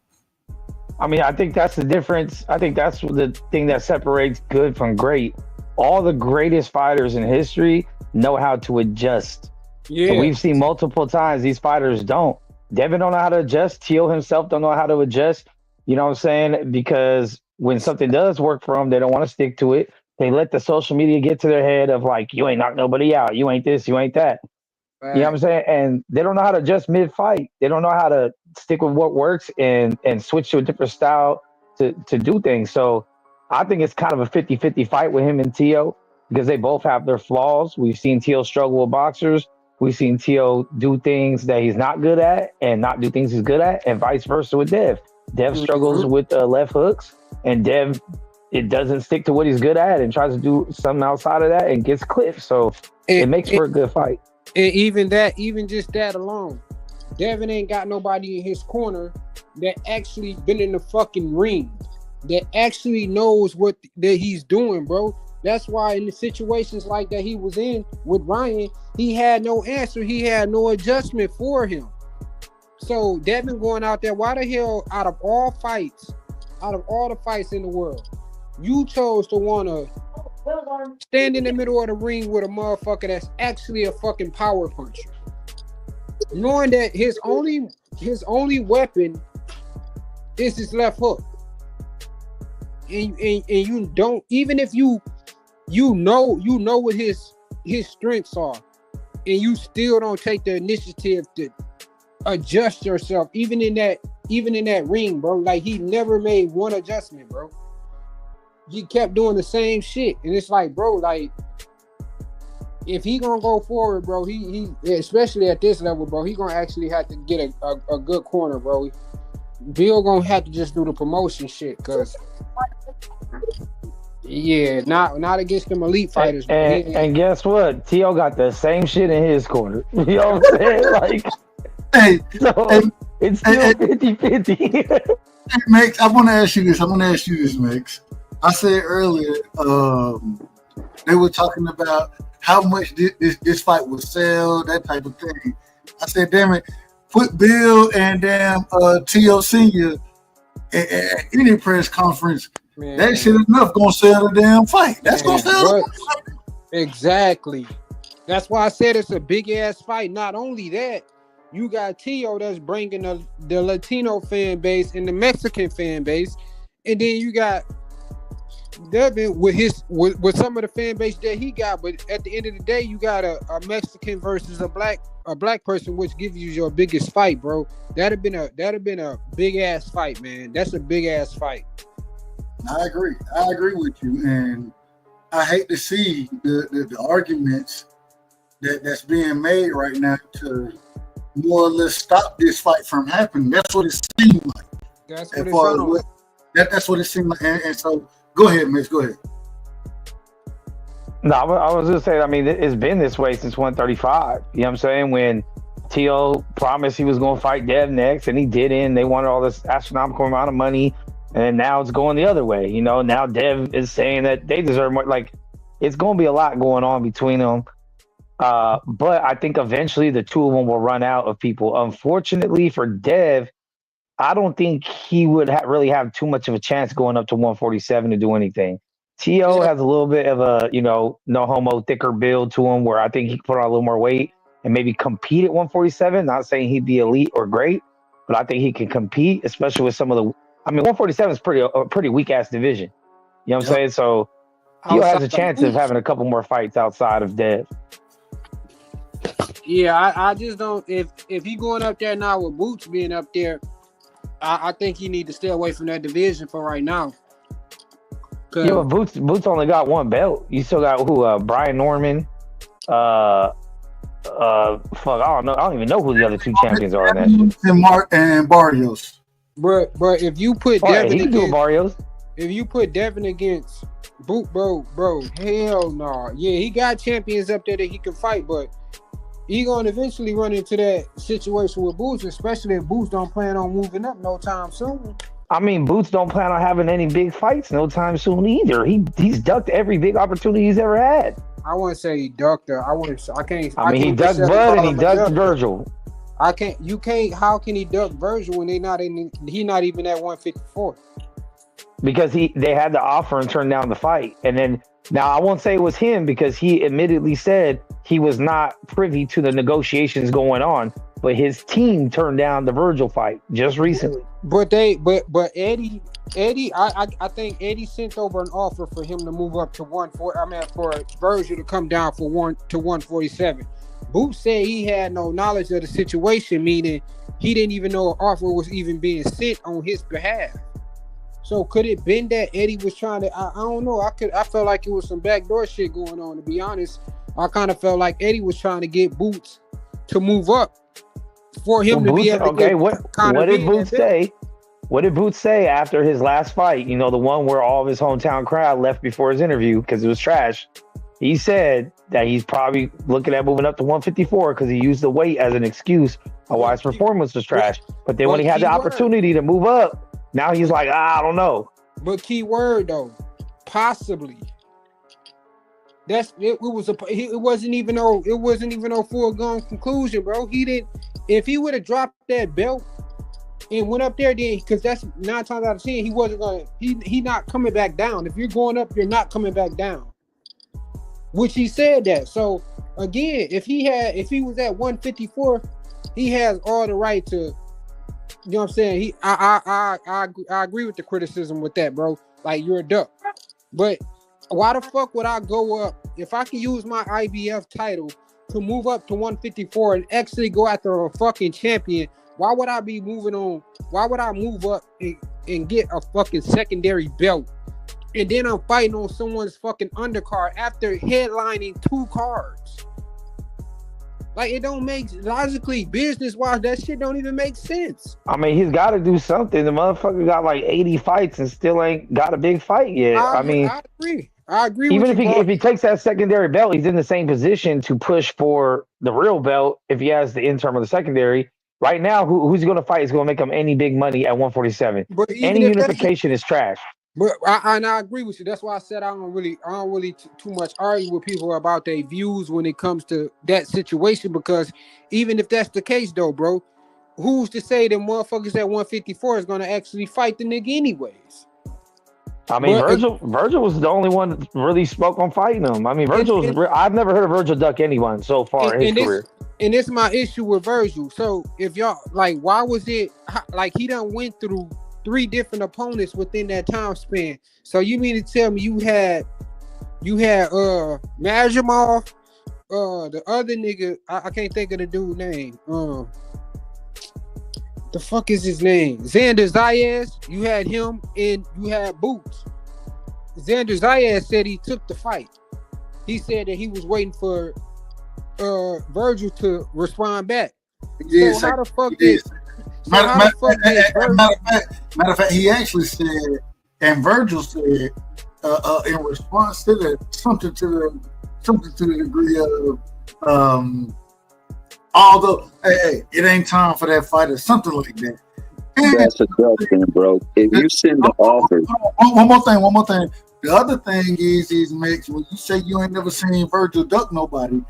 I mean, I think that's the difference. I think that's the thing that separates good from great. All the greatest fighters in history know how to adjust. Yeah. So we've seen multiple times these fighters don't. Devin don't know how to adjust. Teo himself don't know how to adjust. You know what I'm saying? Because when something does work for them, they don't want to stick to it. They let the social media get to their head of like, you ain't knocked nobody out. You ain't this, you ain't that. Right. You know what I'm saying? And they don't know how to adjust mid-fight. They don't know how to stick with what works and switch to a different style to do things. So I think it's kind of a 50-50 fight with him and Teo because they both have their flaws. We've seen Teo struggle with boxers. We've seen Teo do things that he's not good at and not do things he's good at, and vice versa with Dev. Dev struggles with left hooks, and Dev, it doesn't stick to what he's good at and tries to do something outside of that and gets clipped. So it makes for a good fight. And even just that alone, Devin ain't got nobody in his corner that actually been in the fucking ring, that actually knows what that he's doing, bro. That's why in the situations like that he was in with Ryan, he had no answer. He had no adjustment for him. So Devin going out there, why the hell out of all fights out of all the fights in the world, you chose to want to stand in the middle of the ring with a motherfucker that's actually a fucking power puncher, knowing that his only weapon is his left hook, and you don't, even if you know what his strengths are, and you still don't take the initiative to adjust yourself, even in that ring, bro. Like, he never made one adjustment, bro. He kept doing the same shit, and it's like, bro, like, if he gonna go forward, bro, he especially at this level, bro, he gonna actually have to get a good corner, bro. Bill gonna have to just do the promotion shit, cause not against them elite fighters. And guess what? T.O. got the same shit in his corner. You know what I'm saying? Like, it's still 50-50. Hey, Max, I want to ask you this, Max. I said earlier, they were talking about how much this fight would sell, that type of thing. I said, damn it, put Bill and damn T.O. Senior at any press conference. Man, that shit enough gonna sell the damn fight. That's gonna sell the fight. Exactly. That's why I said it's a big ass fight. Not only that, you got T.O. that's bringing the Latino fan base and the Mexican fan base, and then you got Devin with some of the fan base that he got. But at the end of the day, you got a Mexican versus a black person, which gives you your biggest fight, bro. That'd have been a big ass fight, man. That's a big ass fight. I agree with you, and I hate to see the arguments that's being made right now to more or less stop this fight from happening. That's what it seemed like. That's what that's what it seemed like. And so, go ahead, Mitch. Go ahead. No, I was gonna say, I mean, it's been this way since 135. You know what I'm saying? When T.O. promised he was gonna fight Dev next, and he didn't. They wanted all this astronomical amount of money. And now it's going the other way. You know, now Dev is saying that they deserve more. Like, it's going to be a lot going on between them. But I think eventually the two of them will run out of people. Unfortunately for Dev, I don't think he would really have too much of a chance going up to 147 to do anything. T.O. has a little bit of a, no homo, thicker build to him, where I think he could put on a little more weight and maybe compete at 147. Not saying he'd be elite or great, but I think he can compete, especially with some of the 147 is a pretty weak ass division. You know what I'm saying? So he has a chance of having a couple more fights outside of Dev. Yeah, I just don't. If he going up there now with Boots being up there, I think he need to stay away from that division for right now. Yeah, but Boots only got one belt. You still got Brian Norman. Fuck, I don't know. I don't even know who the other two champions are in that shit. And Mark and Barrios. But if you put Devin against if you put Devin against Boot, bro, hell no. Yeah, he got champions up there that he can fight, but he gonna eventually run into that situation with Boots, especially if Boots don't plan on moving up no time soon. I mean, Boots don't plan on having any big fights no time soon either. He's ducked every big opportunity he's ever had. I wouldn't say he ducked her. He ducked Bud and he ducked Virgil. You can't. How can he duck Virgil when he not even at 154? Because they had the offer and turned down the fight. And then, now I won't say it was him, because he admittedly said he was not privy to the negotiations going on, but his team turned down the Virgil fight just recently. But Eddie, I think Eddie sent over an offer for him to move up to for Virgil to come down to 147. Boots said he had no knowledge of the situation, meaning he didn't even know an offer was even being sent on his behalf. So could it been that Eddie was trying to? I don't know. I felt like it was some backdoor shit going on. To be honest, I kind of felt like Eddie was trying to get Boots to move up for him to be able to get. What did Boots say? What did Boots say after his last fight? The one where all of his hometown crowd left before his interview because it was trash. He said that he's probably looking at moving up to 154 because he used the weight as an excuse of why his performance was trash. But then when he had the opportunity to move up, now he's like, I don't know. But key word though, possibly. It wasn't even no foregone conclusion, bro. He didn't. If he would have dropped that belt and went up there then, because that's 9 times out of 10 he wasn't gonna he not coming back down. If you're going up, you're not coming back down. Which he said that. So again, if he was at 154, he has all the right to, you know what I'm saying? I agree with the criticism with that, bro. Like, you're a duck. But why the fuck would I go up if I can use my IBF title to move up to 154 and actually go after a fucking champion? Why would I be moving on? Why would I move up and get a fucking secondary belt? And then I'm fighting on someone's fucking undercard after headlining 2 cards. Like, it don't make, logically, business-wise, that shit don't even make sense. I mean, he's got to do something. The motherfucker got like 80 fights and still ain't got a big fight yet. I agree. I agree even with if he takes that secondary belt, he's in the same position to push for the real belt if he has the interim or the secondary. Right now, who's he going to fight is going to make him any big money at 147. But any unification is trash. But I agree with you. That's why I said I don't really too much argue with people about their views when it comes to that situation, because even if that's the case though, bro, who's to say that motherfuckers at 154 is gonna actually fight the nigga anyways? I mean, Virgil was the only one that really spoke on fighting him. I mean, I've never heard of Virgil duck anyone so far in his career. And it's my issue with Virgil. So if y'all like, why was it like he done went through 3 different opponents within that time span? So you mean to tell me you had Majimov, the other nigga, I can't think of the dude's name. The fuck is his name? Xander Zayas. You had him and you had Boots. Xander Zayas said he took the fight. He said that he was waiting for Virgil to respond back. So how the fuck did Matter of fact, he actually said, and Virgil said, in response to that, something to the degree of, although, hey, it ain't time for that fight or something like that. And that's a question, bro. If you send the offer, one more thing. The other thing is Max, when you say you ain't never seen Virgil duck nobody,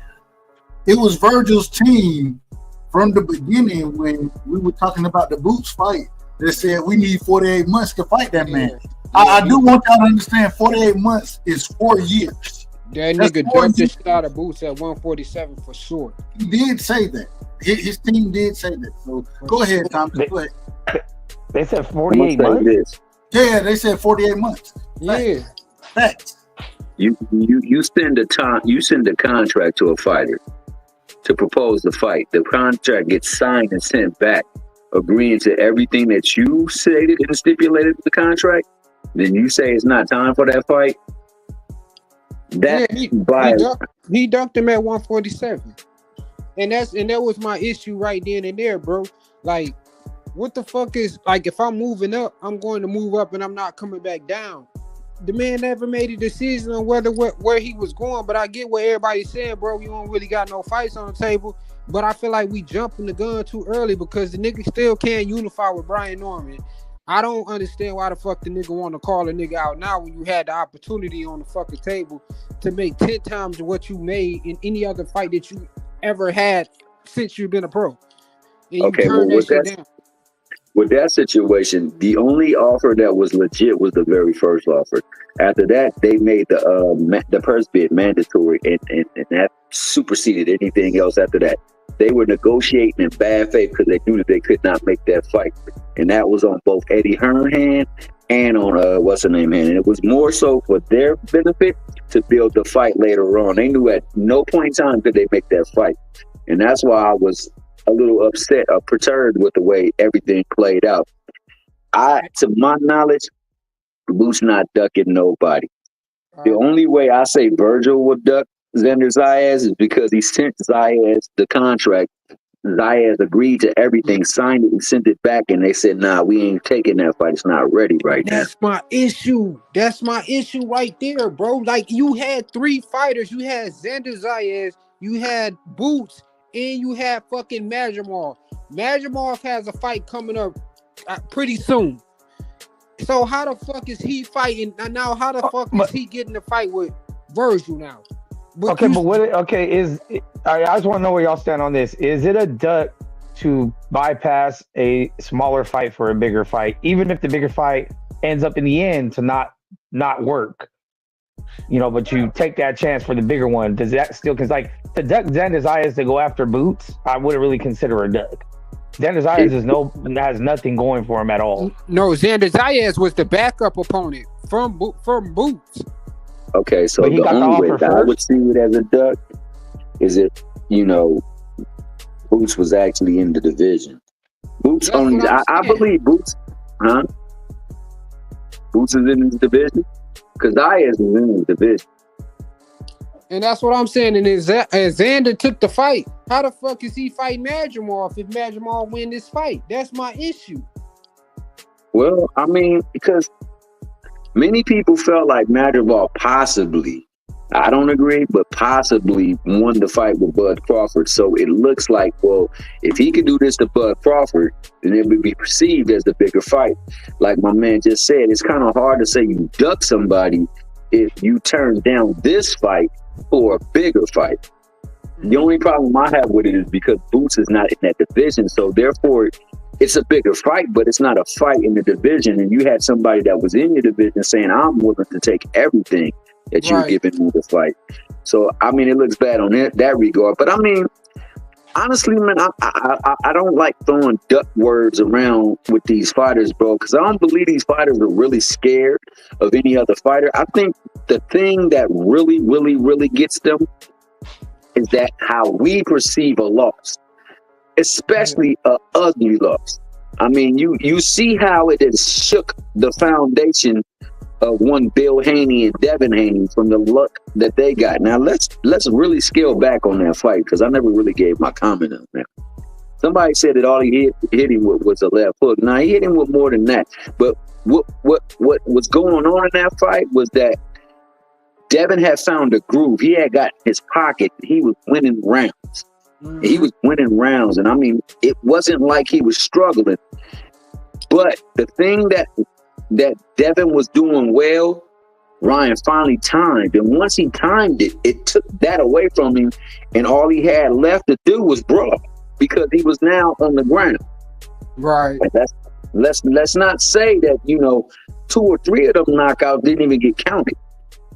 it was Virgil's team from the beginning when we were talking about the Boots fight. They said we need 48 months to fight that man. I do want y'all to understand 48 months is 4 years. That nigga dumped the shit out of Boots at 147 for sure. He did say that. His team did say that. So go ahead, Tom. Go ahead. They said 48 months? Yeah, they said 48 months. Yeah. Facts. You send a contract to a fighter to propose the fight. The contract gets signed and sent back, agreeing to everything that you stated and stipulated in the contract. Then you say it's not time for that fight. He dunked him at 147, and that was my issue right then and there, bro. Like, what the fuck is, like, if I'm moving up, I'm going to move up, and I'm not coming back down. The man never made a decision on where he was going, but I get what everybody's saying, bro. We don't really got no fights on the table, but I feel like we jumping the gun too early because the nigga still can't unify with Brian Norman. I don't understand why the fuck the nigga want to call a nigga out now when you had the opportunity on the fucking table to make 10 times what you made in any other fight that you ever had since you've been a pro. And okay, well, with that situation, the only offer that was legit was the very first offer. After that, they made the purse bid mandatory, and that superseded anything else after that. They were negotiating in bad faith because they knew that they could not make that fight. And that was on both Eddie Hearn hand and on what's her name hand. And it was more so for their benefit to build the fight later on. They knew at no point in time could they make that fight. And that's why I was a little upset or perturbed with the way everything played out. To my knowledge, Boots not ducking nobody. The only way I say Virgil would duck Xander Zayas is because he sent Zayas the contract. Zayas agreed to everything, signed it, and sent it back, and they said, "Nah, we ain't taking that fight. It's not ready right now." That's my issue. That's my issue right there, bro. Like, you had 3 fighters. You had Xander Zayas, you had Boots, and you had fucking Majimov. Majimov has a fight coming up pretty soon. So how the fuck is he fighting now? How the fuck is he getting the fight with Virgil now? I just want to know where y'all stand on this. Is it a duck to bypass a smaller fight for a bigger fight, even if the bigger fight ends up in the end to not work. You know, but you take that chance for the bigger one. Does that still, because like to duck Xander Zayas to go after Boots, I wouldn't really consider a duck. Xander Zayas has nothing going for him at all. No, Xander Zayas was the backup opponent from Boots. Okay, so the only way that I would see it as a duck is if, you know, Boots was actually in the division. Boots only, I believe Boots, Boots is in the division? Because Zayas is in the division. And that's what I'm saying. And Xander took the fight. How the fuck is he fighting Madrimov if Madrimov win this fight? That's my issue. Well, I mean, because many people felt like Madrimov possibly, I don't agree, but possibly won the fight with Bud Crawford. So it looks like, well, if he could do this to Bud Crawford, then it would be perceived as the bigger fight. Like my man just said, it's kind of hard to say you duck somebody if you turn down this fight for a bigger fight. The only problem I have with it is because Boots is not in that division. So therefore, it's a bigger fight, but it's not a fight in the division. And you had somebody that was in your division saying, I'm willing to take everything that you're giving me to fight. So, I mean, it looks bad on that regard. But I mean, honestly, man, I don't like throwing duck words around with these fighters, bro, because I don't believe these fighters are really scared of any other fighter. I think the thing that really, really, really gets them is that how we perceive a loss, especially a ugly loss. I mean, you see how it has shook the foundation of one Bill Haney and Devin Haney from the luck that they got. Now let's really scale back on that fight, because I never really gave my comment on that. Somebody said that all he hit him with was a left hook. Now he hit him with more than that. But what was going on in that fight was that Devin had found a groove. He had got his pocket. He was winning rounds. He was winning rounds. And I mean, it wasn't like he was struggling. But the thing that Devin was doing well, Ryan finally timed. And once he timed it, it took that away from him. And all he had left to do was brawl, because he was now on the ground. Right. Let's not say that, you know, 2 or 3 of them knockouts didn't even get counted.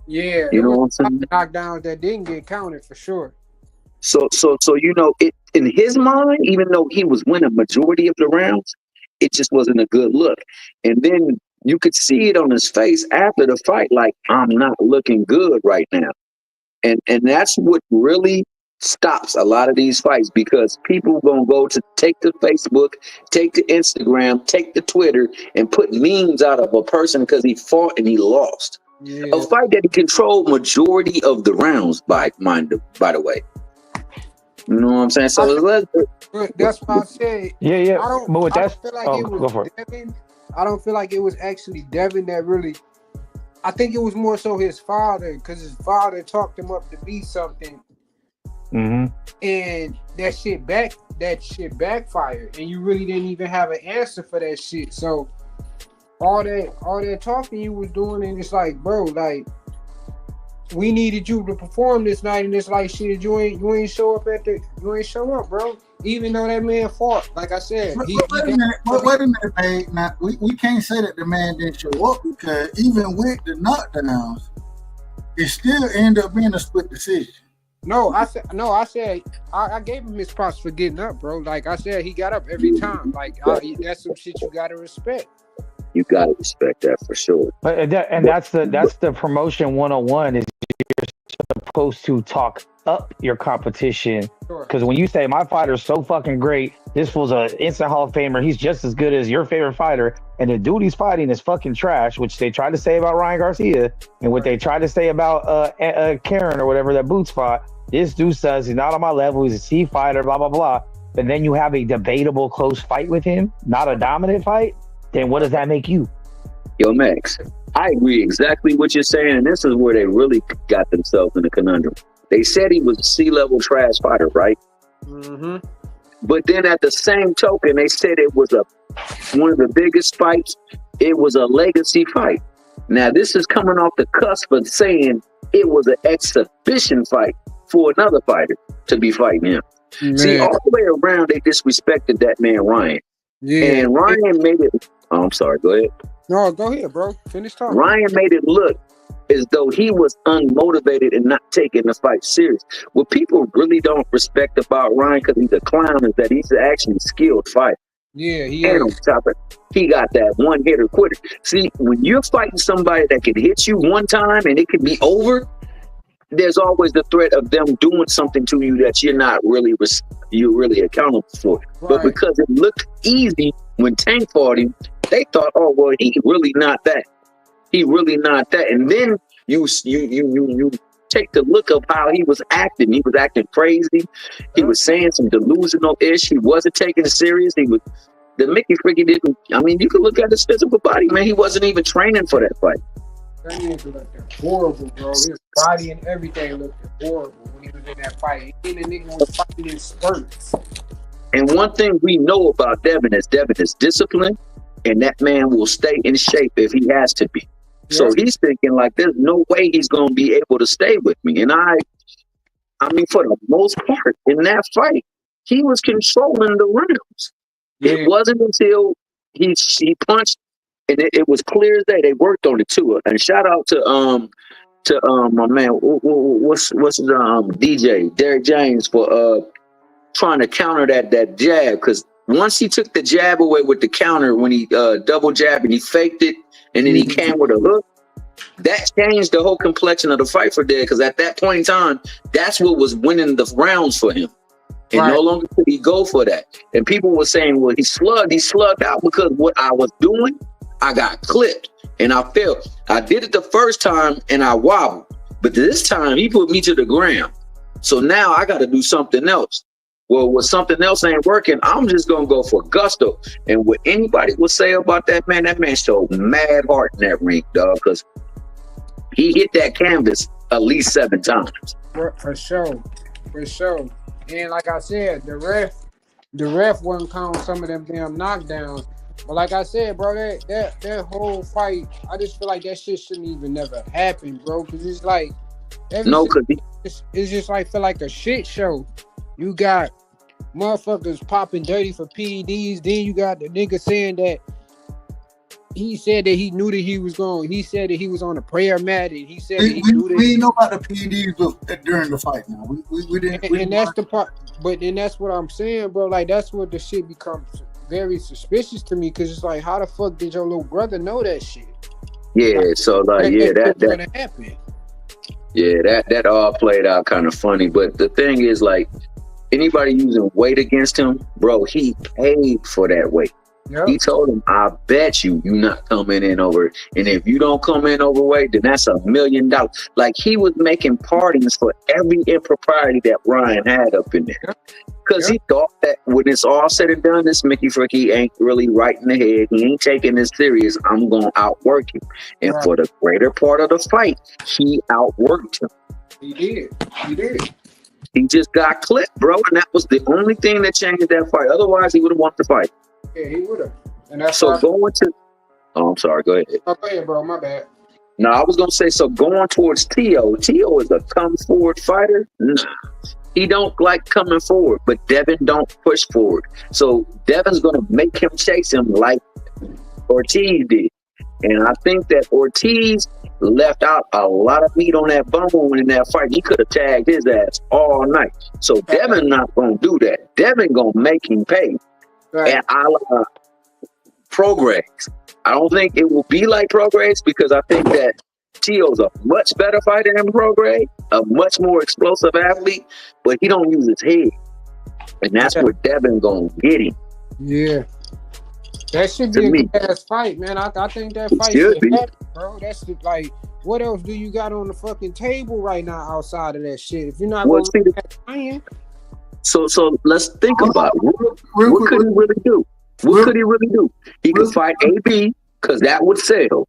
Yeah. You know what I'm saying? Knockdowns that didn't get counted for sure. So you know, it in his mind, even though he was winning majority of the rounds, it just wasn't a good look. And then you could see it on his face after the fight, like, I'm not looking good right now. And that's what really stops a lot of these fights, because people gonna go to take to Facebook, take to Instagram, take to Twitter, and put memes out of a person because he fought and he lost. Yeah. A fight that he controlled majority of the rounds, by the way. You know what I'm saying? So that's what I said. Yeah. I don't feel like it was Devin. I don't feel like it was actually Devin that really. I think it was more so his father, because his father talked him up to be something. Mm-hmm. And that shit backfired, and you really didn't even have an answer for that shit. So all that talking you was doing, and it's like, bro, like, we needed you to perform this night, and it's like, shit, you ain't show up, bro. Even though that man fought, like I said. Wait a minute, babe. Now we can't say that the man didn't show up, because even with the knockdowns, it still ended up being a split decision. I said I gave him his props for getting up, bro. Like I said, he got up every time. Like that's some shit you gotta respect. You gotta respect that for sure. But that's the promotion 101, is you're supposed to talk up your competition. Because when you say my fighter's so fucking great, this was an instant Hall of Famer, he's just as good as your favorite fighter, and the dude he's fighting is fucking trash, which they tried to say about Ryan Garcia, and what they tried to say about Karen or whatever that Boots fought. This dude says he's not on my level, he's a C fighter, blah blah blah. But then you have a debatable close fight with him, not a dominant fight. Then what does that make you? Yo, Max, I agree exactly what you're saying, and this is where they really got themselves in a conundrum. They said he was a C-level trash fighter, right? Mm-hmm. But then at the same token, they said it was one of the biggest fights. It was a legacy fight. Now, this is coming off the cusp of saying it was an exhibition fight for another fighter to be fighting him. See, all the way around, they disrespected that man Ryan. Yeah. And Ryan made it. Oh, I'm sorry. Go ahead. No, go ahead, bro. Finish talking. Ryan made it look as though he was unmotivated and not taking the fight serious. What people really don't respect about Ryan, because he's a clown, is that he's actually a skilled fighter. Yeah, he And on is. top of it, he got that one hitter quitter. See, when you're fighting somebody that can hit you one time and it can be over, there's always the threat of them doing something to you that you're not really you're really accountable for. But because it looked easy when Tank fought him, they thought, oh well, he really not that. He really not that. And then you take the look of how he was acting. He was acting crazy. He was saying some delusional ish. He wasn't taking it serious. The Mickey Freaky didn't. I mean, you can look at his physical body, man. He wasn't even training for that fight. That nigga looked horrible, bro. His body and everything looked horrible when he was in that fight. He and the nigga was fighting in spurts. And one thing we know about Devin is disciplined, and that man will stay in shape if he has to be. So he's thinking like, there's no way he's going to be able to stay with me. And I mean, for the most part in that fight, he was controlling the rounds. It wasn't until he punched, and it was clear as day. They worked on it too. And shout out to my man, what's his DJ Derek James for trying to counter that jab, because once he took the jab away with the counter, when he double jabbed and he faked it, and then he came with a hook, that changed the whole complexion of the fight for Derek, because at that point in time, that's what was winning the rounds for him. And no longer could he go for that. And people were saying, well, he slugged out because what I was doing, I got clipped and I fell. I did it the first time and I wobbled, but this time he put me to the ground. So now I got to do something else. Well, when something else ain't working, I'm just going to go for gusto. And what anybody would say about that man showed mad heart in that ring, dog, because he hit that canvas at least 7 times. For sure. And like I said, the ref wasn't counting some of them damn knockdowns. But like I said, bro, that whole fight, I just feel like that shit shouldn't even never happen, bro. Because it's like, it's just like feel like a shit show. You got motherfuckers popping dirty for PEDs. Then you got the nigga saying that he said that he knew that he was going. He said that he was on a prayer mat, and he said he knew that. We didn't know about the PEDs during the fight. Now we didn't. And that's the part. But then that's what I'm saying, bro. Like that's what the shit becomes very suspicious to me, because it's like, how the fuck did your little brother know that shit? Yeah. So like, yeah, that gonna happen. Yeah, that all played out kind of funny. But the thing is, like, anybody using weight against him, bro, he paid for that weight. Yep. He told him, I bet you're not coming in over. And if you don't come in overweight, then that's $1 million. Like, he was making pardons for every impropriety that Ryan had up in there. Because he thought that when it's all said and done, this Mickey Freaky ain't really right in the head. He ain't taking this serious. I'm going to outwork him. And for the greater part of the fight, he outworked him. He did. He just got clipped, bro. And that was the only thing that changed that fight. Otherwise, he would have won the fight. Yeah, he would have. And that's so going to. Oh, I'm sorry. Go ahead. Oh, go ahead, bro. My bad. No, I was gonna say, so going towards Tio. Tio is a come forward fighter. Nah, he don't like coming forward, but Devin don't push forward. So Devin's gonna make him chase him like Ortiz did, and I think that Ortiz left out a lot of meat on that bone in that fight. He could have tagged his ass all night. So Devin not gonna do that. Devin gonna make him pay. And I like Prograis. I don't think it will be like Prograis, because I think that Tio's a much better fighter than Prograis, a much more explosive athlete, but he don't use his head. And that's where Devin gonna get him. Yeah. That should be a good ass fight, man. I think that fight should happen, bro. That's like, what else do you got on the fucking table right now outside of that shit? If you're not going to So let's think about it. What could he really do? What could he really do? He could fight AB, because that would sell.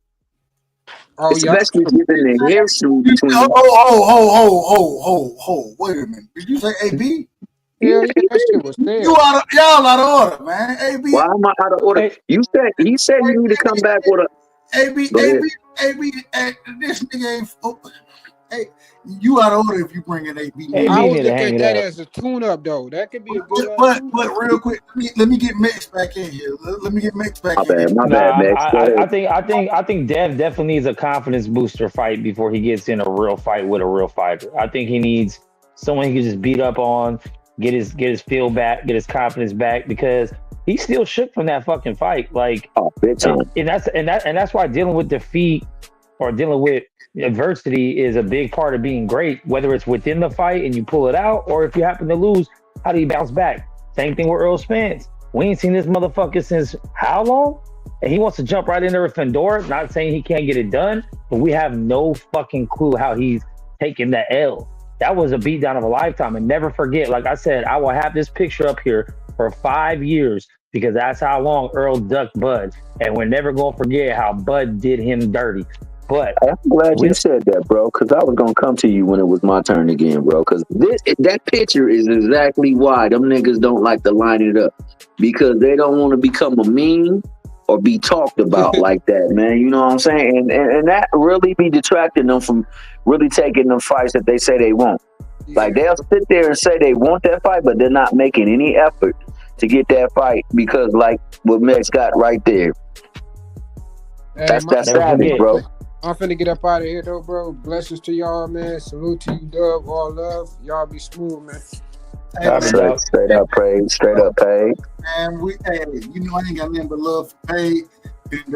Oh, especially given the history between. Wait a minute. Did you say AB? Yeah, that shit was there. Y'all out of order, man. AB. Why am I out of order? He said you need to come back with a AB. This nigga ain't. Hey, you out of order if you bring in AB. AB I would need to look hang at it that up. as a tune-up, though. That could be a good But tune-up. real quick, let me get Mix back in here. Let me get Mix back My in here. bad, my Nah, bad, Max. Go I ahead. think Dev definitely needs a confidence booster fight before he gets in a real fight with a real fighter. I think he needs someone he can just beat up on, get his feel back, get his confidence back, because he's still shook from that fucking fight. Like, Oh, big time. and that's why dealing with defeat or dealing with adversity is a big part of being great, whether it's within the fight and you pull it out, or if you happen to lose, how do you bounce back? Same thing with Earl Spence. We ain't seen this motherfucker since how long? And he wants to jump right in there with Fedor. Not saying he can't get it done, but we have no fucking clue how he's taking the L. That was a beatdown of a lifetime. And never forget, like I said, I will have this picture up here for 5 years because that's how long Earl ducked Bud. And we're never going to forget how Bud did him dirty. But I'm glad you said that, bro, because I was gonna come to you when it was my turn again, bro. Because that picture is exactly why them niggas don't like to line it up, because they don't want to become a meme or be talked about like that, man. You know what I'm saying? And that really be detracting them from really taking them fights that they say they want. Like, they'll sit there and say they want that fight, but they're not making any effort to get that fight because, like what Mex got right there, that's savage, bro. I'm finna get up out of here, though, bro. Blessings to y'all, man. Salute to you, Dub. All love. Y'all be smooth, man. Straight up, Paige. Straight up, Paige. And I ain't got nothing but love for Paige. And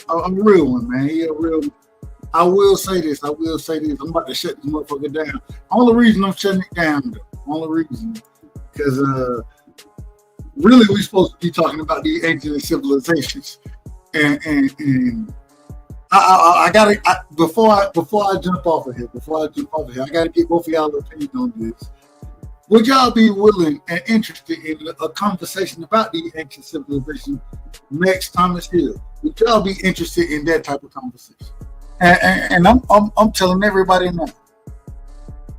I'm a real one, man. He a real one. I will say this. I'm about to shut this motherfucker down. Only reason I'm shutting it down, though. Only reason. Because really we supposed to be talking about the ancient civilizations. And I gotta before I jump off of here, I gotta get both of y'all opinion on this. Would y'all be willing and interested in a conversation about the ancient civilization next time it's here? Would y'all be interested in that type of conversation? And I'm telling everybody now,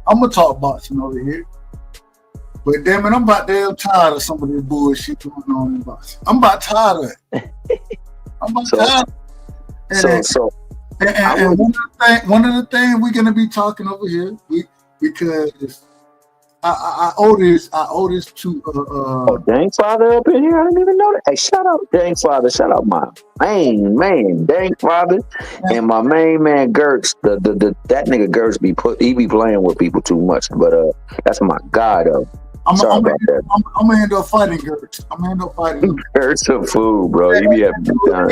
I'm gonna talk boxing over here. But damn it, I'm about damn tired of some of this bullshit going on in boxing. I'm about tired of it. I'm about tired. And one of the things we're gonna be talking over here, because I owe this to Dang Father up in here. I didn't even know that. Hey, shout out Dang Father. Shout out my main man, Dang Father, and my main man Gertz. That nigga Gertz be playing with people too much, but that's my guy though. I'm gonna end up fighting Gertz. Gertz a fool, bro. He be having good time.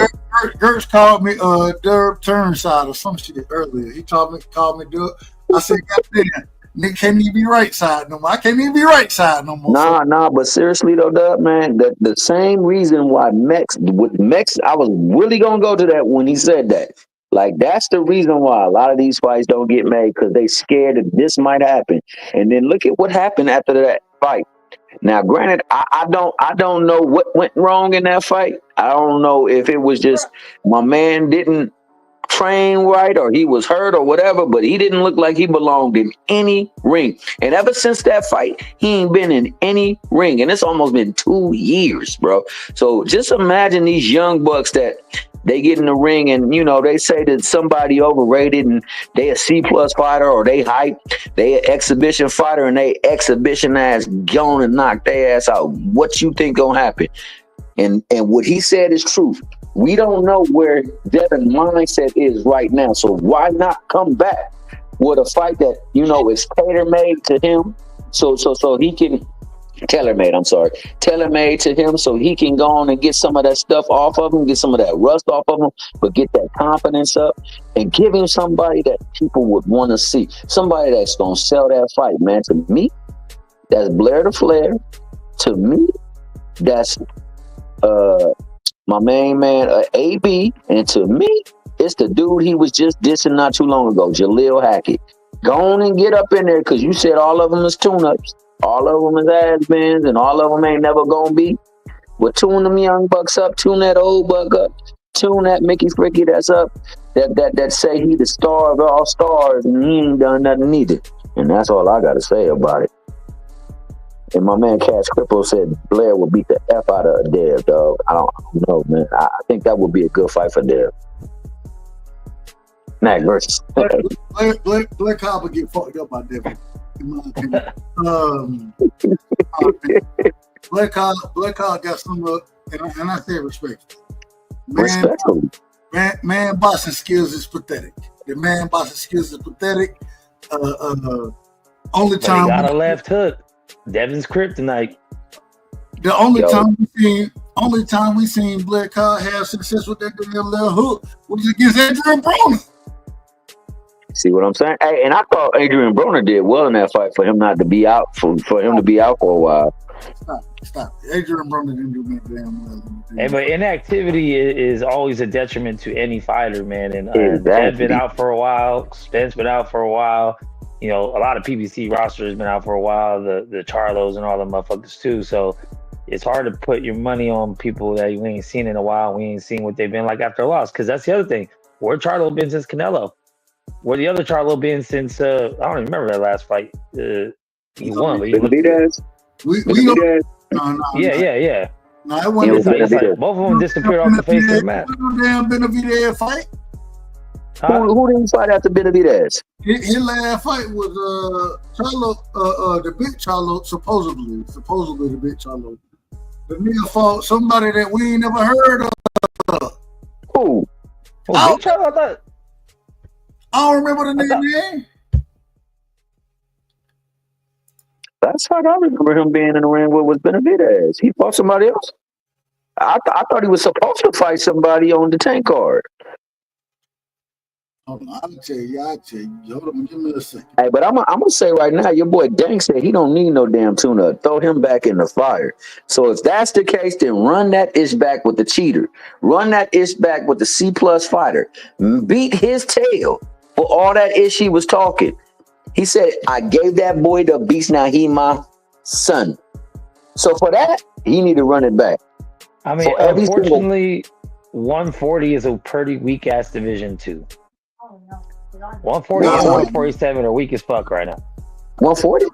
Gertz called me Derb Turnside or some shit earlier. He called me Derb. I said, goddamn, nigga can't even be right side no more. I can't even be right side no more. Nah, but seriously though, Dub, man, the same reason why Mex, I was really gonna go to that when he said that. Like, that's the reason why a lot of these fights don't get made, because they scared that this might happen. And then look at what happened after that fight. Now, granted, I don't know what went wrong in that fight. I don't know if it was just my man didn't train right or he was hurt or whatever, but he didn't look like he belonged in any ring. And ever since that fight, he ain't been in any ring. And it's almost been 2 years, bro. So just imagine these young bucks that they get in the ring and, you know, they say that somebody overrated and they a C+ fighter, or they hype, they an exhibition fighter, and they exhibition ass gone and knock their ass out. What you think gonna happen? And what he said is true. We don't know where Devin's mindset is right now. So why not come back with a fight that, you know, is tailor-made to him? So he can tailor-made to him, so he can go on and get some of that stuff off of him, get some of that rust off of him, but get that confidence up and give him somebody that people would want to see. Somebody that's gonna sell that fight, man. To me, that's Blair the Flair. To me, that's my main man, AB. And to me, it's the dude he was just dissing not too long ago, Jaleel Hackett. Go on and get up in there, because you said all of them is tune-ups. All of them is has-beens, and all of them ain't never gonna be. But tune them young bucks up, tune that old buck up, tune that Mickey Fricky that's up, that say he the star of all stars, and he ain't done nothing either. And that's all I gotta say about it. And my man Cash Cripple said Blair would beat the F out of Dev, dog. I don't know, man. I think that would be a good fight for Dev. Mac versus. Black Copper get fucked up by Devin, in my opinion. Black Copper got some up, and I say respect. Man boxing skills is pathetic. The man boxing skills is pathetic. Only time he got a left hook. Devin's kryptonite. The only time we seen Black Card have success with that damn little hook was against Adrian Broner. See what I'm saying? Hey, and I thought Adrian Broner did well in that fight for him not to be out for him to be out for a while. Stop. Adrian Broner didn't do that damn well. Hey, but inactivity is always a detriment to any fighter, man. And Dev's been out for a while. Spence been out for a while. You know, a lot of PBC rosters been out for a while. The Charlos and all the motherfuckers too. So it's hard to put your money on people that we ain't seen in a while. We ain't seen what they've been like after a loss. Because that's the other thing. Where Charlo been since Canelo? Where the other Charlo been since? I don't even remember that last fight. He won, but he Benavidez. Yeah. No, it wasn't. It's like both of them disappeared off the face of the map. Damn Benavidez fight. Who didn't fight after Benavidez? His last fight was Charlo, the big Charlo, supposedly the big Charlo. The nigga fought somebody that we ain't never heard of. Who? Big Charlo? I don't remember the nigga name. That's how I remember him being in the ring with Benavidez. He fought somebody else. I thought he was supposed to fight somebody on the tank card. Hold on, I'll tell you. Hold on, give me a second. Hey, but I'm gonna say right now, your boy Dank said he don't need no damn tuna. Throw him back in the fire. So if that's the case, then run that ish back with the cheater. Run that ish back with the C+ fighter. Beat his tail for all that ish he was talking. He said, I gave that boy the beast, now he my son. So for that, he need to run it back. I mean, unfortunately, 140 is a pretty weak-ass division, too. 140 and 147 are weak as fuck right now. 140?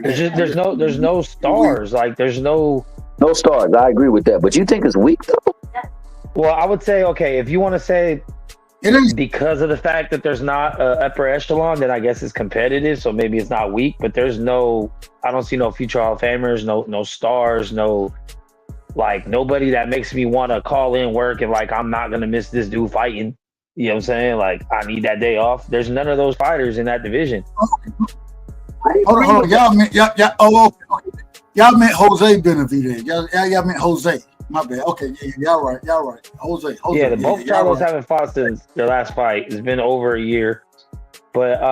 There's no stars. Like, there's no stars. I agree with that. But you think it's weak, though? Well, I would say, okay, if you want to say because of the fact that there's not upper echelon, then I guess it's competitive, so maybe it's not weak, but I don't see no future Hall of Famers, no stars, nobody that makes me want to call in work and I'm not going to miss this dude fighting. You know what I'm saying? Like, I need that day off. There's none of those fighters in that division. Hold on. Y'all meant Jose Benavidez. Y'all meant Jose. My bad. Okay, yeah, y'all right. Jose. Yeah, both Charlos haven't fought since their last fight. It's been over a year. But,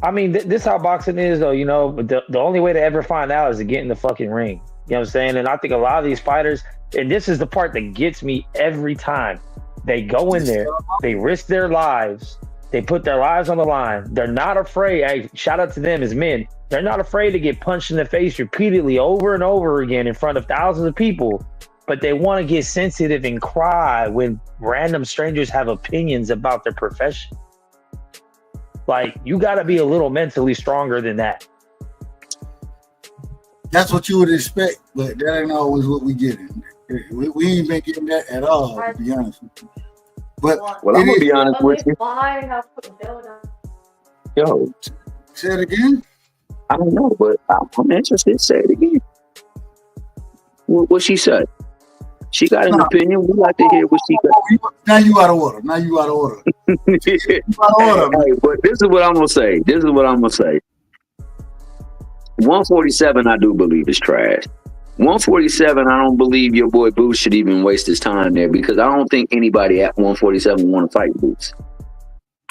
I mean, this how boxing is, though, you know. But the only way to ever find out is to get in the fucking ring. You know what I'm saying? And I think a lot of these fighters, and this is the part that gets me every time. They go in there, they risk their lives, they put their lives on the line. They're not afraid. Hey, shout out to them as men. They're not afraid to get punched in the face repeatedly over and over again in front of thousands of people. But they want to get sensitive and cry when random strangers have opinions about their profession. Like, you got to be a little mentally stronger than that. That's what you would expect, but that ain't always what we get in. We ain't been getting that at all, to be honest with you. But I'm gonna be honest with you. Yo, say it again. I don't know, but I'm interested. Say it again. What she said? She got an opinion. We like to hear what she got. Now you out of order. Hey, but this is what I'm gonna say. 147, I do believe is trash. 147, I don't believe your boy Boots should even waste his time there, because I don't think anybody at 147 want to fight Boots.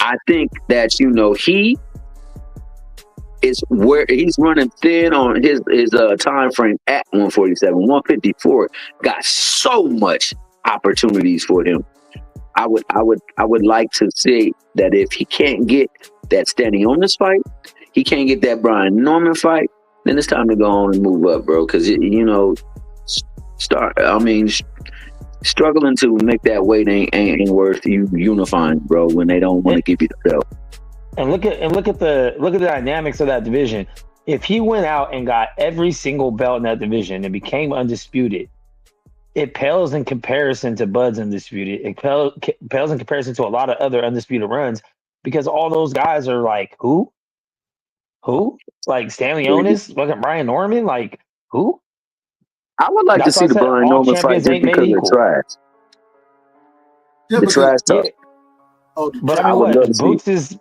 I think that, he is where he's running thin on his time frame at 147. 154 got so much opportunities for him. I would like to say that if he can't get that Standing on this fight, he can't get that Brian Norman fight, then it's time to go on and move up, bro. Because struggling to make that weight ain't worth you unifying, bro. When they don't want to give you the belt. And look at the dynamics of that division. If he went out and got every single belt in that division and became undisputed, it pales in comparison to Bud's Undisputed. It pales in comparison to a lot of other Undisputed runs because all those guys are like, who? Like Stanley Onis, fucking Brian Norman, like who? I would like to see the Brian Norman fight just because of trash. Yeah, The trash talk. But I mean, what?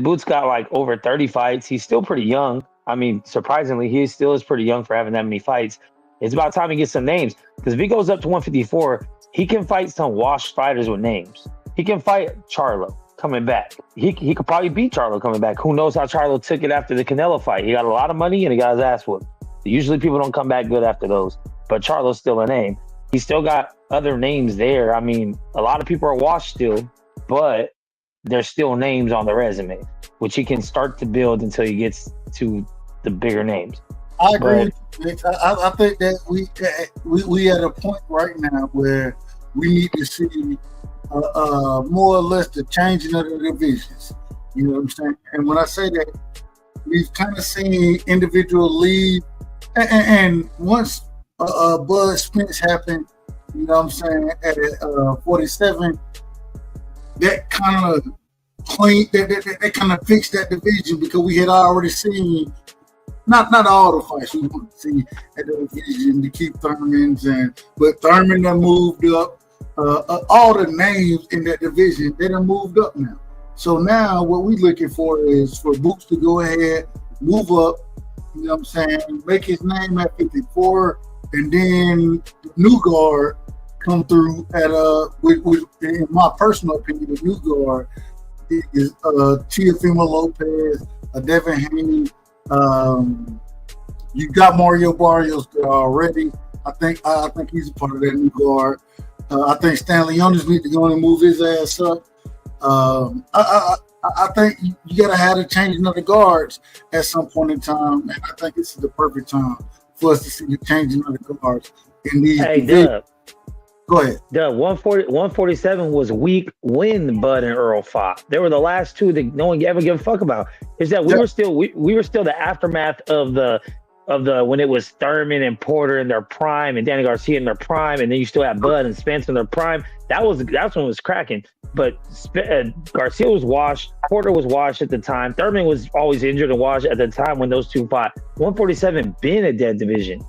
Boots got like over 30 fights. He's still pretty young. I mean, surprisingly, he still is pretty young for having that many fights. It's about time he gets some names because if he goes up to 154, he can fight some washed fighters with names. He can fight Charlo coming back. He could probably beat Charlo coming back. Who knows how Charlo took it after the Canelo fight? He got a lot of money and he got his ass whooped. Usually people don't come back good after those, but Charlo's still a name. He's still got other names there. I mean, a lot of people are washed still, but there's still names on the resume, which he can start to build until he gets to the bigger names. I agree with you, Nick. I think that we at a point right now where we need to see more or less the changing of the divisions. You know what I'm saying? And when I say that, we've kind of seen individual leave, and once Bud Spence happened, you know what I'm saying, at 47, that kind of cleaned, that kind of fixed that division because we had already seen not all the fights we want to see at the division to keep Thurman's, but Thurman done moved up. All the names in that division, they done moved up now. So now what we're looking for is for Boots to go ahead, move up, you know what I'm saying, make his name at 54, and then the new guard come through at in my personal opinion, the new guard is Teofimo Lopez, Devin Haney. You got Mario Barrios there already. I think he's a part of that new guard. I think Stanley Onis needs to go in and move his ass up. I think you gotta have the changing of the guards at some point in time, and I think this is the perfect time for us to see the changing of the guards in these. Hey, Dub. Go ahead. Dub, 147 was weak when Bud and Earl fought. They were the last two that no one ever gave a fuck about. Is that we were still the aftermath of the when it was Thurman and Porter in their prime and Danny Garcia in their prime, and then you still had Bud and Spence in their prime. That's when it was cracking. But Garcia was washed. Porter was washed at the time. Thurman was always injured and washed at the time when those two fought. 147 been a dead division.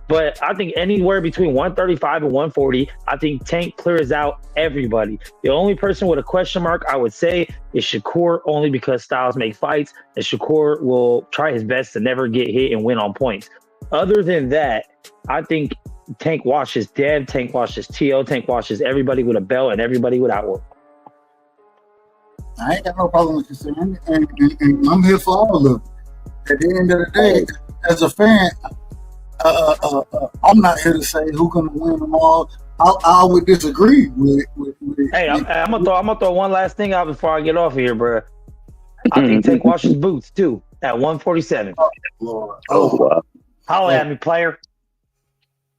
But I think anywhere between 135 and 140, I think Tank clears out everybody. The only person with a question mark, I would say, is Shakur, only because styles make fights, and Shakur will try his best to never get hit and win on points. Other than that, I think Tank washes Dev, Tank washes T.O., Tank washes everybody with a belt and everybody without one. I ain't got no problem with you saying, and I'm here for all of it. At the end of the day, as a fan, I'm not here to say who's going to win them all. I would disagree with Hey, I'm gonna throw one last thing out before I get off of here, bro. I think Tank washes Boots too at 147. Wow. Holla at me, player.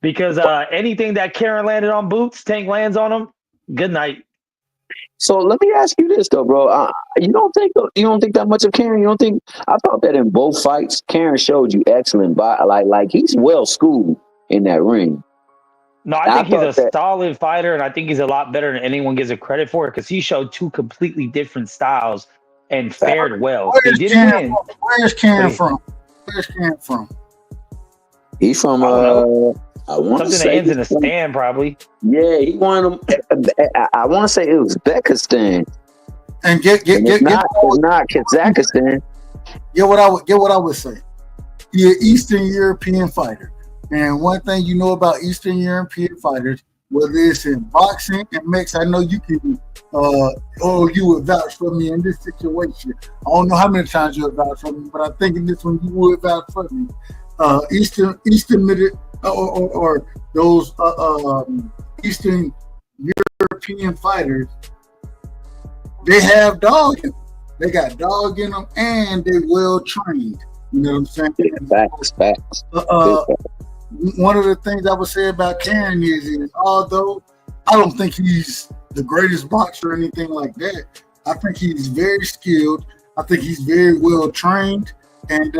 Because anything that Karen landed on Boots, Tank lands on him. Good night. So let me ask you this though, bro. You don't think that much of Karen? You don't think? I thought that in both fights, Karen showed you excellent like he's well schooled in that ring. No, I think he's a solid fighter, and I think he's a lot better than anyone gives him credit for because he showed two completely different styles and fared well. He didn't win. Where's Karen from? Where's Karen from? He's from I want to something say that ends in a stand, probably. Yeah, he won them. I want to say it was Uzbekistan. And it's not Kazakhstan. Get what I would say. He's an Eastern European fighter, and one thing you know about Eastern European fighters, whether it's in boxing and mix, I know you can. You would vouch for me in this situation. I don't know how many times you would vouch for me, but I think in this one you would vouch for me. Eastern Middle. Or those Eastern European fighters, they have dog in them. They got dog in them, and they well trained. You know what I'm saying? Facts. One of the things I would say about Karen is although I don't think he's the greatest boxer or anything like that, I think he's very skilled. I think he's very well trained, and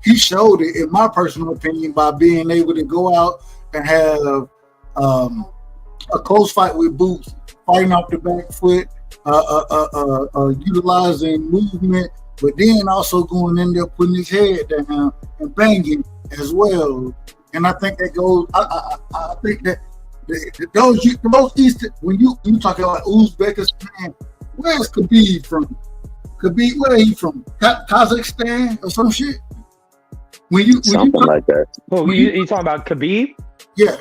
he showed it, in my personal opinion, by being able to go out and have a close fight with Boots, fighting off the back foot, utilizing movement, but then also going in there, putting his head down and banging as well. And I think that goes. I think that those Eastern, when you talk about Uzbekistan, where's Khabib from? Khabib, where he from? Kazakhstan or some shit? Something like that. Oh, you talking about Khabib? Yeah.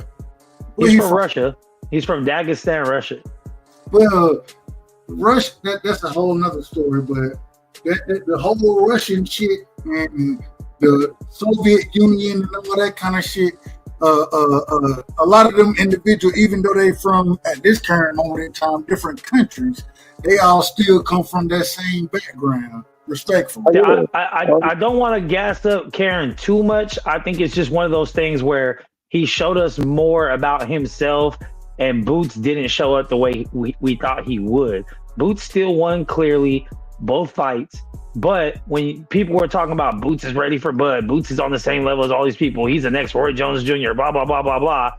He's from Russia. He's from Dagestan, Russia. Well, Russia, that's a whole nother story, but the whole Russian shit and the Soviet Union and all that kind of shit, a lot of them individuals, even though they from, at this current moment in time, different countries, they all still come from that same background. Respectfully. I don't want to gas up Karen too much. I think it's just one of those things where he showed us more about himself, and Boots didn't show up the way we thought he would. Boots still won clearly both fights, but when people were talking about Boots is ready for Bud, Boots is on the same level as all these people, he's the next Roy Jones Jr., blah, blah, blah, blah, blah,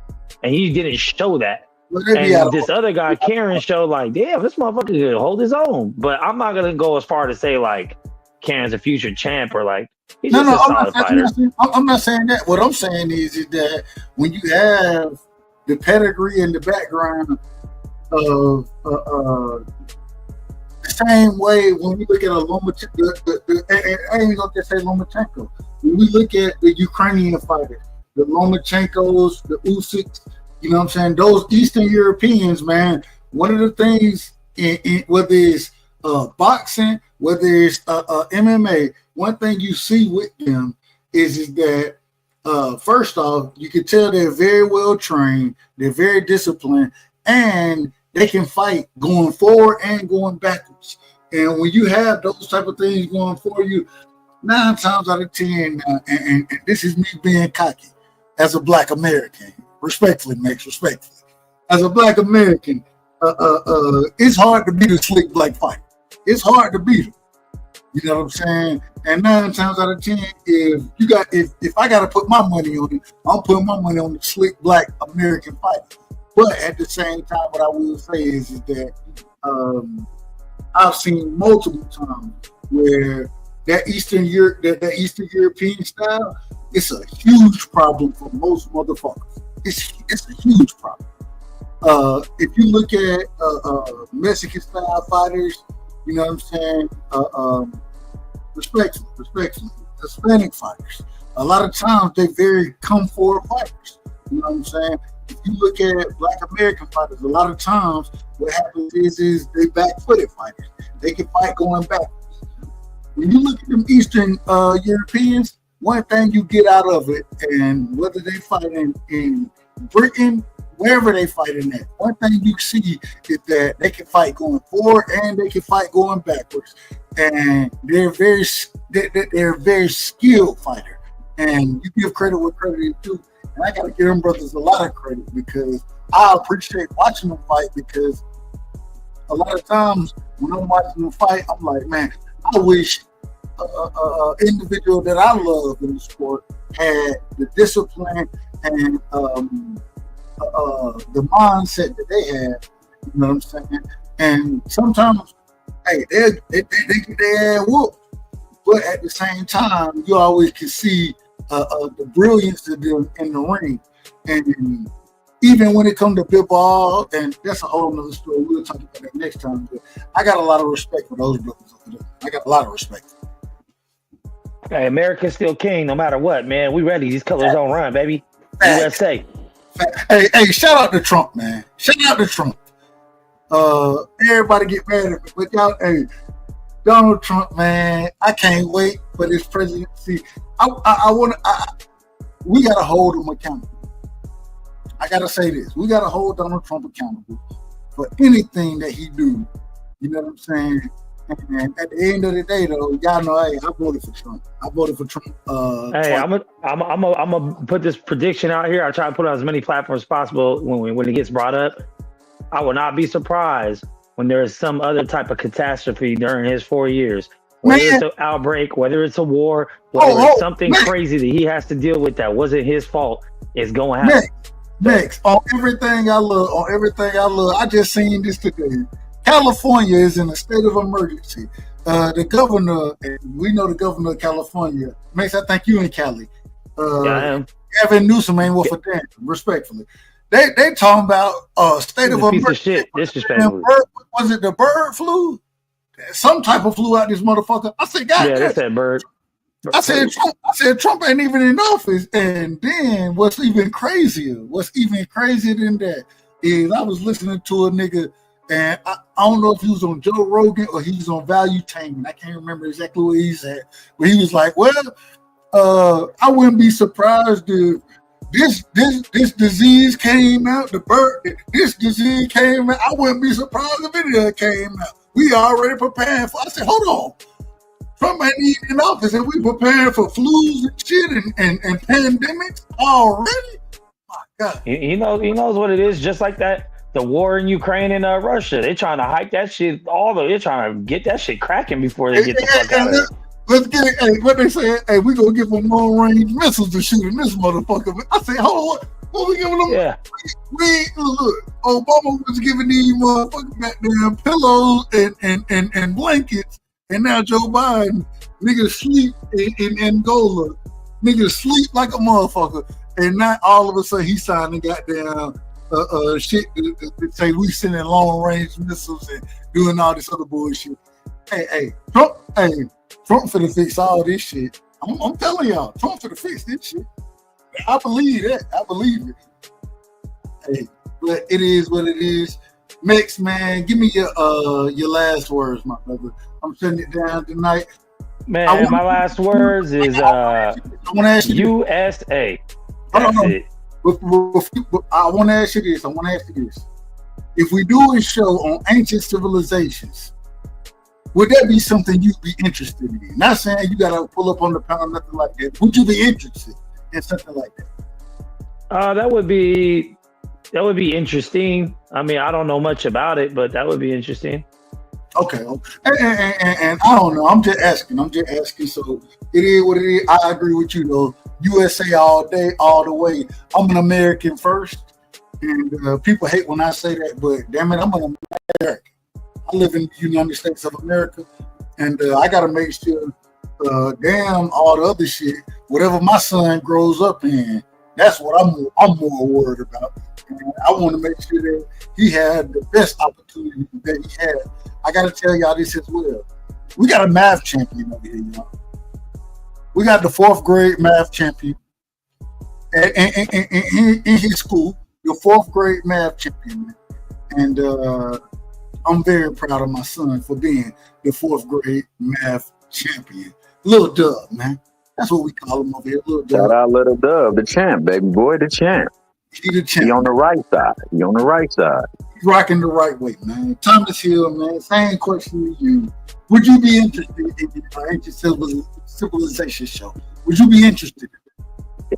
and he didn't show that. And this other guy, Karen, showed like, damn, this motherfucker could hold his own. But I'm not going to go as far to say like Karen's a future champ or like, he's just a solid fighter. I'm not saying that. What I'm saying is that when you have the pedigree and the background of the same way when we look at a Lomachenko, I ain't gonna just say Lomachenko. When we look at the Ukrainian fighters, the Lomachenkos, the Usyks, you know what I'm saying? Those Eastern Europeans, man. One of the things, in whether it's boxing, whether it's MMA, one thing you see with them is that first off, you can tell they're very well trained, they're very disciplined, and they can fight going forward and going backwards. And when you have those type of things going for you, 9 times out of 10, and this is me being cocky as a Black American, respectfully, Max, respectfully, as a Black American, it's hard to beat a slick black fighter. It's hard to beat him. You know what I'm saying? And 9 times out of 10, if I got to put my money on it, I'm putting my money on the slick black American fighter. But at the same time, what I will say is that I've seen multiple times where that Eastern European style, it's a huge problem for most motherfuckers. It's a huge problem. If you look at Mexican style fighters, you know what I'm saying? Respectfully, Hispanic fighters. A lot of times they very come forward fighters. You know what I'm saying? If you look at Black American fighters, a lot of times what happens is they back-footed fighters. They can fight going backwards. When you look at them Eastern Europeans, one thing you get out of it, and whether they fight in Britain, wherever they fight in that, one thing you see is that they can fight going forward and they can fight going backwards. And they're very skilled fighter. And you give credit where credit is due. And I gotta give them brothers a lot of credit because I appreciate watching them fight, because a lot of times when I'm watching them fight, I'm like, man, I wish an individual that I love in the sport had the discipline and the mindset that they have. You know what I'm saying? And sometimes, hey, they get their ass whooped, but at the same time, you always can see the brilliance of them in the ring. And even when it comes to football, and that's a whole nother story, we'll talk about that next time. But I got a lot of respect for those brothers over there. I got a lot of respect. Hey, America's still king no matter what, man. We ready. These colors don't run, baby. USA. Hey, shout out to Trump, man. Shout out to Trump. Everybody get mad at me, but y'all, hey, Donald Trump, man, I can't wait for this presidency. We gotta hold him accountable. I gotta say this: we gotta hold Donald Trump accountable for anything that he do. You know what I'm saying? And at the end of the day, though, y'all know, hey, I voted for Trump. I voted for Trump. Hey, I'm gonna put this prediction out here. I try to put it on as many platforms as possible when it gets brought up. I will not be surprised when there is some other type of catastrophe during his 4 years. Whether it's an outbreak, whether it's a war, whether it's something crazy that he has to deal with that wasn't his fault, it's going to happen. Next, on everything I love, I just seen this today. California is in a state of emergency. The governor, we know the governor of California, Max, I think you in Cali. I am. Gavin Newsom ain't worth a damn, respectfully. They talking about state of Piece of emergency. shit. Disrespectful. Was it the bird flu? Some type of flu out this motherfucker. I said, God Yeah, damn. they said bird. I said Trump ain't even in office. And then what's even crazier than that is I was listening to a nigga, and I don't know if he was on Joe Rogan or he was on Valuetainment. I can't remember exactly where he's at. But he was like, well, I wouldn't be surprised if this disease came out, this disease came out. I wouldn't be surprised if any of it came out. We already preparing for. I said, hold on. Trump ain't even in office, and we preparing for flus and shit and pandemics already. My God, He knows what it is. Just like that, the war in Ukraine and Russia. They're trying to hype that shit. They're trying to get that shit cracking before they get the fuck out of there. Let's get it. Hey, what they say? Hey, we gonna give them long range missiles to shoot in this motherfucker. I said, hold on. What we giving them? Yeah. We look. Obama was giving these motherfuckers goddamn pillows and blankets, and now Joe Biden, niggas sleep in Angola, niggas sleep like a motherfucker, and now all of a sudden he signed the goddamn shit that say we sending long range missiles and doing all this other bullshit. Hey, Trump finna fix all this shit. I'm telling y'all, Trump finna fix this shit. I believe that. I believe it. Hey, but it is what it is. Next, man, give me your last words, my brother. I'm shutting it down tonight. Man, my last words is USA. That's it. I want to ask you this. If we do a show on ancient civilizations, would that be something you'd be interested in? Not saying you gotta pull up on the pound, nothing like that. Would you be interested in something like that? That would be interesting. I mean, I don't know much about it, but that would be interesting. Okay. And I don't know. I'm just asking. So it is what it is. I agree with you though. USA all day, all the way. I'm an American first, and people hate when I say that, but damn it, I'm an American. I live in the United States of America, and I gotta make sure, damn all the other shit, whatever my son grows up in, that's what I'm more worried about. And I want to make sure that he had the best opportunity that he had. I gotta tell y'all this as well. We got a math champion over here, y'all. We got the 4th grade math champion in his school, the 4th grade math champion, and I'm very proud of my son for being the 4th grade math champion. Little Dub, man. That's what we call him over here. Little Dub. Shout out Little Dub, the champ, baby boy, the champ. He the champ. He on the right side. He's rocking the right way, man. Thomas Hill, man. Same question to you. Would you be interested in the ancient civilization show? Would you be interested?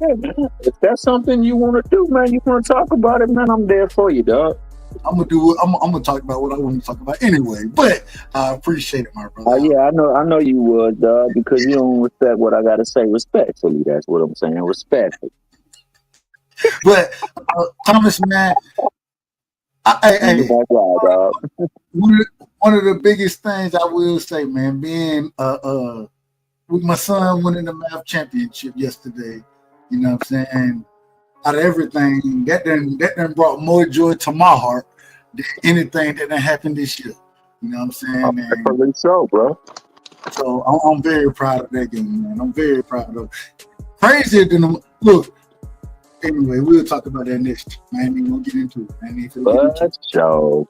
Yeah, man. If that's something you want to do, man, you want to talk about it, man, I'm there for you, dog. I'm gonna talk about what I want to talk about anyway, but I appreciate it, my brother. Yeah, I know you would, dog, because you don't respect what I gotta say respectfully. That's what I'm saying, respectfully. But Thomas, man, one of the biggest things I will say, man, being with my son winning the math championship yesterday, you know what I'm saying? Out of everything, that done brought more joy to my heart than anything that done happened this year. You know what I'm saying? Definitely so, bro. So I'm very proud of that game, man. I'm very proud of it. Crazier than them. Look, anyway, we'll talk about that next. I ain't even gonna get into it.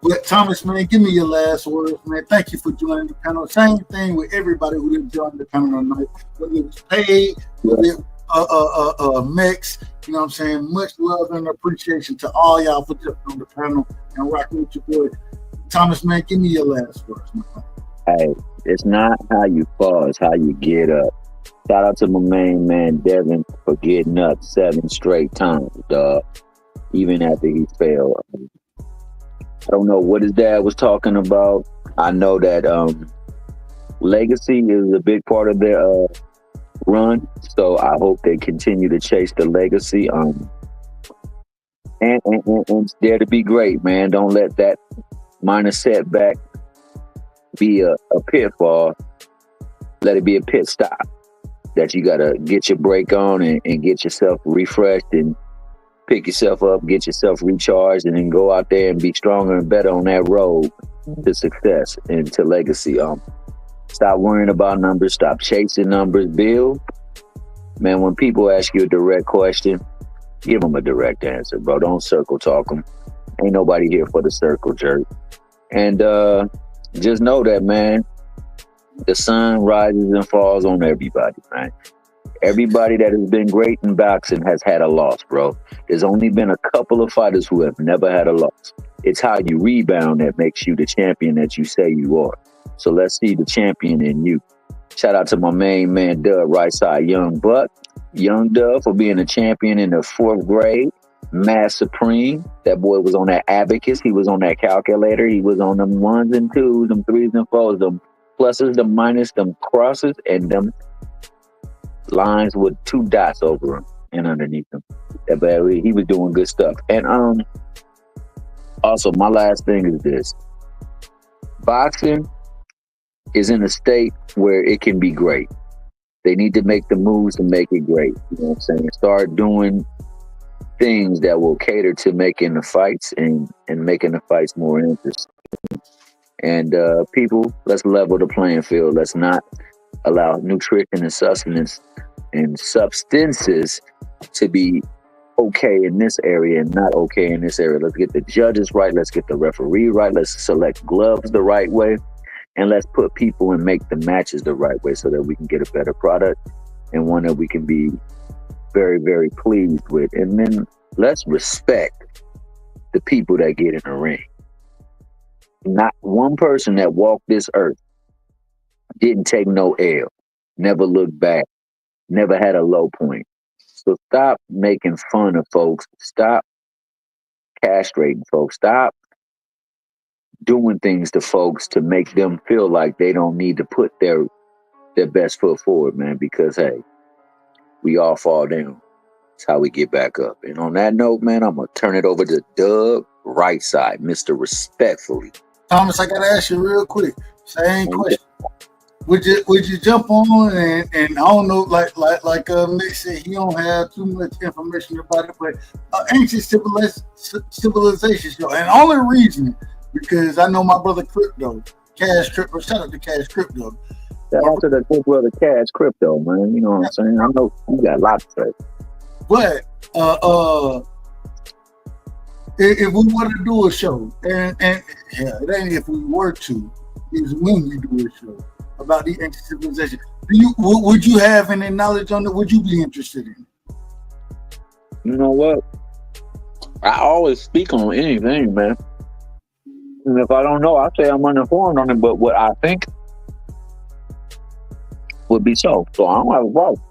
But Thomas, man, give me your last words, man. Thank you for joining the panel. Same thing with everybody who didn't join the panel tonight. Whether it was paid, whether it Mex, you know what I'm saying? Much love and appreciation to all y'all for jumping on the panel and rocking with your boy. Thomas, man, give me your last words, man. Hey, it's not how you fall, it's how you get up. Shout out to my main man, Devin, for getting up 7 straight times, dog. Even after he failed. I don't know what his dad was talking about. I know that legacy is a big part of their run, so I hope they continue to chase the legacy. and dare to be great, man. Don't let that minor setback be a pitfall. Let it be a pit stop that you gotta get your break on and get yourself refreshed and pick yourself up, get yourself recharged, and then go out there and be stronger and better on that road to success and to legacy. Stop worrying about numbers. Stop chasing numbers. Bill, man, when people ask you a direct question, give them a direct answer, bro. Don't circle talk them. Ain't nobody here for the circle jerk. And just know that, man, the sun rises and falls on everybody, man. Everybody that has been great in boxing has had a loss, bro. There's only been a couple of fighters who have never had a loss. It's how you rebound that makes you the champion that you say you are. So let's see the champion in you. Shout out to my main man, Dub, right side, Young Buck. Young Dub for being a champion in the 4th grade. Mass Supreme. That boy was on that abacus. He was on that calculator. He was on them 1s and 2s, them 3s and 4s, them pluses, them minus, them crosses, and them lines with 2 dots over him and underneath them. He was doing good stuff. And also, my last thing is this. Boxing is in a state where it can be great. They need to make the moves to make it great. You know what I'm saying? Start doing things that will cater to making the fights and making the fights more interesting. And people, let's level the playing field. Let's not allow nutrition and sustenance and substances to be okay in this area and not okay in this area. Let's get the judges right. Let's get the referee right. Let's select gloves the right way. And let's put people and make the matches the right way so that we can get a better product and one that we can be very, very pleased with. And then let's respect the people that get in the ring. Not one person that walked this earth didn't take no L, never looked back, never had a low point. So stop making fun of folks. Stop castrating folks. Stop doing things to folks to make them feel like they don't need to put their best foot forward, man, because, hey, we all fall down. That's how we get back up. And on that note, man, I'm going to turn it over to Doug, right side, Mr. Respectfully. Thomas, I got to ask you real quick. Same question. Would you jump on and I don't know, like Nick said, he don't have too much information about it, but ancient civilization show. And only reason, because I know my brother Crypto, Cash Crypto, shout out to Cash Crypto. Shout out to the big brother Cash Crypto, man. You know what I'm saying? I know you got a lot to say. But if we want to do a show, and yeah, it ain't if we were to, it's when we do a show about the ancient civilization. Would you have any knowledge on it? Would you be interested in it? You know what? I always speak on anything, man. And if I don't know, I say I'm uninformed on it, but what I think would be so. So I don't have a problem.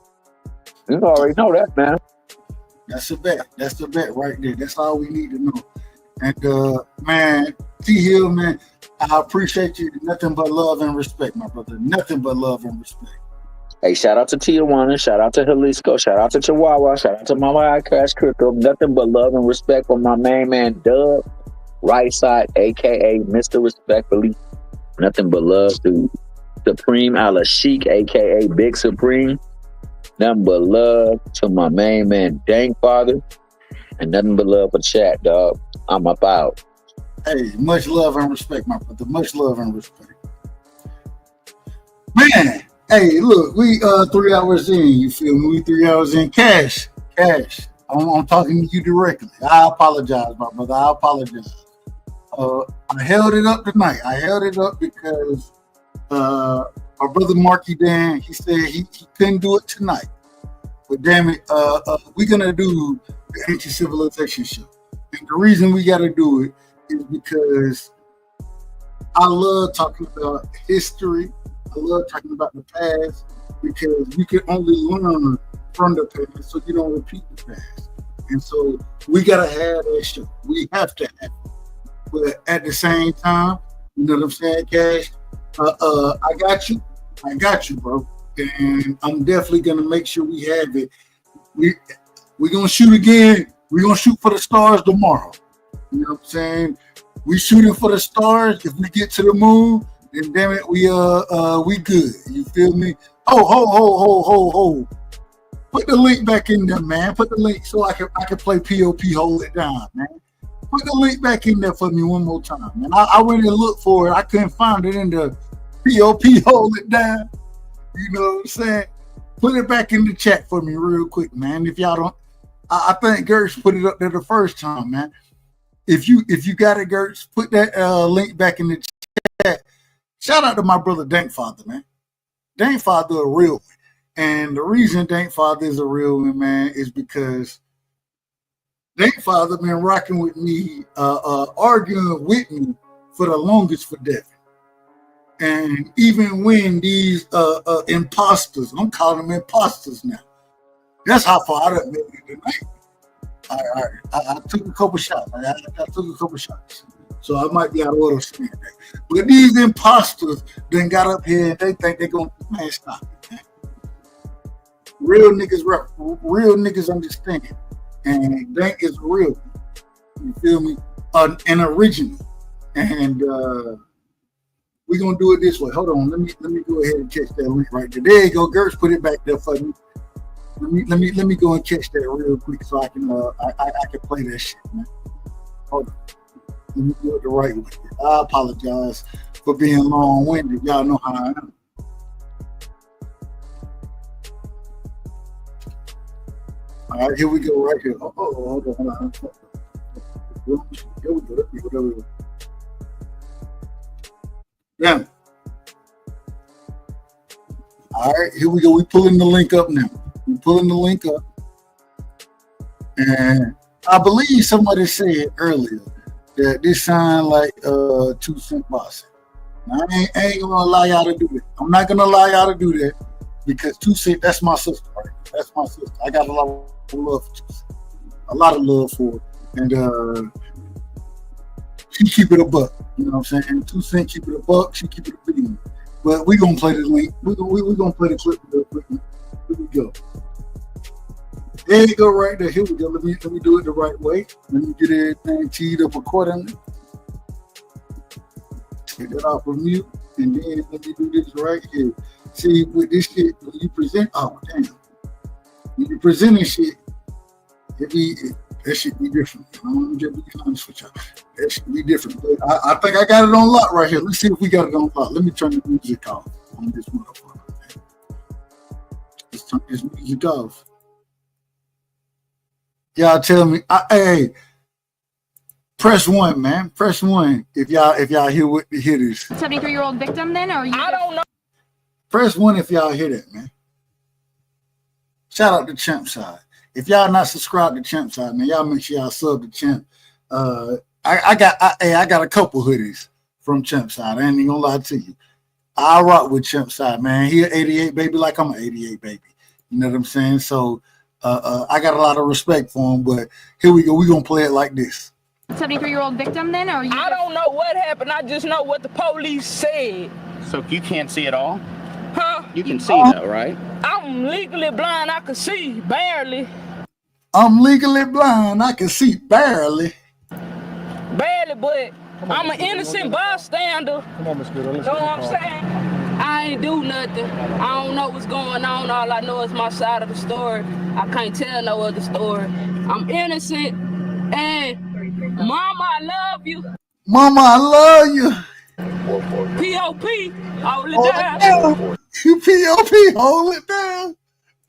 You already know that, man. That's a bet. That's the bet right there. That's all we need to know. And man, T Hill, man, I appreciate you. Nothing but love and respect, my brother. Nothing but love and respect. Hey, shout out to Tijuana, shout out to Jalisco, shout out to Chihuahua, shout out to my Cash Crypto. Nothing but love and respect for my main man, Dub, right side, aka Mr. Respectfully. Nothing but love to Supreme Ala Sheik, aka Big Supreme. Nothing but love to my main man, Dank Father. And nothing but love for chat, dog. I'm up out. Hey, much love and respect, my brother. Much love and respect. Man, hey, look, we 3 hours in, you feel me? We 3 hours in. Cash. I'm talking to you directly. I apologize, my brother. I apologize. I held it up tonight. I held it up because our brother Marky Dan, he said he couldn't do it tonight. But damn it, we're gonna do the Ancient Civilization show. And the reason we gotta do it is because I love talking about history. I love talking about the past because you can only learn from the past so you don't repeat the past. And so we gotta have that show. We have to have it. But at the same time, you know what I'm saying, Cash? I got you, bro. And I'm definitely gonna make sure we have it. We're gonna shoot again We're gonna shoot for the stars tomorrow. You know what I'm saying? We shooting for the stars. If we get to the moon, then damn it, we good. You feel me? Ho. Put the link back in there, man. Put the link so I can play POP. Hold it down, man. Put the link back in there for me one more time, man. I went and looked for it. I couldn't find it in the POP. Hold it down. You know what I'm saying? Put it back in the chat for me real quick, man. If y'all don't, I think Gertz put it up there the first time, man. If you got it, Gertz, put that link back in the chat. Shout out to my brother Dankfather, man. Dankfather a real one. And the reason Dankfather is a real one, man, is because Dankfather been rocking with me, arguing with me for the longest for Devin. And even when these imposters, I'm calling them imposters now. That's how far I done made it tonight. I took a couple shots. I took a couple shots. So I might be out of order saying that. But these imposters then got up here and they think they're going to, man, stop it, man. Real niggas understand. And Dank is real. You feel me? An original. And we're going to do it this way. Hold on. Let me go ahead and catch that link right there. There you go. Gertz put it back there for me. Let me go and catch that real quick so I can play that shit, man. Hold on. Let me do it the right way. I apologize for being long-winded. Y'all know how I am. All right, here we go right here. Hold on. Here we go. Yeah. All right, here we go. We're pulling the link up now. We're pulling the link up. And I believe somebody said earlier that this sound like 2 Cent boxing. Now, I ain't gonna allow y'all to do that. I'm not gonna allow y'all to do that because 2 Cent, that's my sister, right? That's my sister. I got a lot of love for 2 Cent. A lot of love for her. And she keep it a buck. You know what I'm saying? 2 Cent keep it a buck, she keep it a bean. But we're gonna play the link. We're gonna play the clip real quick. Here we go. There you go, right there. Here we go. Let me do it the right way. Let me get everything teed up accordingly. Take that off of mute, and then let me do this right here. See, with this shit, when you present, oh damn, when you presenting shit, that should be different. I'm just be honest with y'all. That should be different. But I think I got it on lock right here. Let's see if we got it on lock. Let me turn the music off on this motherfucker. Let's turn this music off. Y'all tell me, hey, press 1, man. Press 1 if y'all hear this. 73-year-old victim then, or you? I don't know. Press 1 if y'all hear that, man. Shout out to Champ Side. If y'all not subscribed to Champ Side, man, y'all make sure y'all sub to Champ. I got a couple hoodies from Champ Side. I ain't even gonna lie to you. I rock with Champ Side, man. He an 88 baby like I'm an 88 baby. You know what I'm saying? So I got a lot of respect for him, but here we go. We're going to play it like this. 73-year-old victim then, or you? I don't know what happened. I just know what the police said. So you can't see it all? Huh? You can see though, right? I'm legally blind. I can see barely. I'm legally blind. I can see barely. Barely, but I'm an innocent bystander. Come on, Miss Good. You know what I'm saying? I ain't do nothing. I don't know what's going on. All I know is my side of the story. I can't tell no other story. I'm innocent. And Mama, I love you. Mama, I love you. P.O.P. Hold it down. P.O.P. Hold it down.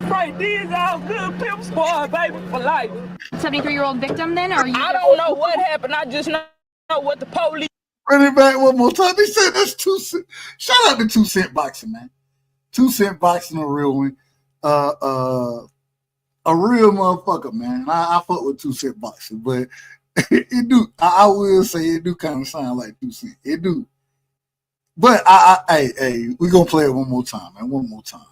Right, these are good pimp squad, baby, for life. 73-year-old victim then, or you? I don't know what happened. I just know what the police. Run it back one more time. They said that's 2 Cent. Shout out to 2 Cent boxing, man. 2 Cent boxing, a real one. A real motherfucker, man. I fuck with 2 Cent boxing, but it do. I will say it do kind of sound like 2 Cent. It do. But hey, we gonna play it one more time, man. One more time.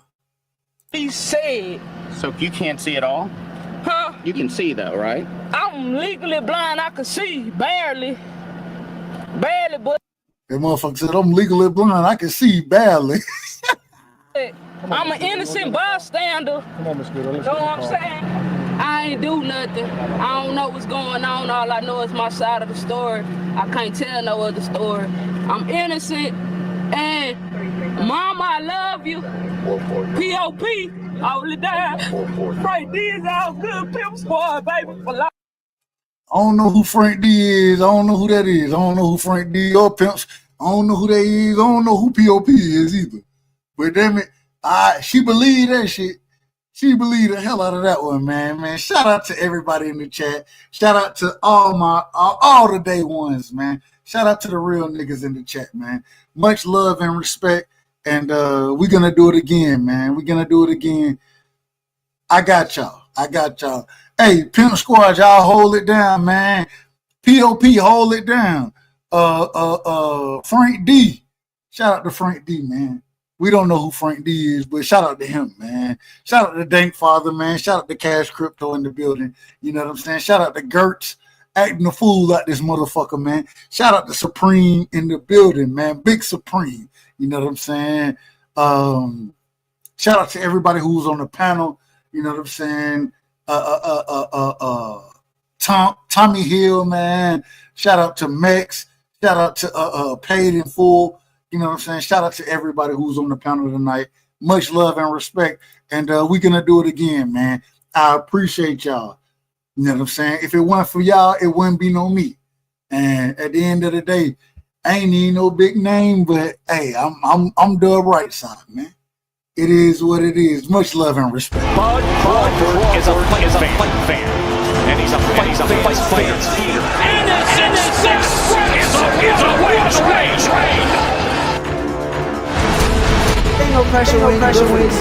He said. So you can't see it all? Huh? You can see though, right? I'm legally blind. I can see barely. Barely, but. That motherfucker said, I'm legally blind. I can see barely. I'm an innocent bystander. Come on, Miss Good. You know what I'm saying? I ain't do nothing. I don't know what's going on. All I know is my side of the story. I can't tell no other story. I'm innocent. And Mama, I love you. P.O.P. Hold it down. Frank D is all good. Pimp Squad, baby, for life. I don't know who Frank D is. I don't know who that is. I don't know who Frank D or Pimps. I don't know who they is. I don't know who P.O.P. is either. But damn it, she believed that shit. She believed the hell out of that one, man. Man, shout out to everybody in the chat. Shout out to all the day ones, man. Shout out to the real niggas in the chat, man. Much love and respect. And we're gonna do it again, man. We're gonna do it again. I got y'all. Hey, Pimp Squad, y'all hold it down, man. P.O.P. hold it down. Frank D. Shout out to Frank D, man. We don't know who Frank D is, but shout out to him, man. Shout out to Dank Father, man. Shout out to Cash Crypto in the building. You know what I'm saying? Shout out to Gertz acting a fool like this motherfucker, man. Shout out to Supreme in the building, man. Big Supreme. You know what I'm saying? Shout out to everybody who's on the panel. You know what I'm saying? Tommy Hill, man. Shout out to Mex. Shout out to Paid in Full. You know what I'm saying? Shout out to everybody who's on the panel tonight. Much love and respect. And we're going to do it again, man. I appreciate y'all. You know what I'm saying? If it weren't for y'all, it wouldn't be no me. And at the end of the day, I ain't need no big name, but hey, I'm Dub Right Side, man. It is what it is. Much love and respect. Bud Crawford is a fight fan. And he's a fight fighter. And his success is a way. Ain't no pressure when you built for this.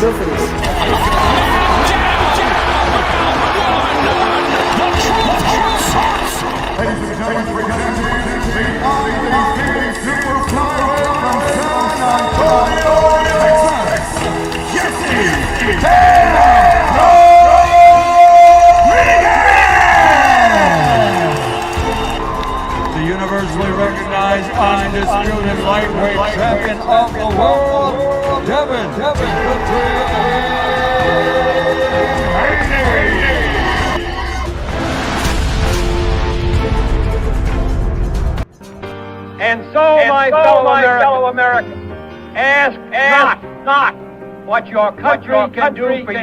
The universally recognized, undisputed lightweight champion of the world, Devin And so, my fellow Americans, ask not what your country can do for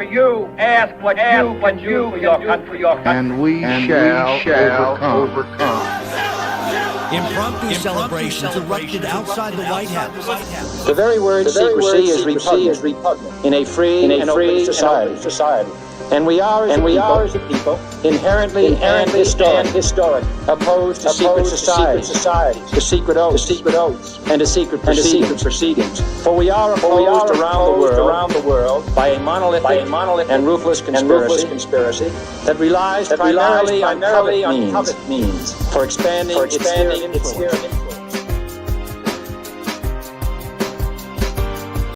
you. Ask what you can do for your country. And we shall overcome. Impromptu celebrations erupted outside the White House. The very word secrecy is repugnant in a free and open society. And we are as a people inherently and historic opposed to secret societies, to secret oaths, and to secret proceedings. For we are opposed around the world by a monolithic and ruthless conspiracy that relies primarily on covert means for expanding its sphere of influence.